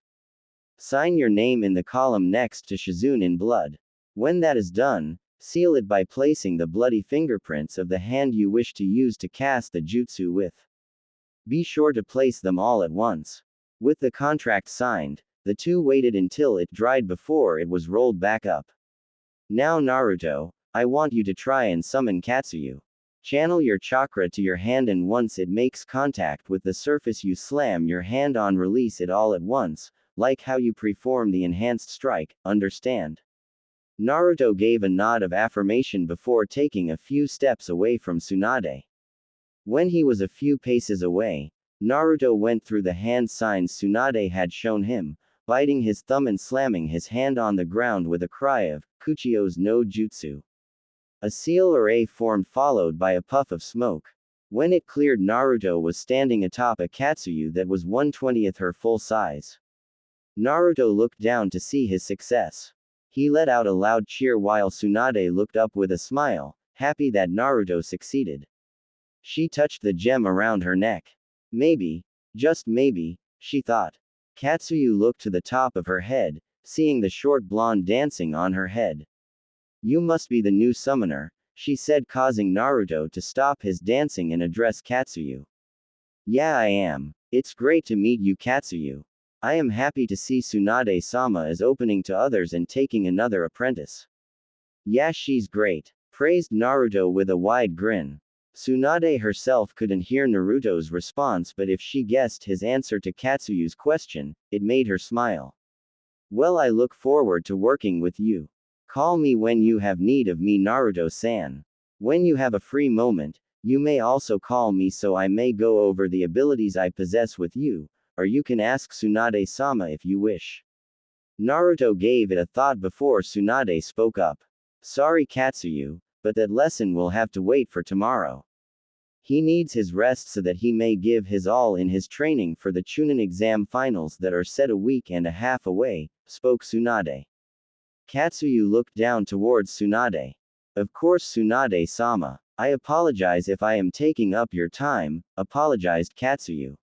Sign your name in the column next to Shizune in blood. When that is done, seal it by placing the bloody fingerprints of the hand you wish to use to cast the jutsu with. Be sure to place them all at once. With the contract signed, the two waited until it dried before it was rolled back up. Now Naruto, I want you to try and summon Katsuyu. Channel your chakra to your hand and once it makes contact with the surface you slam your hand on, release it all at once, like how you perform the enhanced strike, understand? Naruto gave a nod of affirmation before taking a few steps away from Tsunade. When he was a few paces away, Naruto went through the hand signs Tsunade had shown him, biting his thumb and slamming his hand on the ground with a cry of, Kuchio's no jutsu. A seal array formed followed by a puff of smoke. When it cleared, Naruto was standing atop a Katsuyu that was 1/20th her full size. Naruto looked down to see his success. He let out a loud cheer while Tsunade looked up with a smile, happy that Naruto succeeded. She touched the gem around her neck. Maybe, just maybe, she thought. Katsuyu looked to the top of her head, seeing the short blonde dancing on her head. You must be the new summoner, she said, causing Naruto to stop his dancing and address Katsuyu. Yeah, I am. It's great to meet you, Katsuyu. I am happy to see Tsunade-sama is opening to others and taking another apprentice. Yeah, she's great, praised Naruto with a wide grin. Tsunade herself couldn't hear Naruto's response, but if she guessed his answer to Katsuyu's question, it made her smile. Well, I look forward to working with you. Call me when you have need of me, Naruto-san. When you have a free moment, you may also call me so I may go over the abilities I possess with you, or you can ask Tsunade-sama if you wish. Naruto gave it a thought before Tsunade spoke up. Sorry Katsuyu, but that lesson will have to wait for tomorrow. He needs his rest so that he may give his all in his training for the Chunin exam finals that are set a week and a half away, spoke Tsunade. Katsuyu looked down towards Tsunade. Of course, Tsunade-sama. I apologize if I am taking up your time, apologized Katsuyu.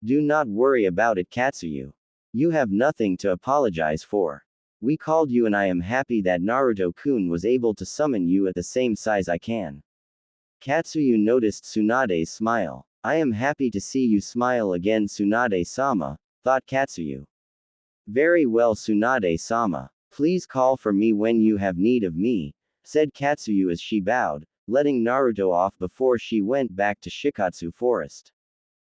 Do not worry about it, Katsuyu. You have nothing to apologize for. We called you and I am happy that Naruto-kun was able to summon you at the same size I can. Katsuyu noticed Tsunade's smile. I am happy to see you smile again, Tsunade-sama, thought Katsuyu. Very well, Tsunade-sama. Please call for me when you have need of me, said Katsuyu as she bowed, letting Naruto off before she went back to Shikatsu Forest.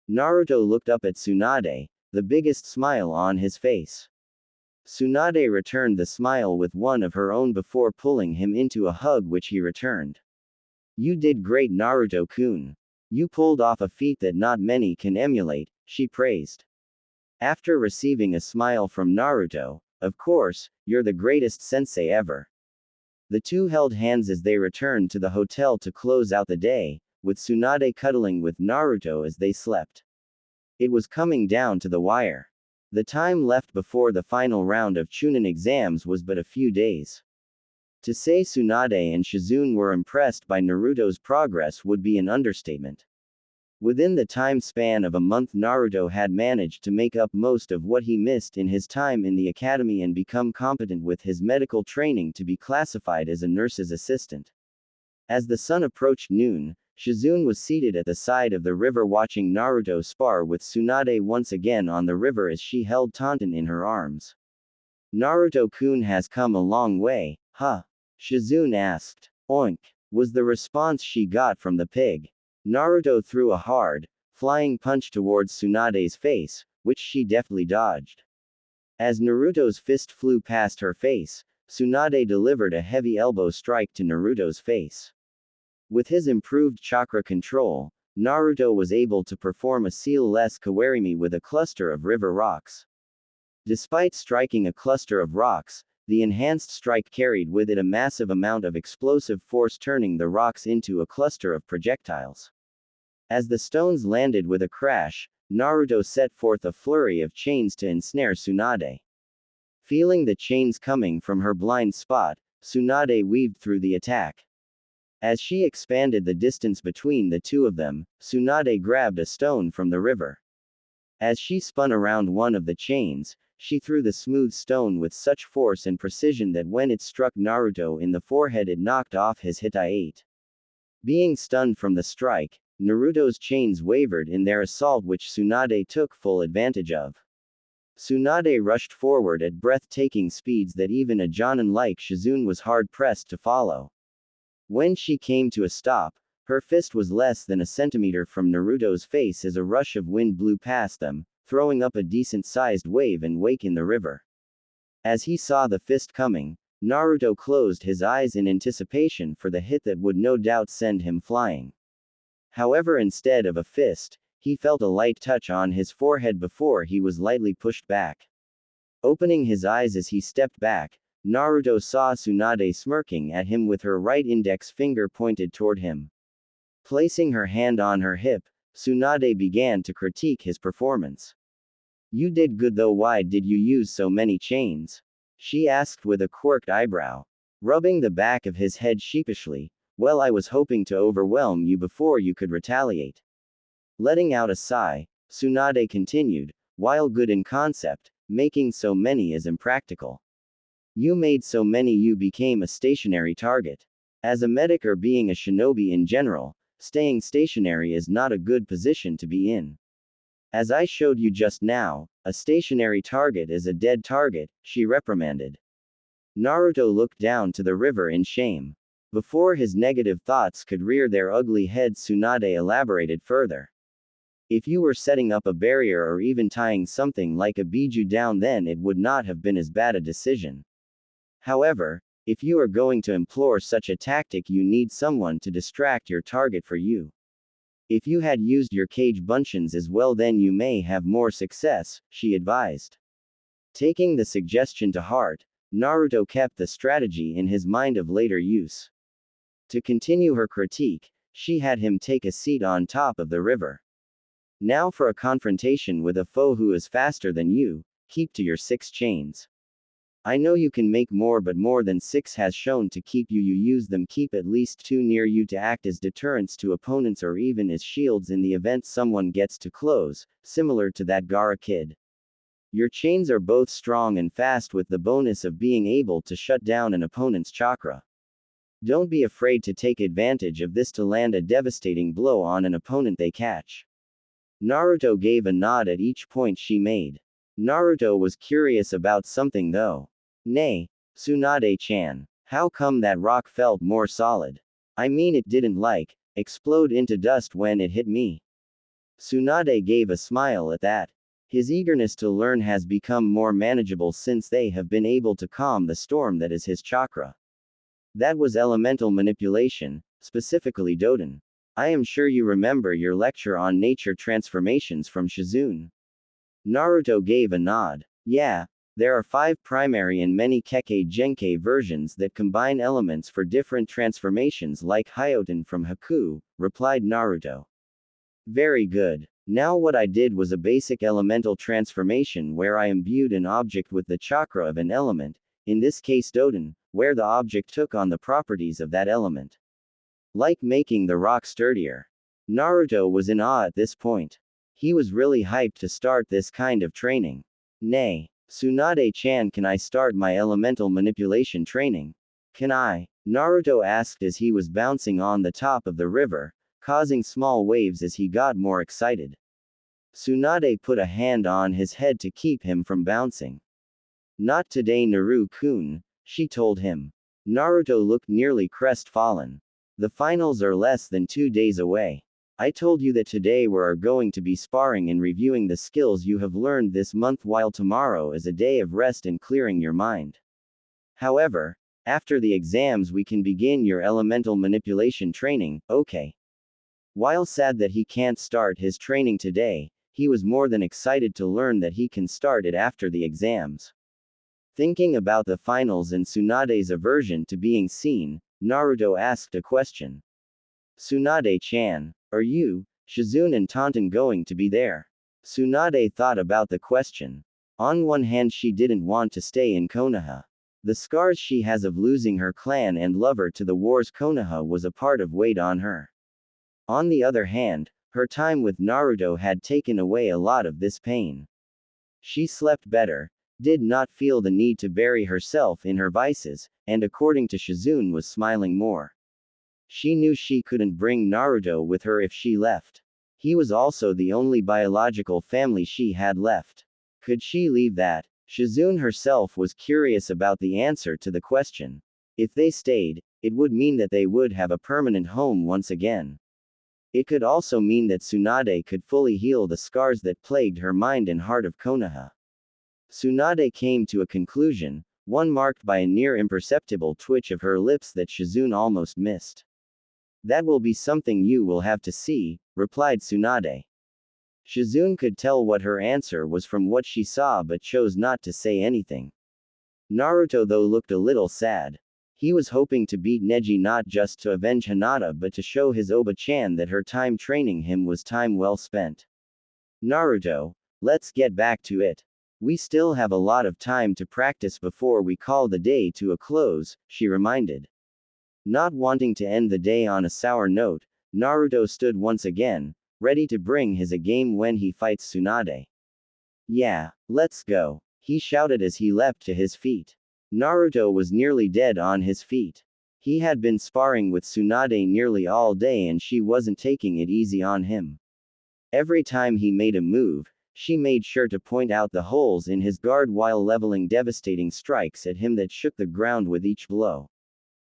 Naruto looked up at Tsunade, the biggest smile on his face. Tsunade returned the smile with one of her own before pulling him into a hug, which he returned. You did great, Naruto-kun. You pulled off a feat that not many can emulate, she praised. After receiving a smile from Naruto, of course, you're the greatest sensei ever. The two held hands as they returned to the hotel to close out the day, with Tsunade cuddling with Naruto as they slept. It was coming down to the wire. The time left before the final round of Chunin exams was but a few days. To say Tsunade and Shizune were impressed by Naruto's progress would be an understatement. Within the time span of a month, Naruto had managed to make up most of what he missed in his time in the academy and become competent with his medical training to be classified as a nurse's assistant. As the sun approached noon, Shizune was seated at the side of the river watching Naruto spar with Tsunade once again on the river as she held Tonton in her arms. Naruto-kun has come a long way, huh? Shizune asked. Oink, was the response she got from the pig. Naruto threw a hard, flying punch towards Tsunade's face, which she deftly dodged. As Naruto's fist flew past her face, Tsunade delivered a heavy elbow strike to Naruto's face. With his improved chakra control, Naruto was able to perform a seal-less kawarimi with a cluster of river rocks. Despite striking a cluster of rocks, the enhanced strike carried with it a massive amount of explosive force, turning the rocks into a cluster of projectiles. As the stones landed with a crash, Naruto set forth a flurry of chains to ensnare Tsunade. Feeling the chains coming from her blind spot, Tsunade weaved through the attack. As she expanded the distance between the two of them, Tsunade grabbed a stone from the river. As she spun around one of the chains, she threw the smooth stone with such force and precision that when it struck Naruto in the forehead it knocked off his Hitai-8. Being stunned from the strike, Naruto's chains wavered in their assault, which Tsunade took full advantage of. Tsunade rushed forward at breathtaking speeds that even a Jonin like Shizune was hard-pressed to follow. When she came to a stop, her fist was less than a centimeter from Naruto's face as a rush of wind blew past them, throwing up a decent-sized wave and wake in the river. As he saw the fist coming, Naruto closed his eyes in anticipation for the hit that would no doubt send him flying. However, instead of a fist, he felt a light touch on his forehead before he was lightly pushed back. Opening his eyes as he stepped back, Naruto saw Tsunade smirking at him with her right index finger pointed toward him. Placing her hand on her hip, Tsunade began to critique his performance. You did good, though. Why did you use so many chains? She asked with a quirked eyebrow. Rubbing the back of his head sheepishly, well, I was hoping to overwhelm you before you could retaliate. Letting out a sigh, Tsunade continued, while good in concept, making so many is impractical. You made so many you became a stationary target. As a medic or being a shinobi in general, staying stationary is not a good position to be in. As I showed you just now, a stationary target is a dead target, she reprimanded. Naruto looked down to the river in shame. Before his negative thoughts could rear their ugly heads, Tsunade elaborated further. If you were setting up a barrier or even tying something like a biju down, then it would not have been as bad a decision. However, if you are going to employ such a tactic, you need someone to distract your target for you. If you had used your cage bunchins as well, then you may have more success, she advised. Taking the suggestion to heart, Naruto kept the strategy in his mind of later use. To continue her critique, she had him take a seat on top of the river. Now for a confrontation with a foe who is faster than you, keep to your 6 chains. I know you can make more, but more than 6 has shown to keep you. You use them, keep at least 2 near you to act as deterrents to opponents or even as shields in the event someone gets too close, similar to that Gaara kid. Your chains are both strong and fast with the bonus of being able to shut down an opponent's chakra. Don't be afraid to take advantage of this to land a devastating blow on an opponent they catch. Naruto gave a nod at each point she made. Naruto was curious about something though. Nay, Tsunade-chan, how come that rock felt more solid? I mean, it didn't explode into dust when it hit me. Tsunade gave a smile at that. His eagerness to learn has become more manageable since they have been able to calm the storm that is his chakra. That was elemental manipulation, specifically Doden. I am sure you remember your lecture on nature transformations from Shizune. Naruto gave a nod. Yeah, there are 5 primary and many Kekkei Genkei versions that combine elements for different transformations like Hyoten from Haku, replied Naruto. Very good. Now what I did was a basic elemental transformation where I imbued an object with the chakra of an element, in this case Doden, where the object took on the properties of that element. Like making the rock sturdier. Naruto was in awe at this point. He was really hyped to start this kind of training. Nay, Tsunade-chan, can I start my elemental manipulation training? Can I? Naruto asked as he was bouncing on the top of the river, causing small waves as he got more excited. Tsunade put a hand on his head to keep him from bouncing. Not today, Naru-kun, she told him. Naruto looked nearly crestfallen. The finals are less than 2 days away. I told you that today we are going to be sparring and reviewing the skills you have learned this month, while tomorrow is a day of rest and clearing your mind. However, after the exams we can begin your elemental manipulation training, okay? While sad that he can't start his training today, he was more than excited to learn that he can start it after the exams. Thinking about the finals and Tsunade's aversion to being seen, Naruto asked a question. Tsunade-chan, are you, Shizune and Taunton going to be there? Tsunade thought about the question. On one hand, she didn't want to stay in Konoha. The scars she has of losing her clan and lover to the wars Konoha was a part of weight on her. On the other hand, her time with Naruto had taken away a lot of this pain. She slept better, did not feel the need to bury herself in her vices, and according to Shizune was smiling more. She knew she couldn't bring Naruto with her if she left. He was also the only biological family she had left. Could she leave that? Shizune herself was curious about the answer to the question. If they stayed, it would mean that they would have a permanent home once again. It could also mean that Tsunade could fully heal the scars that plagued her mind and heart of Konoha. Tsunade came to a conclusion, one marked by a near imperceptible twitch of her lips that Shizune almost missed. That will be something you will have to see, replied Tsunade. Shizune could tell what her answer was from what she saw but chose not to say anything. Naruto though looked a little sad. He was hoping to beat Neji not just to avenge Hinata but to show his Oba-chan that her time training him was time well spent. Naruto, let's get back to it. We still have a lot of time to practice before we call the day to a close, she reminded. Not wanting to end the day on a sour note, Naruto stood once again, ready to bring his A game when he fights Tsunade. Yeah, let's go, he shouted as he leapt to his feet. Naruto was nearly dead on his feet. He had been sparring with Tsunade nearly all day and she wasn't taking it easy on him. Every time he made a move, she made sure to point out the holes in his guard while leveling devastating strikes at him that shook the ground with each blow.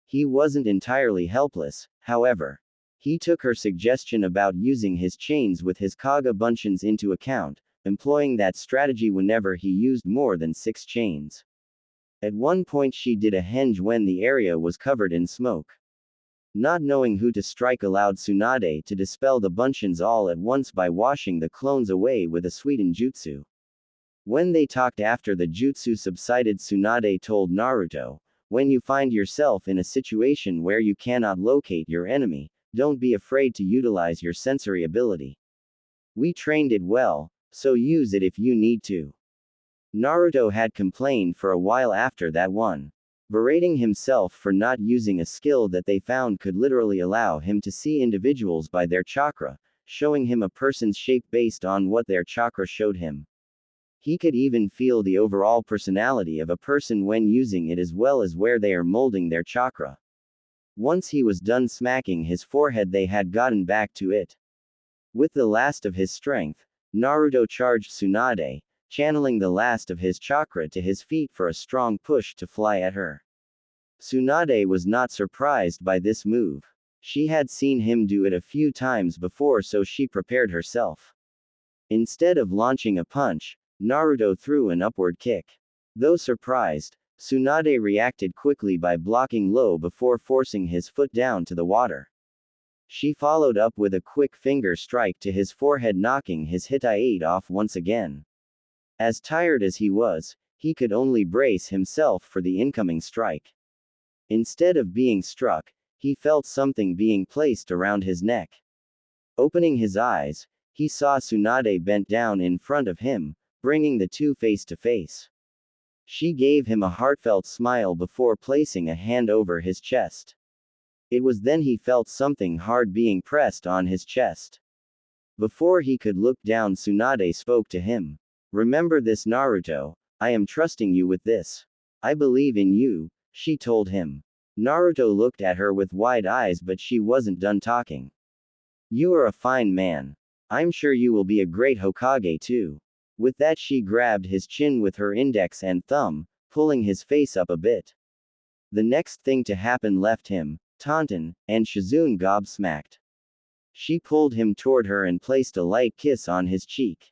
He wasn't entirely helpless, however. He took her suggestion about using his chains with his Kaga Bunshins into account, employing that strategy whenever he used more than 6 chains. At one point she did a henge when the area was covered in smoke. Not knowing who to strike allowed Tsunade to dispel the Bunshins all at once by washing the clones away with a sweetened jutsu. When they talked after the jutsu subsided, Tsunade told Naruto, when you find yourself in a situation where you cannot locate your enemy, don't be afraid to utilize your sensory ability. We trained it well, so use it if you need to. Naruto had complained for a while after that one, berating himself for not using a skill that they found could literally allow him to see individuals by their chakra, showing him a person's shape based on what their chakra showed him. He could even feel the overall personality of a person when using it as well as where they are molding their chakra. Once he was done smacking his forehead, they had gotten back to it. With the last of his strength, Naruto charged Tsunade, channeling the last of his chakra to his feet for a strong push to fly at her. Tsunade was not surprised by this move. She had seen him do it a few times before, so she prepared herself. Instead of launching a punch, Naruto threw an upward kick. Though surprised, Tsunade reacted quickly by blocking low before forcing his foot down to the water. She followed up with a quick finger strike to his forehead, knocking his Hittite off once again. As tired as he was, he could only brace himself for the incoming strike. Instead of being struck, he felt something being placed around his neck. Opening his eyes, he saw Tsunade bent down in front of him, bringing the two face to face. She gave him a heartfelt smile before placing a hand over his chest. It was then he felt something hard being pressed on his chest. Before he could look down, Tsunade spoke to him. "Remember this, Naruto, I am trusting you with this. I believe in you," she told him. Naruto looked at her with wide eyes, but she wasn't done talking. "You are a fine man. I'm sure you will be a great Hokage too." With that, she grabbed his chin with her index and thumb, pulling his face up a bit. The next thing to happen left him, Taunton, and Shizune gobsmacked. She pulled him toward her and placed a light kiss on his cheek.